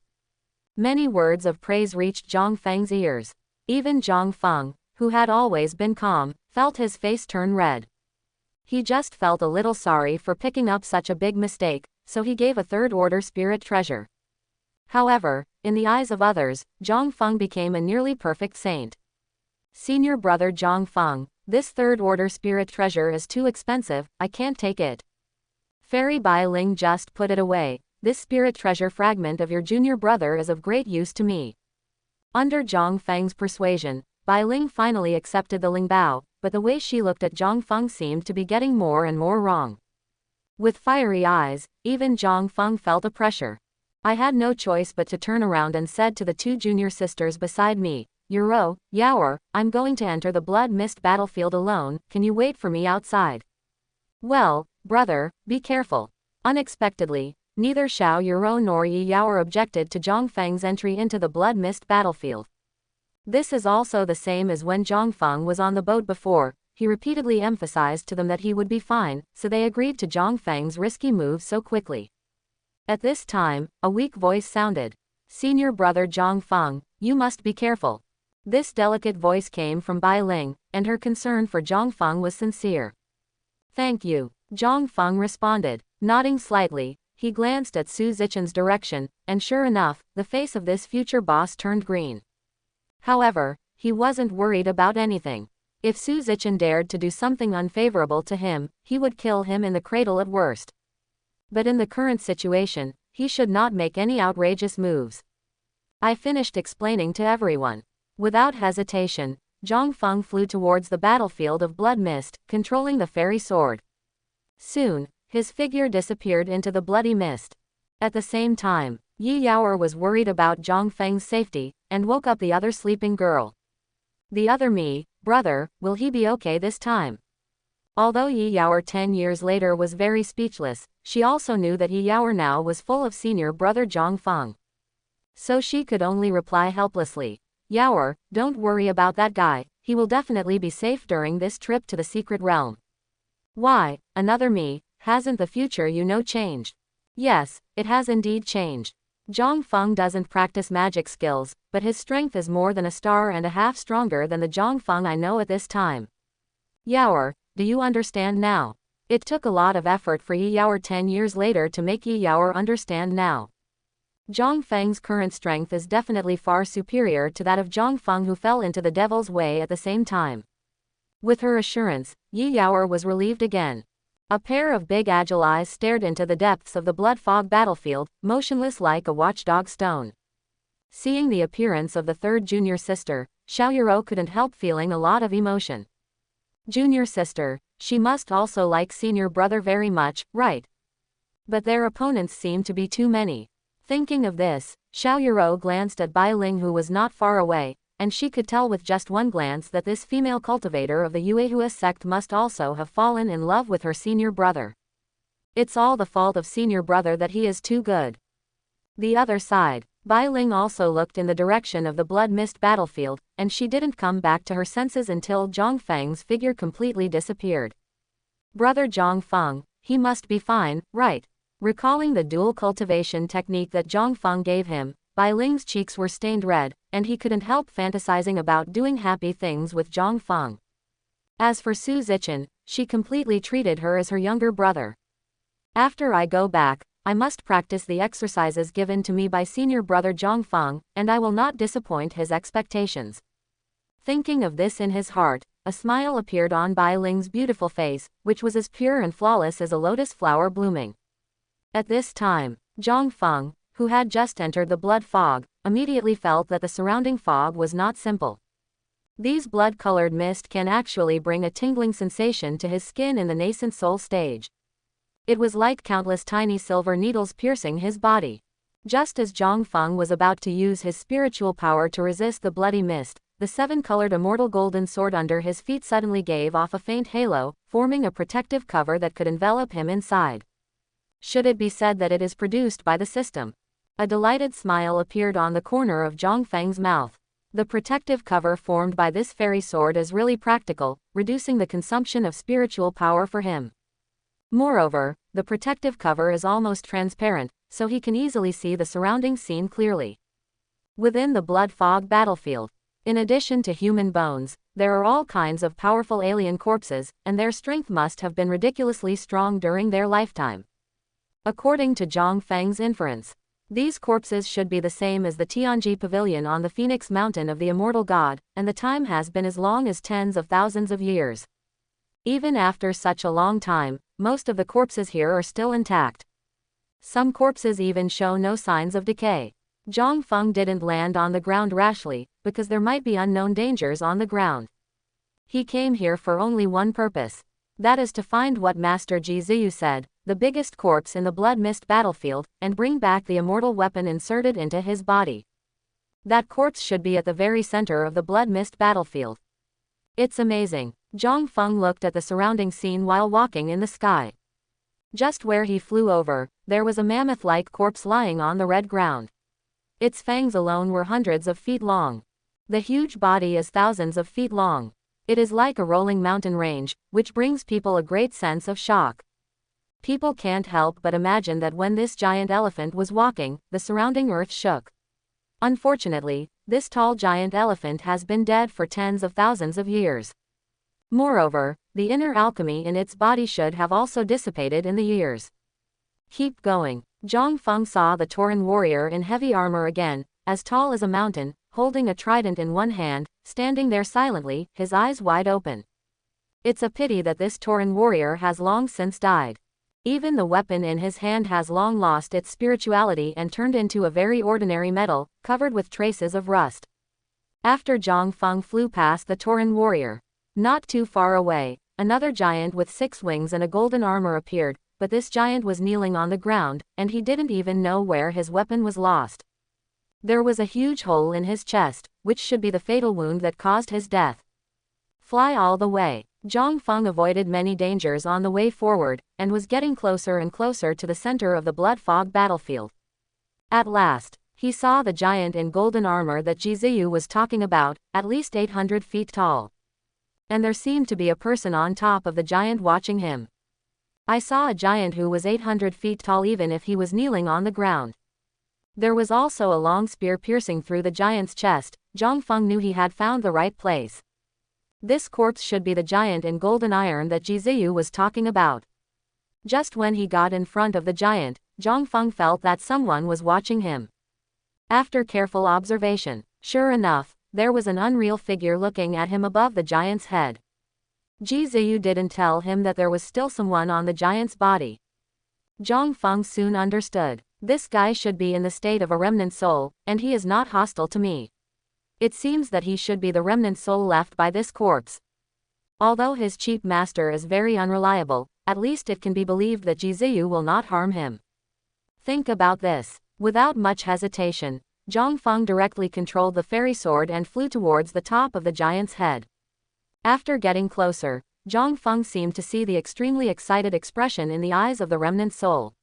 Speaker 1: Many words of praise reached Zhongfeng's ears. Even Zhongfeng, who had always been calm, felt his face turn red. He just felt a little sorry for picking up such a big mistake, so he gave a third-order spirit treasure. However, in the eyes of others, Zhang Feng became a nearly perfect saint. Senior brother Zhang Feng, this third-order spirit treasure is too expensive, I can't take it. Fairy Bai Ling just put it away. This spirit treasure fragment of your junior brother is of great use to me. Under Zhang Feng's persuasion, Bai Ling finally accepted the Lingbao, but the way she looked at Zhang Feng seemed to be getting more and more wrong. With fiery eyes, even Zhang Feng felt a pressure. I had no choice but to turn around and said to the two junior sisters beside me, Yuro, Yaoer, I'm going to enter the blood mist battlefield alone, can you wait for me outside? Well, brother, be careful. Unexpectedly, neither Xiao Yuro nor Yi Yaoer objected to Zhang Feng's entry into the blood mist battlefield. This is also the same as when Zhang Feng was on the boat before, he repeatedly emphasized to them that he would be fine, so they agreed to Zhang Feng's risky move so quickly. At this time, a weak voice sounded. Senior brother Zhang Feng, you must be careful. This delicate voice came from Bai Ling, and her concern for Zhang Feng was sincere. Thank you, Zhang Feng responded. Nodding slightly, he glanced at Su Zichen's direction, and sure enough, the face of this future boss turned green. However, he wasn't worried about anything. If Su Zichen dared to do something unfavorable to him, he would kill him in the cradle at worst. But in the current situation, he should not make any outrageous moves. I finished explaining to everyone. Without hesitation, Zhang Feng flew towards the battlefield of blood mist, controlling the fairy sword. Soon, his figure disappeared into the bloody mist. At the same time, Yi Yaoer was worried about Zhang Feng's safety, and woke up the other sleeping girl. The other me, brother, will he be okay this time? Although Yi Yaoer 10 years later was very speechless, she also knew that Yi Yaoer now was full of senior brother Zhang Feng. So she could only reply helplessly, Yaoer, don't worry about that guy, he will definitely be safe during this trip to the secret realm. Why, another me, hasn't the future changed? Yes, it has indeed changed. Zhang Feng doesn't practice magic skills, but his strength is more than a star and a half stronger than the Zhang Feng I know at this time. Yaoer, do you understand now? It took a lot of effort for Yi Yaoer 10 years later to make Yi Yaoer understand now. Zhang Feng's current strength is definitely far superior to that of Zhang Feng who fell into the devil's way at the same time. With her assurance, Yi Yaoer was relieved again. A pair of big agile eyes stared into the depths of the blood fog battlefield, motionless like a watchdog stone. Seeing the appearance of the third junior sister, Xiao Yuro couldn't help feeling a lot of emotion. Junior sister, she must also like senior brother very much, right? But their opponents seemed to be too many. Thinking of this, Xiao Yuro glanced at Bai Ling who was not far away, and she could tell with just one glance that this female cultivator of the Yuehua sect must also have fallen in love with her senior brother. It's all the fault of senior brother that he is too good. The other side, Bai Ling also looked in the direction of the blood mist battlefield, and she didn't come back to her senses until Zhang Feng's figure completely disappeared. Brother Zhang Feng, he must be fine, right? Recalling the dual cultivation technique that Zhang Feng gave him, Bai Ling's cheeks were stained red, and he couldn't help fantasizing about doing happy things with Zhang Feng. As for Su Zichen, she completely treated her as her younger brother. After I go back, I must practice the exercises given to me by senior brother Zhang Feng, and I will not disappoint his expectations. Thinking of this in his heart, a smile appeared on Bai Ling's beautiful face, which was as pure and flawless as a lotus flower blooming. At this time, Zhang Feng, who had just entered the blood fog, immediately felt that the surrounding fog was not simple. These blood-colored mist can actually bring a tingling sensation to his skin in the nascent soul stage. It was like countless tiny silver needles piercing his body. Just as Zhang Feng was about to use his spiritual power to resist the bloody mist, the seven-colored immortal golden sword under his feet suddenly gave off a faint halo, forming a protective cover that could envelop him inside. Should it be said that it is produced by the system? A delighted smile appeared on the corner of Zhang Feng's mouth. The protective cover formed by this fairy sword is really practical, reducing the consumption of spiritual power for him. Moreover, the protective cover is almost transparent, so he can easily see the surrounding scene clearly. Within the blood fog battlefield, In addition to human bones, there are all kinds of powerful alien corpses, and their strength must have been ridiculously strong during their lifetime. According to Zhang Feng's inference, these corpses should be the same as the Tianji Pavilion on the Phoenix Mountain of the Immortal God, and the time has been as long as tens of thousands of years. Even after such a long time, most of the corpses here are still intact. Some corpses even show no signs of decay. Zhang Feng didn't land on the ground rashly, because there might be unknown dangers on the ground. He came here for only one purpose. That is to find what Master Ji Ziyu said, the biggest corpse in the Blood Mist battlefield, and bring back the immortal weapon inserted into his body. That corpse should be at the very center of the Blood Mist battlefield. It's amazing. Zhang Feng looked at the surrounding scene while walking in the sky. Just where he flew over, there was a mammoth-like corpse lying on the red ground. Its fangs alone were hundreds of feet long. The huge body is thousands of feet long. It is like a rolling mountain range, which brings people a great sense of shock. People can't help but imagine that when this giant elephant was walking, the surrounding earth shook. Unfortunately, this tall giant elephant has been dead for tens of thousands of years. Moreover, the inner alchemy in its body should have also dissipated in the years. Keep going. Zhang Feng saw the Tauran warrior in heavy armor again, as tall as a mountain, holding a trident in one hand, standing there silently, his eyes wide open. It's a pity that this Tauran warrior has long since died. Even the weapon in his hand has long lost its spirituality and turned into a very ordinary metal, covered with traces of rust. After Zhang Feng flew past the Tauran warrior, not too far away, another giant with 6 wings and a golden armor appeared, but this giant was kneeling on the ground, and he didn't even know where his weapon was lost. There was a huge hole in his chest, which should be the fatal wound that caused his death. Fly all the way. Zhang Feng avoided many dangers on the way forward, and was getting closer and closer to the center of the blood fog battlefield. At last, he saw the giant in golden armor that Ji Ziyu was talking about, at least 800 feet tall. And there seemed to be a person on top of the giant watching him. I saw a giant who was 800 feet tall even if he was kneeling on the ground. There was also a long spear piercing through the giant's chest. Zhang Feng knew he had found the right place. This corpse should be the giant in golden iron that Ji Ziyu was talking about. Just when he got in front of the giant, Zhang Feng felt that someone was watching him. After careful observation, sure enough, there was an unreal figure looking at him above the giant's head. Ji Ziyu didn't tell him that there was still someone on the giant's body. Zhang Feng soon understood. This guy should be in the state of a remnant soul, and he is not hostile to me. It seems that he should be the remnant soul left by this corpse. Although his cheap master is very unreliable, at least it can be believed that Ji Ziyu will not harm him. Think about this. Without much hesitation, Zhang Feng directly controlled the fairy sword and flew towards the top of the giant's head. After getting closer, Zhang Feng seemed to see the extremely excited expression in the eyes of the remnant soul.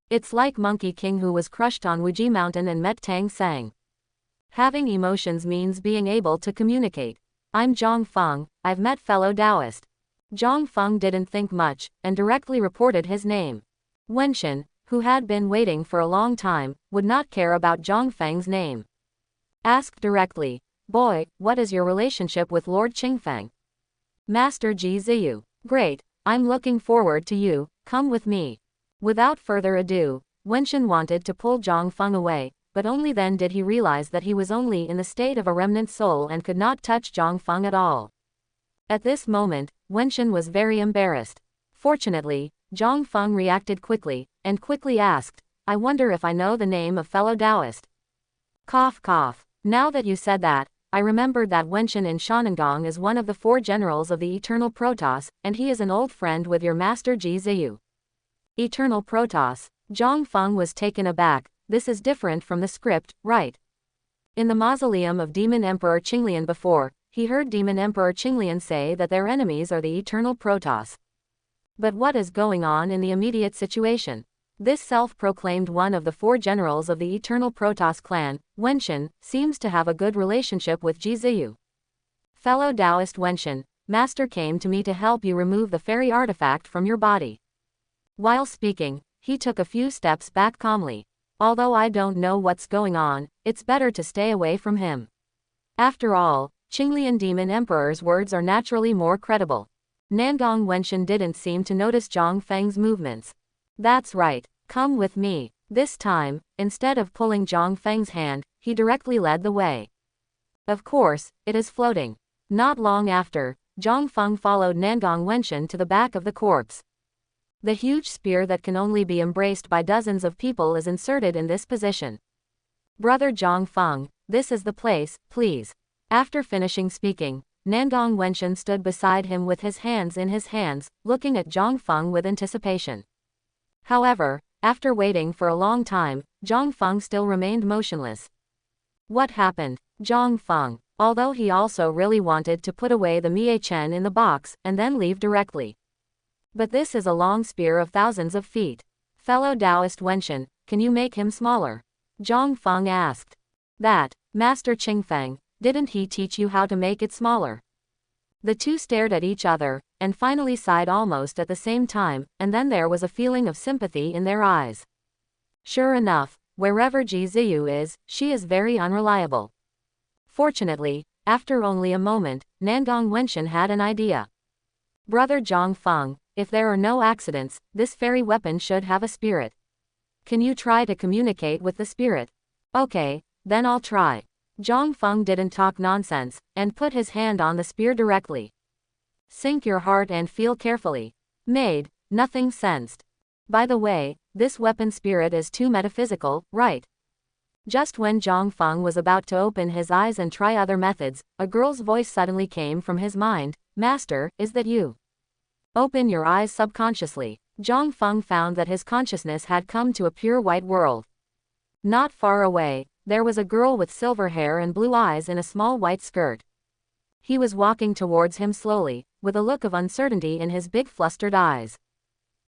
Speaker 1: It's like Monkey King who was crushed on Wuji Mountain and met Tang Sang. Having emotions means being able to communicate. I'm Zhang Feng, I've met fellow Taoist. Zhang Feng didn't think much, and directly reported his name. Wenshan, who had been waiting for a long time, would not care about Zhang Feng's name. Asked directly, boy, what is your relationship with Lord Qingfeng? Master Ji Ziyu. Great, I'm looking forward to you, come with me. Without further ado, Wenshan wanted to pull Zhang Feng away, but only then did he realize that he was only in the state of a remnant soul and could not touch Zhang Feng at all. At this moment, Wenshan was very embarrassed. Fortunately, Zhang Feng reacted quickly, and quickly asked, I wonder if I know the name of fellow Taoist. Cough cough. Now that you said that, I remembered that Wenshan in Shanangong is one of the 4 generals of the Eternal Protoss, and he is an old friend with your master Ji Ziyu. Eternal Protoss. Zhang Feng was taken aback. This is different from the script, right? In the mausoleum of Demon Emperor Qinglian before, he heard Demon Emperor Qinglian say that their enemies are the Eternal Protoss. But what is going on in the immediate situation? This self-proclaimed one of the 4 generals of the Eternal Protoss clan, Wenshan, seems to have a good relationship with Ji Ziyu. Fellow Taoist Wenshan, Master came to me to help you remove the fairy artifact from your body. While speaking, he took a few steps back calmly. Although I don't know what's going on, it's better to stay away from him. After all, Qinglian Demon Emperor's words are naturally more credible. Nangong Wenshan didn't seem to notice Zhang Feng's movements. That's right, come with me. This time, instead of pulling Zhang Feng's hand, he directly led the way. Of course, it is floating. Not long after, Zhang Feng followed Nangong Wenshan to the back of the corpse. The huge spear that can only be embraced by dozens of people is inserted in this position. Brother Zhang Feng, this is the place, please. After finishing speaking, Nangong Wenshan stood beside him with his hands in his hands, looking at Zhang Feng with anticipation. However, after waiting for a long time, Zhang Feng still remained motionless. What happened? Zhang Feng, although he also really wanted to put away the Mie Chen in the box and then leave directly. But this is a long spear of thousands of feet. Fellow Taoist Wenshan, can you make him smaller? Zhang Feng asked. That, Master Qingfeng, didn't he teach you how to make it smaller? The two stared at each other, and finally sighed almost at the same time, and then there was a feeling of sympathy in their eyes. Sure enough, wherever Ji Ziyu is, she is very unreliable. Fortunately, after only a moment, Nangong Wenshan had an idea. Brother Zhang Feng, if there are no accidents, this fairy weapon should have a spirit. Can you try to communicate with the spirit? Okay, then I'll try. Zhang Feng didn't talk nonsense, and put his hand on the spear directly. Sink your heart and feel carefully. Made, nothing sensed. By the way, this weapon spirit is too metaphysical, right? Just when Zhang Feng was about to open his eyes and try other methods, a girl's voice suddenly came from his mind. Master, is that you? Open your eyes subconsciously. Zhang Feng found that his consciousness had come to a pure white world. Not far away, there was a girl with silver hair and blue eyes in a small white skirt. He was walking towards him slowly, with a look of uncertainty in his big flustered eyes.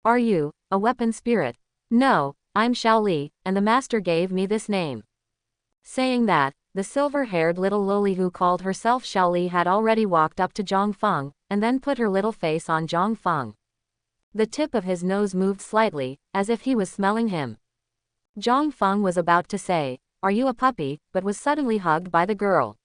Speaker 1: Are you a weapon spirit? No, I'm Shaoli, and the master gave me this name. Saying that, the silver-haired little loli who called herself Shaoli had already walked up to Zhang Feng, and then put her little face on Zhang Feng. The tip of his nose moved slightly, as if he was smelling him. Zhang Feng was about to say, "Are you a puppy?" but was suddenly hugged by the girl.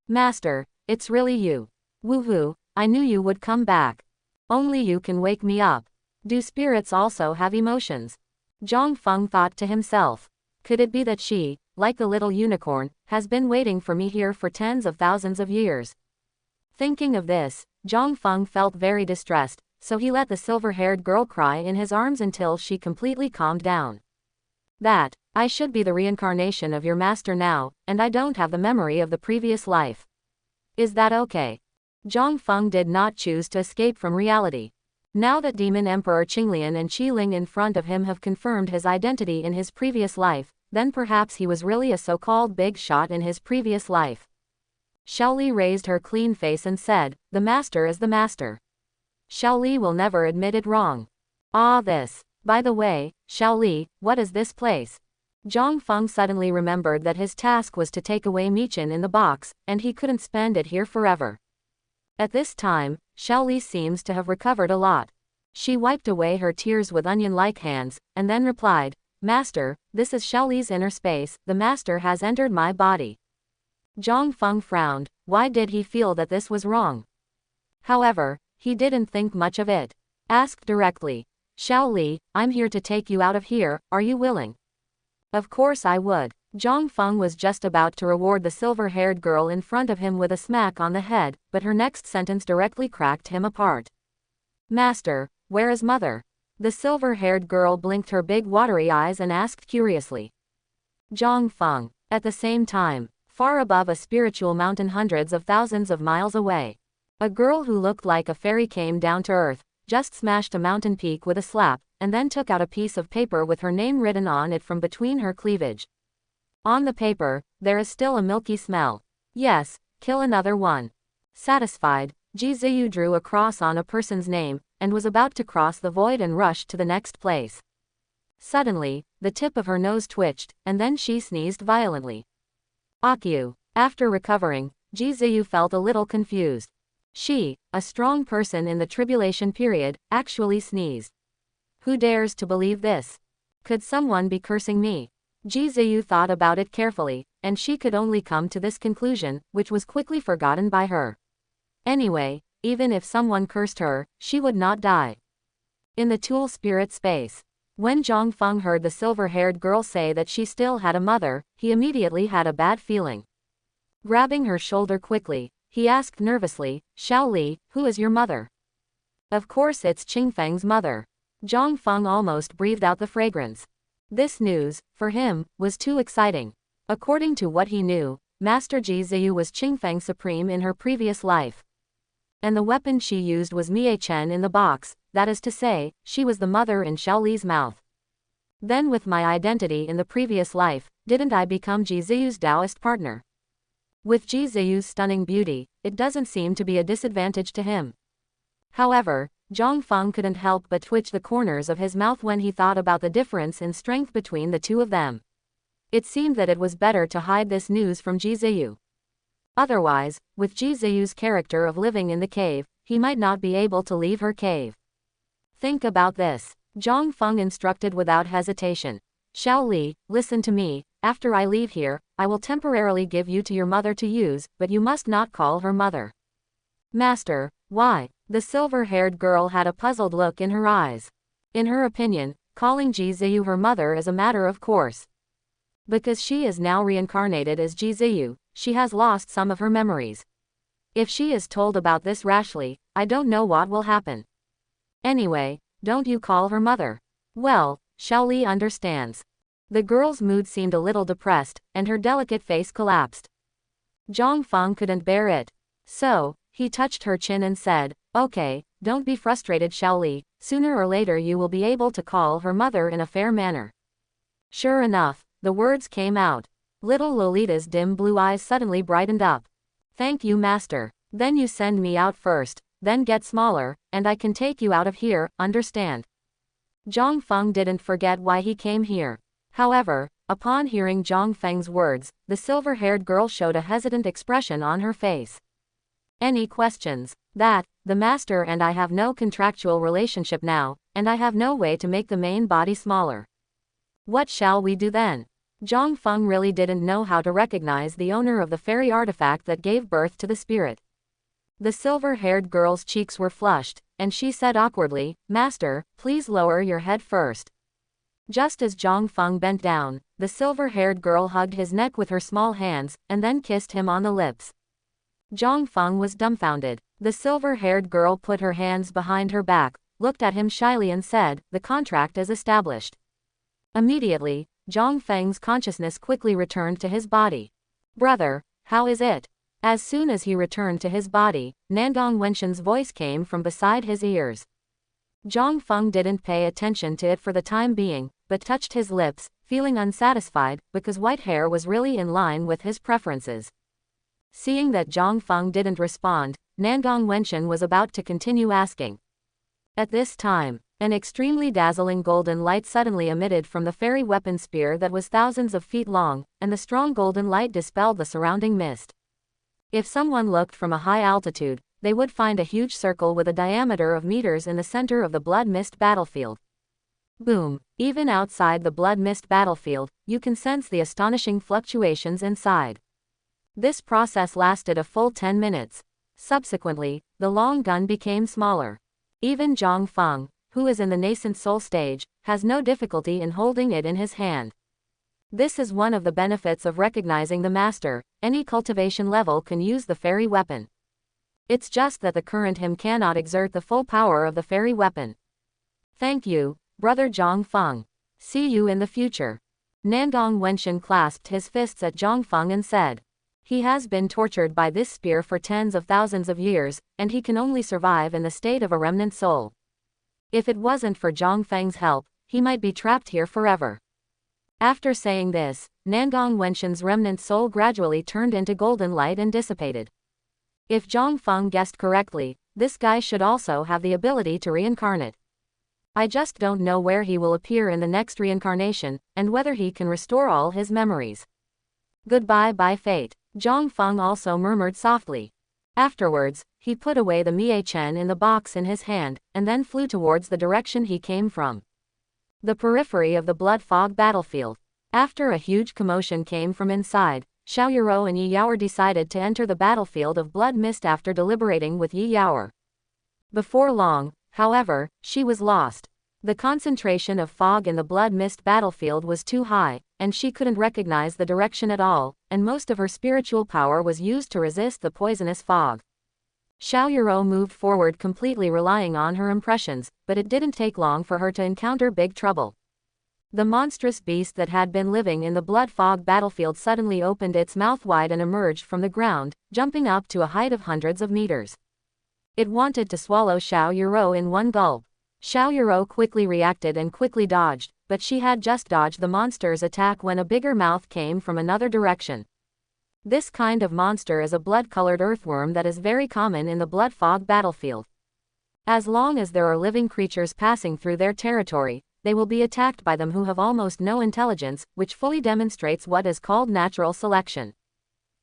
Speaker 1: Master, it's really you. Woohoo, I knew you would come back. Only you can wake me up. Do spirits also have emotions? Zhang Feng thought to himself. Could it be that she, like a little unicorn, has been waiting for me here for tens of thousands of years? Thinking of this, Zhang Feng felt very distressed, so he let the silver-haired girl cry in his arms until she completely calmed down. That, I should be the reincarnation of your master now, and I don't have the memory of the previous life. Is that okay? Zhang Feng did not choose to escape from reality. Now that Demon Emperor Qinglian and Qiling in front of him have confirmed his identity in his previous life, then perhaps he was really a so-called big shot in his previous life. Shaoli raised her clean face and said, "The master is the master. Shaoli will never admit it wrong." Ah, this. By the way, Shaoli, what is this place? Zhang Feng suddenly remembered that his task was to take away Michin in the box, and he couldn't spend it here forever. At this time, Shaoli seems to have recovered a lot. She wiped away her tears with onion-like hands, and then replied, "Master, this is Shaoli's inner space, the master has entered my body." Zhang Feng frowned. Why did he feel that this was wrong? However, he didn't think much of it. Asked directly, "Shaoli, I'm here to take you out of here, are you willing?" Of course I would. Zhang Feng was just about to reward the silver-haired girl in front of him with a smack on the head, but her next sentence directly cracked him apart. "Master, where is mother?" The silver-haired girl blinked her big watery eyes and asked curiously. Zhang Feng. At the same time, far above a spiritual mountain hundreds of thousands of miles away, a girl who looked like a fairy came down to earth, just smashed a mountain peak with a slap, and then took out a piece of paper with her name written on it from between her cleavage. On the paper, there is still a milky smell. Yes, kill another one. Satisfied, Ji Ziyu drew a cross on a person's name, and was about to cross the void and rush to the next place. Suddenly, the tip of her nose twitched, and then she sneezed violently. Akyu. After recovering, Ji Ziyu felt a little confused. She, a strong person in the tribulation period, actually sneezed. Who dares to believe this? Could someone be cursing me? Ji Ziyu thought about it carefully, and she could only come to this conclusion, which was quickly forgotten by her. Anyway, even if someone cursed her, she would not die. In the Tool Spirit space. When Zhang Feng heard the silver-haired girl say that she still had a mother, he immediately had a bad feeling. Grabbing her shoulder quickly, he asked nervously, Xiao Li, who is your mother? Of course it's Qingfeng's mother. Zhang Feng almost breathed out the fragrance. This news, for him, was too exciting. According to what he knew, Master Ji Ziyu was Qingfeng supreme in her previous life. And the weapon she used was Mie Chen in the box, that is to say, she was the mother in Xiao Li's mouth. Then with my identity in the previous life, didn't I become Ji Ziyu's Taoist partner? With Ji Ziyu's stunning beauty, it doesn't seem to be a disadvantage to him. However, Zhang Feng couldn't help but twitch the corners of his mouth when he thought about the difference in strength between the two of them. It seemed that it was better to hide this news from Ji Ziyu. Otherwise, with Ji Ziyu's character of living in the cave, he might not be able to leave her cave. Think about this. Zhang Feng instructed without hesitation. Xiao Li, listen to me, after I leave here, I will temporarily give you to your mother to use, but you must not call her mother. Master, why? The silver-haired girl had a puzzled look in her eyes. In her opinion, calling Ji Ziyu her mother is a matter of course. Because she is now reincarnated as Ji Ziyu, she has lost some of her memories. If she is told about this rashly, I don't know what will happen. Anyway, don't you call her mother. Well, Xiao Li understands. The girl's mood seemed a little depressed, and her delicate face collapsed. Zhang Feng couldn't bear it. So, he touched her chin and said, Okay, don't be frustrated Xiao Li, sooner or later you will be able to call her mother in a fair manner. Sure enough, the words came out. Little Lolita's dim blue eyes suddenly brightened up. Thank you master. Then you send me out first, then get smaller, and I can take you out of here, understand? Zhang Feng didn't forget why he came here. However, upon hearing Zhang Feng's words, the silver-haired girl showed a hesitant expression on her face. Any questions? That, the master and I have no contractual relationship now, and I have no way to make the main body smaller. What shall we do then? Zhang Feng really didn't know how to recognize the owner of the fairy artifact that gave birth to the spirit. The silver-haired girl's cheeks were flushed, and she said awkwardly, Master, please lower your head first. Just as Zhang Feng bent down, the silver-haired girl hugged his neck with her small hands, and then kissed him on the lips. Zhang Feng was dumbfounded. The silver-haired girl put her hands behind her back, looked at him shyly and said, The contract is established. Immediately, Zhang Feng's consciousness quickly returned to his body. Brother, how is it? As soon as he returned to his body, Nangong Wenshan's voice came from beside his ears. Zhang Feng didn't pay attention to it for the time being, but touched his lips, feeling unsatisfied, because white hair was really in line with his preferences. Seeing that Zhang Feng didn't respond, Nangong Wenshan was about to continue asking. At this time, an extremely dazzling golden light suddenly emitted from the fairy weapon spear that was thousands of feet long, and the strong golden light dispelled the surrounding mist. If someone looked from a high altitude, they would find a huge circle with a diameter of meters in the center of the blood mist battlefield. Boom! Even outside the blood mist battlefield, you can sense the astonishing fluctuations inside. This process lasted a full 10 minutes. Subsequently, the long gun became smaller. Even Zhang Feng, who is in the nascent soul stage, has no difficulty in holding it in his hand. This is one of the benefits of recognizing the master. Any cultivation level can use the fairy weapon. It's just that the current him cannot exert the full power of the fairy weapon. Thank you, brother Zhang Feng. See you in the future. Nangong Wenshan clasped his fists at Zhang Feng and said. He has been tortured by this spear for tens of thousands of years, and he can only survive in the state of a remnant soul. If it wasn't for Zhang Feng's help, he might be trapped here forever. After saying this, Nangong Wenshan's remnant soul gradually turned into golden light and dissipated. If Zhang Feng guessed correctly, this guy should also have the ability to reincarnate. I just don't know where he will appear in the next reincarnation, and whether he can restore all his memories. Goodbye by fate. Zhang Feng also murmured softly. Afterwards, he put away the Mie Chen in the box in his hand, and then flew towards the direction he came from. The periphery of the blood fog battlefield. After a huge commotion came from inside, Xiao Yurou and Yi Yaoer decided to enter the battlefield of blood mist after deliberating with Yi Yaoer. Before long, however, she was lost. The concentration of fog in the blood mist battlefield was too high, and she couldn't recognize the direction at all, and most of her spiritual power was used to resist the poisonous fog. Xiao Yurou moved forward completely relying on her impressions, but it didn't take long for her to encounter big trouble. The monstrous beast that had been living in the blood fog battlefield suddenly opened its mouth wide and emerged from the ground, jumping up to a height of hundreds of meters. It wanted to swallow Xiao Yurou in one gulp. Xiao Yurou quickly reacted and quickly dodged, but she had just dodged the monster's attack when a bigger mouth came from another direction. This kind of monster is a blood-colored earthworm that is very common in the blood fog battlefield. As long as there are living creatures passing through their territory, they will be attacked by them who have almost no intelligence, which fully demonstrates what is called natural selection.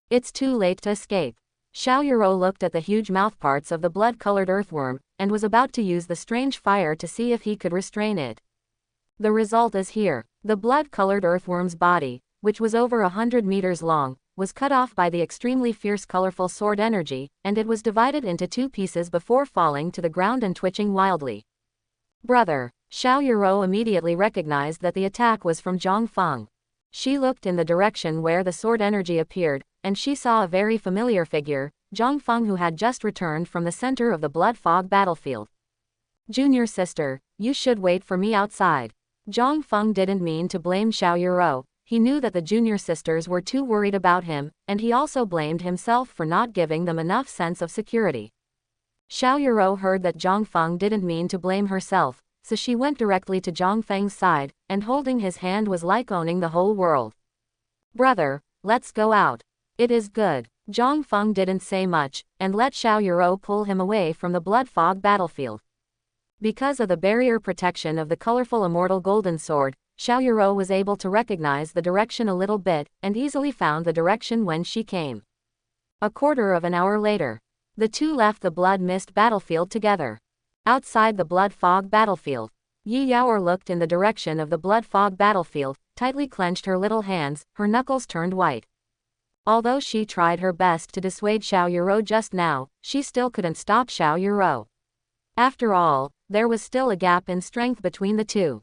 Speaker 1: It's too late to escape. Xiao Yurou looked at the huge mouthparts of the blood-colored earthworm, and was about to use the strange fire to see if he could restrain it. The result is here. The blood-colored earthworm's body, which was over 100 meters long, was cut off by the extremely fierce colorful sword energy, and it was divided into two pieces before falling to the ground and twitching wildly. Brother! Xiao Yurou immediately recognized that the attack was from Zhang Feng. She looked in the direction where the sword energy appeared, and she saw a very familiar figure, Zhang Feng, who had just returned from the center of the blood fog battlefield. Junior sister, you should wait for me outside. Zhang Feng didn't mean to blame Xiao Yurou. He knew that the junior sisters were too worried about him, and he also blamed himself for not giving them enough sense of security. Xiao Yurou heard that Zhang Feng didn't mean to blame herself, so she went directly to Zhang Feng's side, and holding his hand was like owning the whole world. Brother, let's go out. It is good. Zhang Feng didn't say much, and let Xiao Yurou pull him away from the blood fog battlefield. Because of the barrier protection of the colorful immortal golden sword, Xiao Yurou was able to recognize the direction a little bit, and easily found the direction when she came. A quarter of an hour later, the two left the blood mist battlefield together. Outside the blood fog battlefield, Yi Yaoer looked in the direction of the blood fog battlefield, tightly clenched her little hands, her knuckles turned white. Although she tried her best to dissuade Xiao Yurou just now, she still couldn't stop Xiao Yurou. After all, there was still a gap in strength between the two.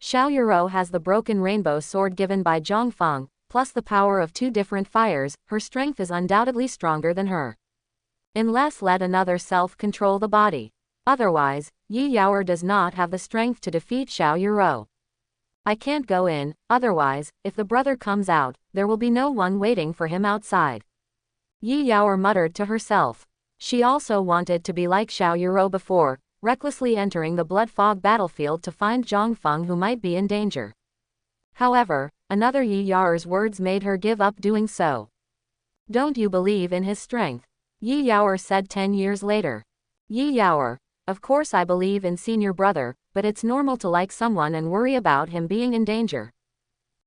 Speaker 1: Xiao Yurou has the broken rainbow sword given by Zhang Feng, plus the power of two different fires. Her strength is undoubtedly stronger than her. Unless let another self control the body. Otherwise, Yi Yaoer does not have the strength to defeat Xiao Yurou. I can't go in, otherwise, if the brother comes out, there will be no one waiting for him outside. Yi Yaoer muttered to herself. She also wanted to be like Xiao Yurou before, recklessly entering the blood fog battlefield to find Zhang Feng who might be in danger. However, another Yi Yaoer's words made her give up doing so. Don't you believe in his strength? Yi Yaoer said 10 years later. Yi Yaoer, of course I believe in senior brother, but it's normal to like someone and worry about him being in danger.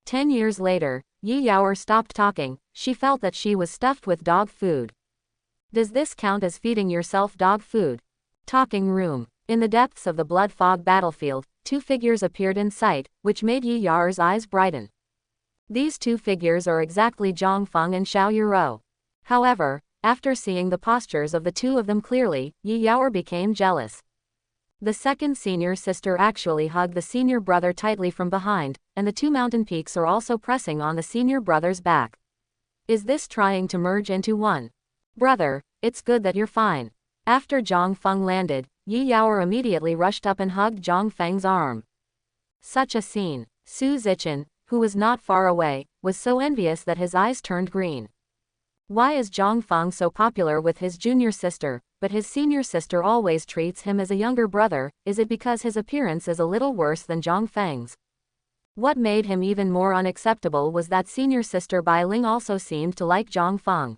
Speaker 1: 10 years later, Yi Yaoer stopped talking. She felt that she was stuffed with dog food. Does this count as feeding yourself dog food? Talking room. In the depths of the blood fog battlefield, two figures appeared in sight, which made Yi Yaoer's eyes brighten. These two figures are exactly Zhang Feng and Xiao Yurou. However, after seeing the postures of the two of them clearly, Yi Yaoer became jealous. The second senior sister actually hugged the senior brother tightly from behind, and the two mountain peaks are also pressing on the senior brother's back. Is this trying to merge into one? Brother, it's good that you're fine. After Zhang Feng landed, Yi Yaoer immediately rushed up and hugged Zhang Feng's arm. Such a scene. Su Zichen, who was not far away, was so envious that his eyes turned green. Why is Zhang Feng so popular with his junior sister, but his senior sister always treats him as a younger brother? Is it because his appearance is a little worse than Zhang Feng's? What made him even more unacceptable was that senior sister Bai Ling also seemed to like Zhang Feng.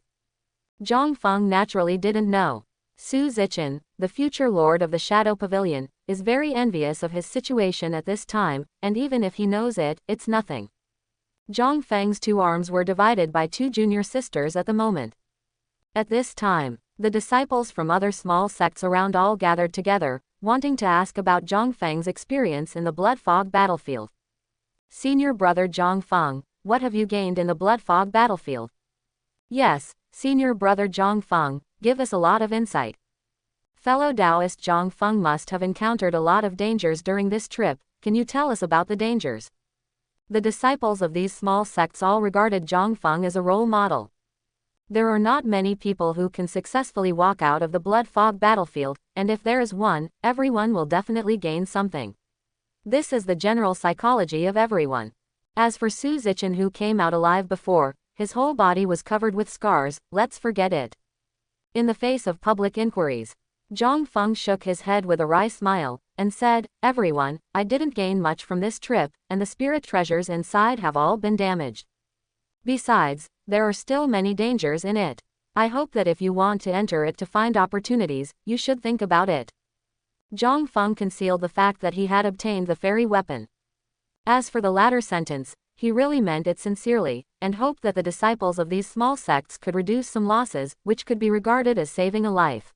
Speaker 1: Zhang Feng naturally didn't know. Su Zichen, the future lord of the Shadow Pavilion, is very envious of his situation at this time, and even if he knows it, it's nothing. Zhang Feng's two arms were divided by two junior sisters at the moment. At this time, the disciples from other small sects around all gathered together, wanting to ask about Zhang Feng's experience in the blood fog battlefield. Senior brother Zhang Feng, what have you gained in the blood fog battlefield? Yes, senior brother Zhang Feng, give us a lot of insight. Fellow Taoist Zhang Feng must have encountered a lot of dangers during this trip, can you tell us about the dangers? The disciples of these small sects all regarded Zhang Feng as a role model. There are not many people who can successfully walk out of the blood fog battlefield, and if there is one, everyone will definitely gain something. This is the general psychology of everyone. As for Su Zichen, who came out alive before, his whole body was covered with scars, let's forget it. In the face of public inquiries, Zhang Feng shook his head with a wry smile, and said, everyone, I didn't gain much from this trip, and the spirit treasures inside have all been damaged. Besides, there are still many dangers in it. I hope that if you want to enter it to find opportunities, you should think about it. Zhang Feng concealed the fact that he had obtained the fairy weapon. As for the latter sentence, he really meant it sincerely, and hoped that the disciples of these small sects could reduce some losses, which could be regarded as saving a life.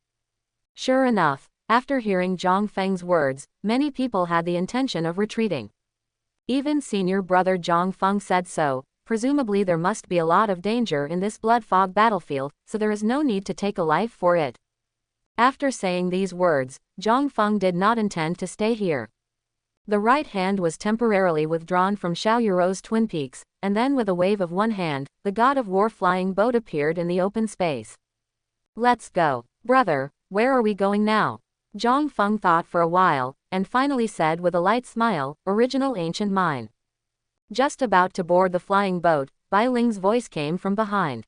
Speaker 1: Sure enough, after hearing Zhang Feng's words, many people had the intention of retreating. Even senior brother Zhang Feng said so. Presumably there must be a lot of danger in this blood fog battlefield, so there is no need to take a life for it. After saying these words, Zhang Feng did not intend to stay here. The right hand was temporarily withdrawn from Xiao Yuro's twin peaks, and then with a wave of one hand, the god of war flying boat appeared in the open space. Let's go. Brother, where are we going now? Zhang Feng thought for a while, and finally said with a light smile, original ancient mine. Just about to board the flying boat, Bai Ling's voice came from behind.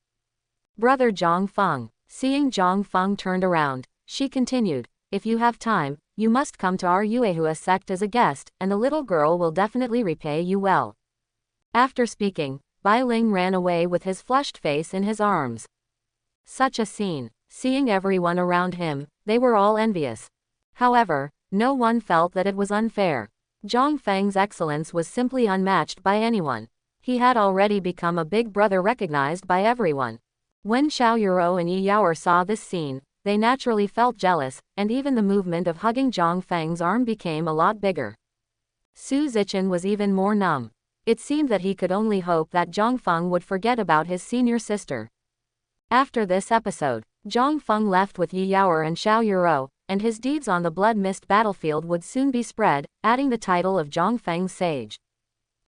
Speaker 1: Brother Zhang Feng. Seeing Zhang Feng turned around, she continued, if you have time, you must come to our Yuehua sect as a guest, and the little girl will definitely repay you well. After speaking, Bai Ling ran away with his flushed face in his arms. Such a scene. Seeing everyone around him, they were all envious. However, no one felt that it was unfair. Zhang Feng's excellence was simply unmatched by anyone. He had already become a big brother recognized by everyone. When Xiao Yuro and Yi Yaoer saw this scene, they naturally felt jealous, and even the movement of hugging Zhang Feng's arm became a lot bigger. Su Zichen was even more numb. It seemed that he could only hope that Zhang Feng would forget about his senior sister. After this episode, Zhang Feng left with Yi Yaoer and Xiao Yuro, and his deeds on the blood mist battlefield would soon be spread, adding the title of Zhang Feng's sage.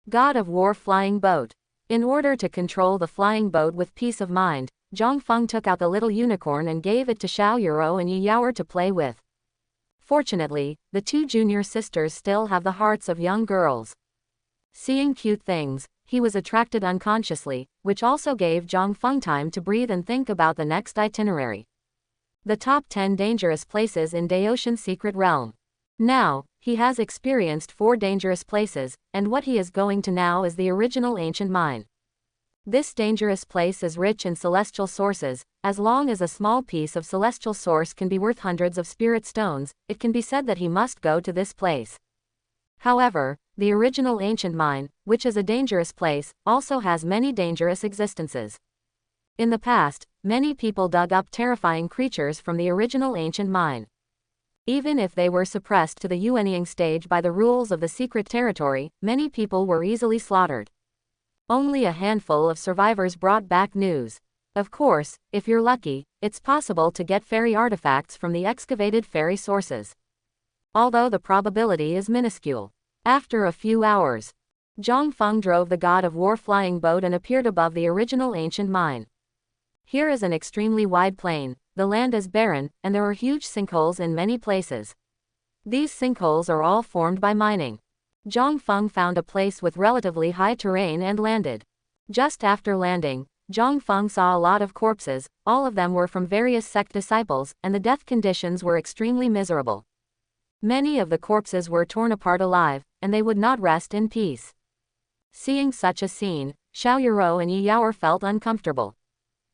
Speaker 1: God of War Flying Boat. In order to control the flying boat with peace of mind, Zhang Feng took out the little unicorn and gave it to Xiao Yuro and Yi Yaoer to play with. Fortunately, the two junior sisters still have the hearts of young girls. Seeing cute things, he was attracted unconsciously, which also gave Zhang Feng time to breathe and think about the next itinerary. The top 10 dangerous places in Daoshan's secret realm. Now, he has experienced 4 dangerous places, and what he is going to now is the original ancient mine. This dangerous place is rich in celestial sources. As long as a small piece of celestial source can be worth hundreds of spirit stones, it can be said that he must go to this place. However, the original ancient mine, which is a dangerous place, also has many dangerous existences. In the past, many people dug up terrifying creatures from the original ancient mine. Even if they were suppressed to the Yuanying stage by the rules of the secret territory, many people were easily slaughtered. Only a handful of survivors brought back news. Of course, if you're lucky, it's possible to get fairy artifacts from the excavated fairy sources. Although the probability is minuscule. After a few hours, Zhang Feng drove the God of War flying boat and appeared above the original ancient mine. Here is an extremely wide plain, the land is barren, and there are huge sinkholes in many places. These sinkholes are all formed by mining. Zhang Feng found a place with relatively high terrain and landed. Just after landing, Zhang Feng saw a lot of corpses, all of them were from various sect disciples, and the death conditions were extremely miserable. Many of the corpses were torn apart alive, and they would not rest in peace. Seeing such a scene, Xiao Yuro and Yi Yaoer felt uncomfortable.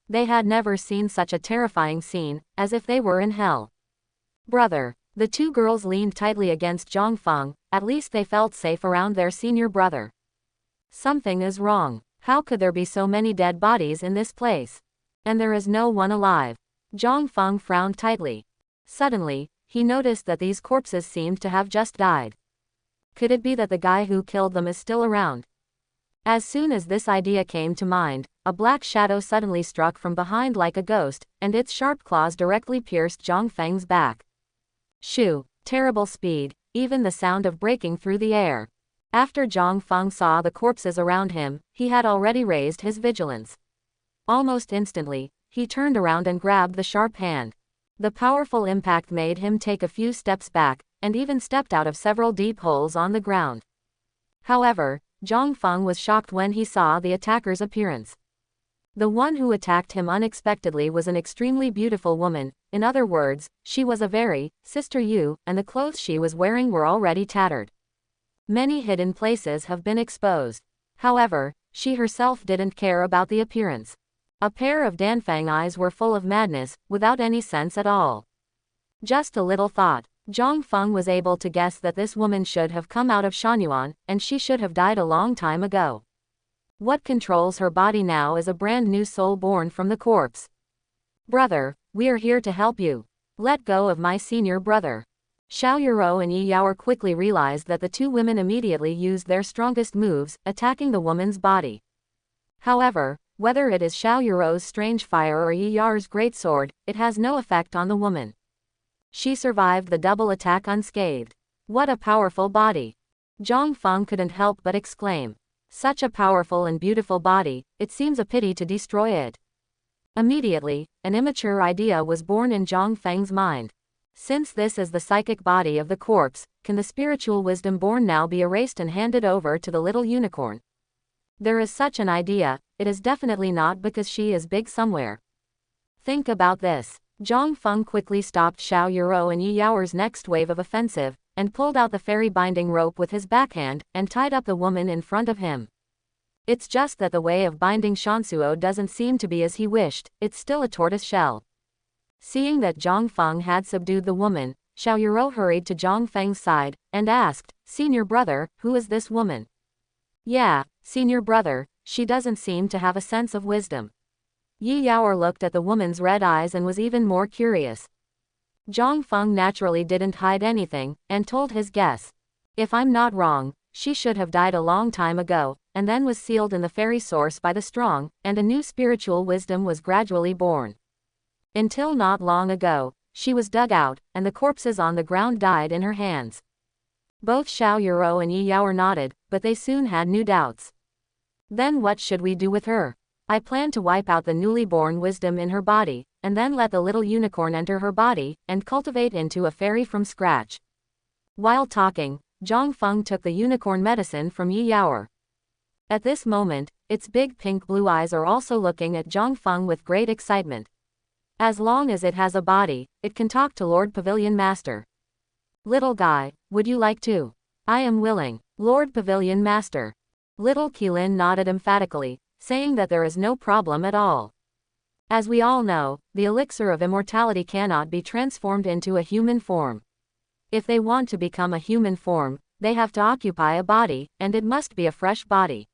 Speaker 1: They had never seen such a terrifying scene, as if they were in hell. Brother. The two girls leaned tightly against Zhang Feng, at least they felt safe around their senior brother. Something is wrong. How could there be so many dead bodies in this place? And there is no one alive. Zhang Feng frowned tightly. Suddenly, he noticed that these corpses seemed to have just died. Could it be that the guy who killed them is still around? As soon as this idea came to mind, a black shadow suddenly struck from behind like a ghost, and its sharp claws directly pierced Zhang Feng's back. Shoo! Terrible speed, even the sound of breaking through the air. After Zhang Feng saw the corpses around him, he had already raised his vigilance. Almost instantly, he turned around and grabbed the sharp hand. The powerful impact made him take a few steps back, and even stepped out of several deep holes on the ground. However, Zhang Feng was shocked when he saw the attacker's appearance. The one who attacked him unexpectedly was an extremely beautiful woman. In other words, she was a very Sister Yu, and the clothes she was wearing were already tattered. Many hidden places have been exposed. However, she herself didn't care about the appearance. A pair of Danfang eyes were full of madness, without any sense at all. Just a little thought. Zhang Feng was able to guess that this woman should have come out of Shanyuan, and she should have died a long time ago. What controls her body now is a brand new soul born from the corpse. Brother, we are here to help you. Let go of my senior brother. Xiao Yuro and Yi Yao quickly realized that the two women immediately used their strongest moves, attacking the woman's body. However, whether it is Xiao Yuro's strange fire or Yi Yao's great sword, it has no effect on the woman. She survived the double attack unscathed. What a powerful body! Zhang Feng couldn't help but exclaim. Such a powerful and beautiful body, it seems a pity to destroy it. Immediately, an immature idea was born in Zhang Feng's mind. Since this is the psychic body of the corpse, can the spiritual wisdom born now be erased and handed over to the little unicorn? There is such an idea, it is definitely not because she is big somewhere. Think about this. Zhang Feng quickly stopped Xiao Yuro and Yi Yao's next wave of offensive, and pulled out the fairy binding rope with his backhand, and tied up the woman in front of him. It's just that the way of binding Shansuo doesn't seem to be as he wished, it's still a tortoise shell. Seeing that Zhang Feng had subdued the woman, Xiao Yuro hurried to Zhang Feng's side, and asked, "Senior brother, who is this woman?" "Yeah, senior brother, she doesn't seem to have a sense of wisdom." Yi Yao looked at the woman's red eyes and was even more curious. Zhang Feng naturally didn't hide anything, and told his guess. "If I'm not wrong, she should have died a long time ago, and then was sealed in the fairy source by the strong, and a new spiritual wisdom was gradually born. Until not long ago, she was dug out, and the corpses on the ground died in her hands." Both Xiao Yuro and Yi Yao nodded, but they soon had new doubts. "Then what should we do with her? I plan to wipe out the newly born wisdom in her body, and then let the little unicorn enter her body, and cultivate into a fairy from scratch." While talking, Zhang Feng took the unicorn medicine from Yi Yao. At this moment, its big pink-blue eyes are also looking at Zhang Feng with great excitement. As long as it has a body, it can talk to Lord Pavilion Master. "Little guy, would you like to?" "I am willing, Lord Pavilion Master." Little Qilin nodded emphatically, saying that there is no problem at all. As we all know, the elixir of immortality cannot be transformed into a human form. If they want to become a human form, they have to occupy a body, and it must be a fresh body.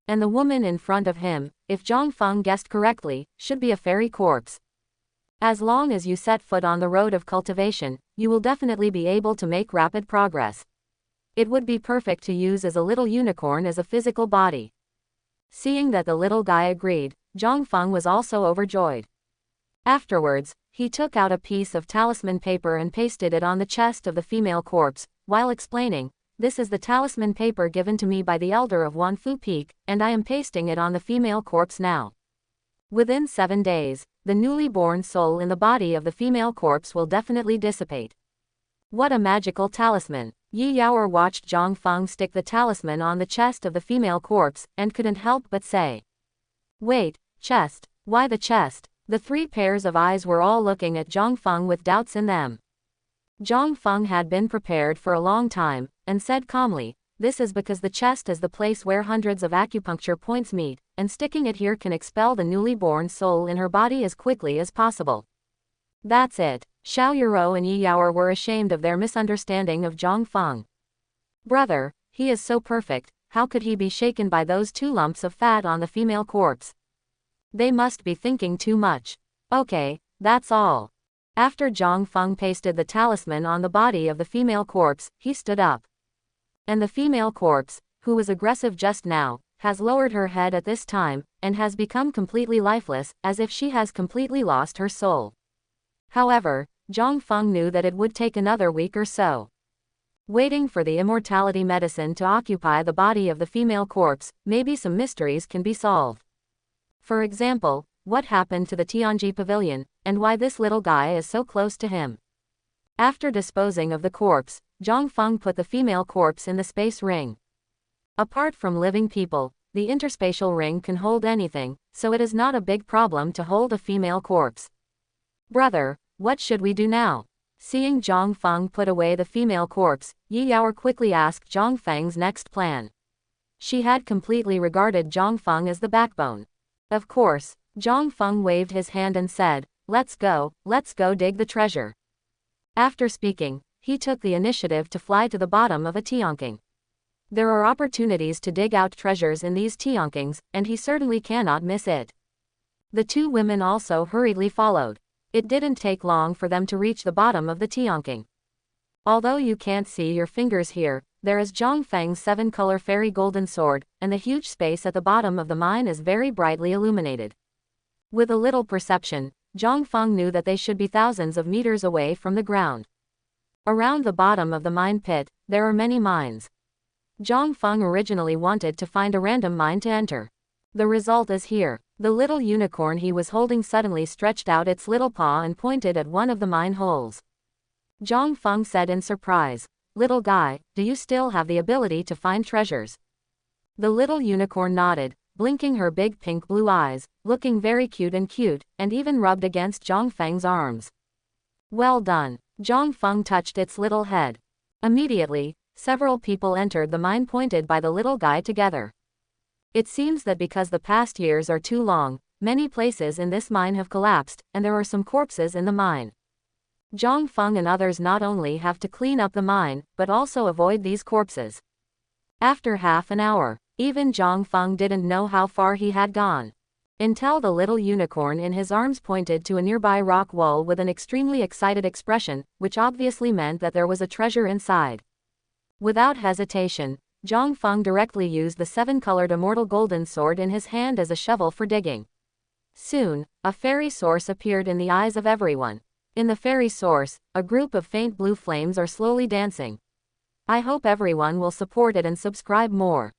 Speaker 1: And the woman in front of him, if Zhang Feng guessed correctly, should be a fairy corpse. As long as you set foot on the road of cultivation, you will definitely be able to make rapid progress. It would be perfect to use as a little unicorn as a physical body. Seeing that the little guy agreed, Zhang Feng was also overjoyed. Afterwards, he took out a piece of talisman paper and pasted it on the chest of the female corpse, while explaining, "This is the talisman paper given to me by the elder of Wanfu Peak, and I am pasting it on the female corpse now. Within 7 days, the newly born soul in the body of the female corpse will definitely dissipate." What a magical talisman! Yi Yao watched Zhang Feng stick the talisman on the chest of the female corpse, and couldn't help but say, "Wait, chest, why the chest?" The 3 pairs of eyes were all looking at Zhang Feng with doubts in them. Zhang Feng had been prepared for a long time, and said calmly, "This is because the chest is the place where hundreds of acupuncture points meet, and sticking it here can expel the newly born soul in her body as quickly as possible." That's it. Xiao Yuro and Yi Yao were ashamed of their misunderstanding of Zhang Feng. "Brother, he is so perfect, how could he be shaken by those 2 lumps of fat on the female corpse? They must be thinking too much." "Okay, that's all." After Zhang Feng pasted the talisman on the body of the female corpse, he stood up. And the female corpse, who was aggressive just now, has lowered her head at this time, and has become completely lifeless, as if she has completely lost her soul. However, Zhang Feng knew that it would take another week or so. Waiting for the immortality medicine to occupy the body of the female corpse, maybe some mysteries can be solved. For example, what happened to the Tianji pavilion, and why this little guy is so close to him. After disposing of the corpse, Zhang Feng put the female corpse in the space ring. Apart from living people, the interspatial ring can hold anything, so it is not a big problem to hold a female corpse. Brother, what should we do now? Seeing Zhang Feng put away the female corpse, Yi Yaoer quickly asked Zhang Feng's next plan. She had completely regarded Zhang Feng as the backbone. Of course, Zhang Feng waved his hand and said, let's go dig the treasure. After speaking, he took the initiative to fly to the bottom of a tianqing. There are opportunities to dig out treasures in these tianqings, and he certainly cannot miss it. The two women also hurriedly followed. It didn't take long for them to reach the bottom of the tianqing. Although you can't see your fingers here, there is Zhang Feng's 7-color fairy golden sword, and the huge space at the bottom of the mine is very brightly illuminated. With a little perception, Zhang Feng knew that they should be thousands of meters away from the ground. Around the bottom of the mine pit, there are many mines. Zhang Feng originally wanted to find a random mine to enter. The result is here. The little unicorn he was holding suddenly stretched out its little paw and pointed at one of the mine holes. Zhang Feng said in surprise, "Little guy, do you still have the ability to find treasures?" The little unicorn nodded, blinking her big pink blue eyes, looking very cute, and even rubbed against Zhang Feng's arms. Well done. Zhang Feng touched its little head. Immediately, several people entered the mine pointed by the little guy together. It seems that because the past years are too long, many places in this mine have collapsed, and there are some corpses in the mine. Zhang Feng and others not only have to clean up the mine, but also avoid these corpses. After half an hour, even Zhang Feng didn't know how far he had gone. Until the little unicorn in his arms pointed to a nearby rock wall with an extremely excited expression, which obviously meant that there was a treasure inside. Without hesitation, Zhang Feng directly used the 7-colored immortal golden sword in his hand as a shovel for digging. Soon, a fairy source appeared in the eyes of everyone. In the fairy source, a group of faint blue flames are slowly dancing. I hope everyone will support it and subscribe more.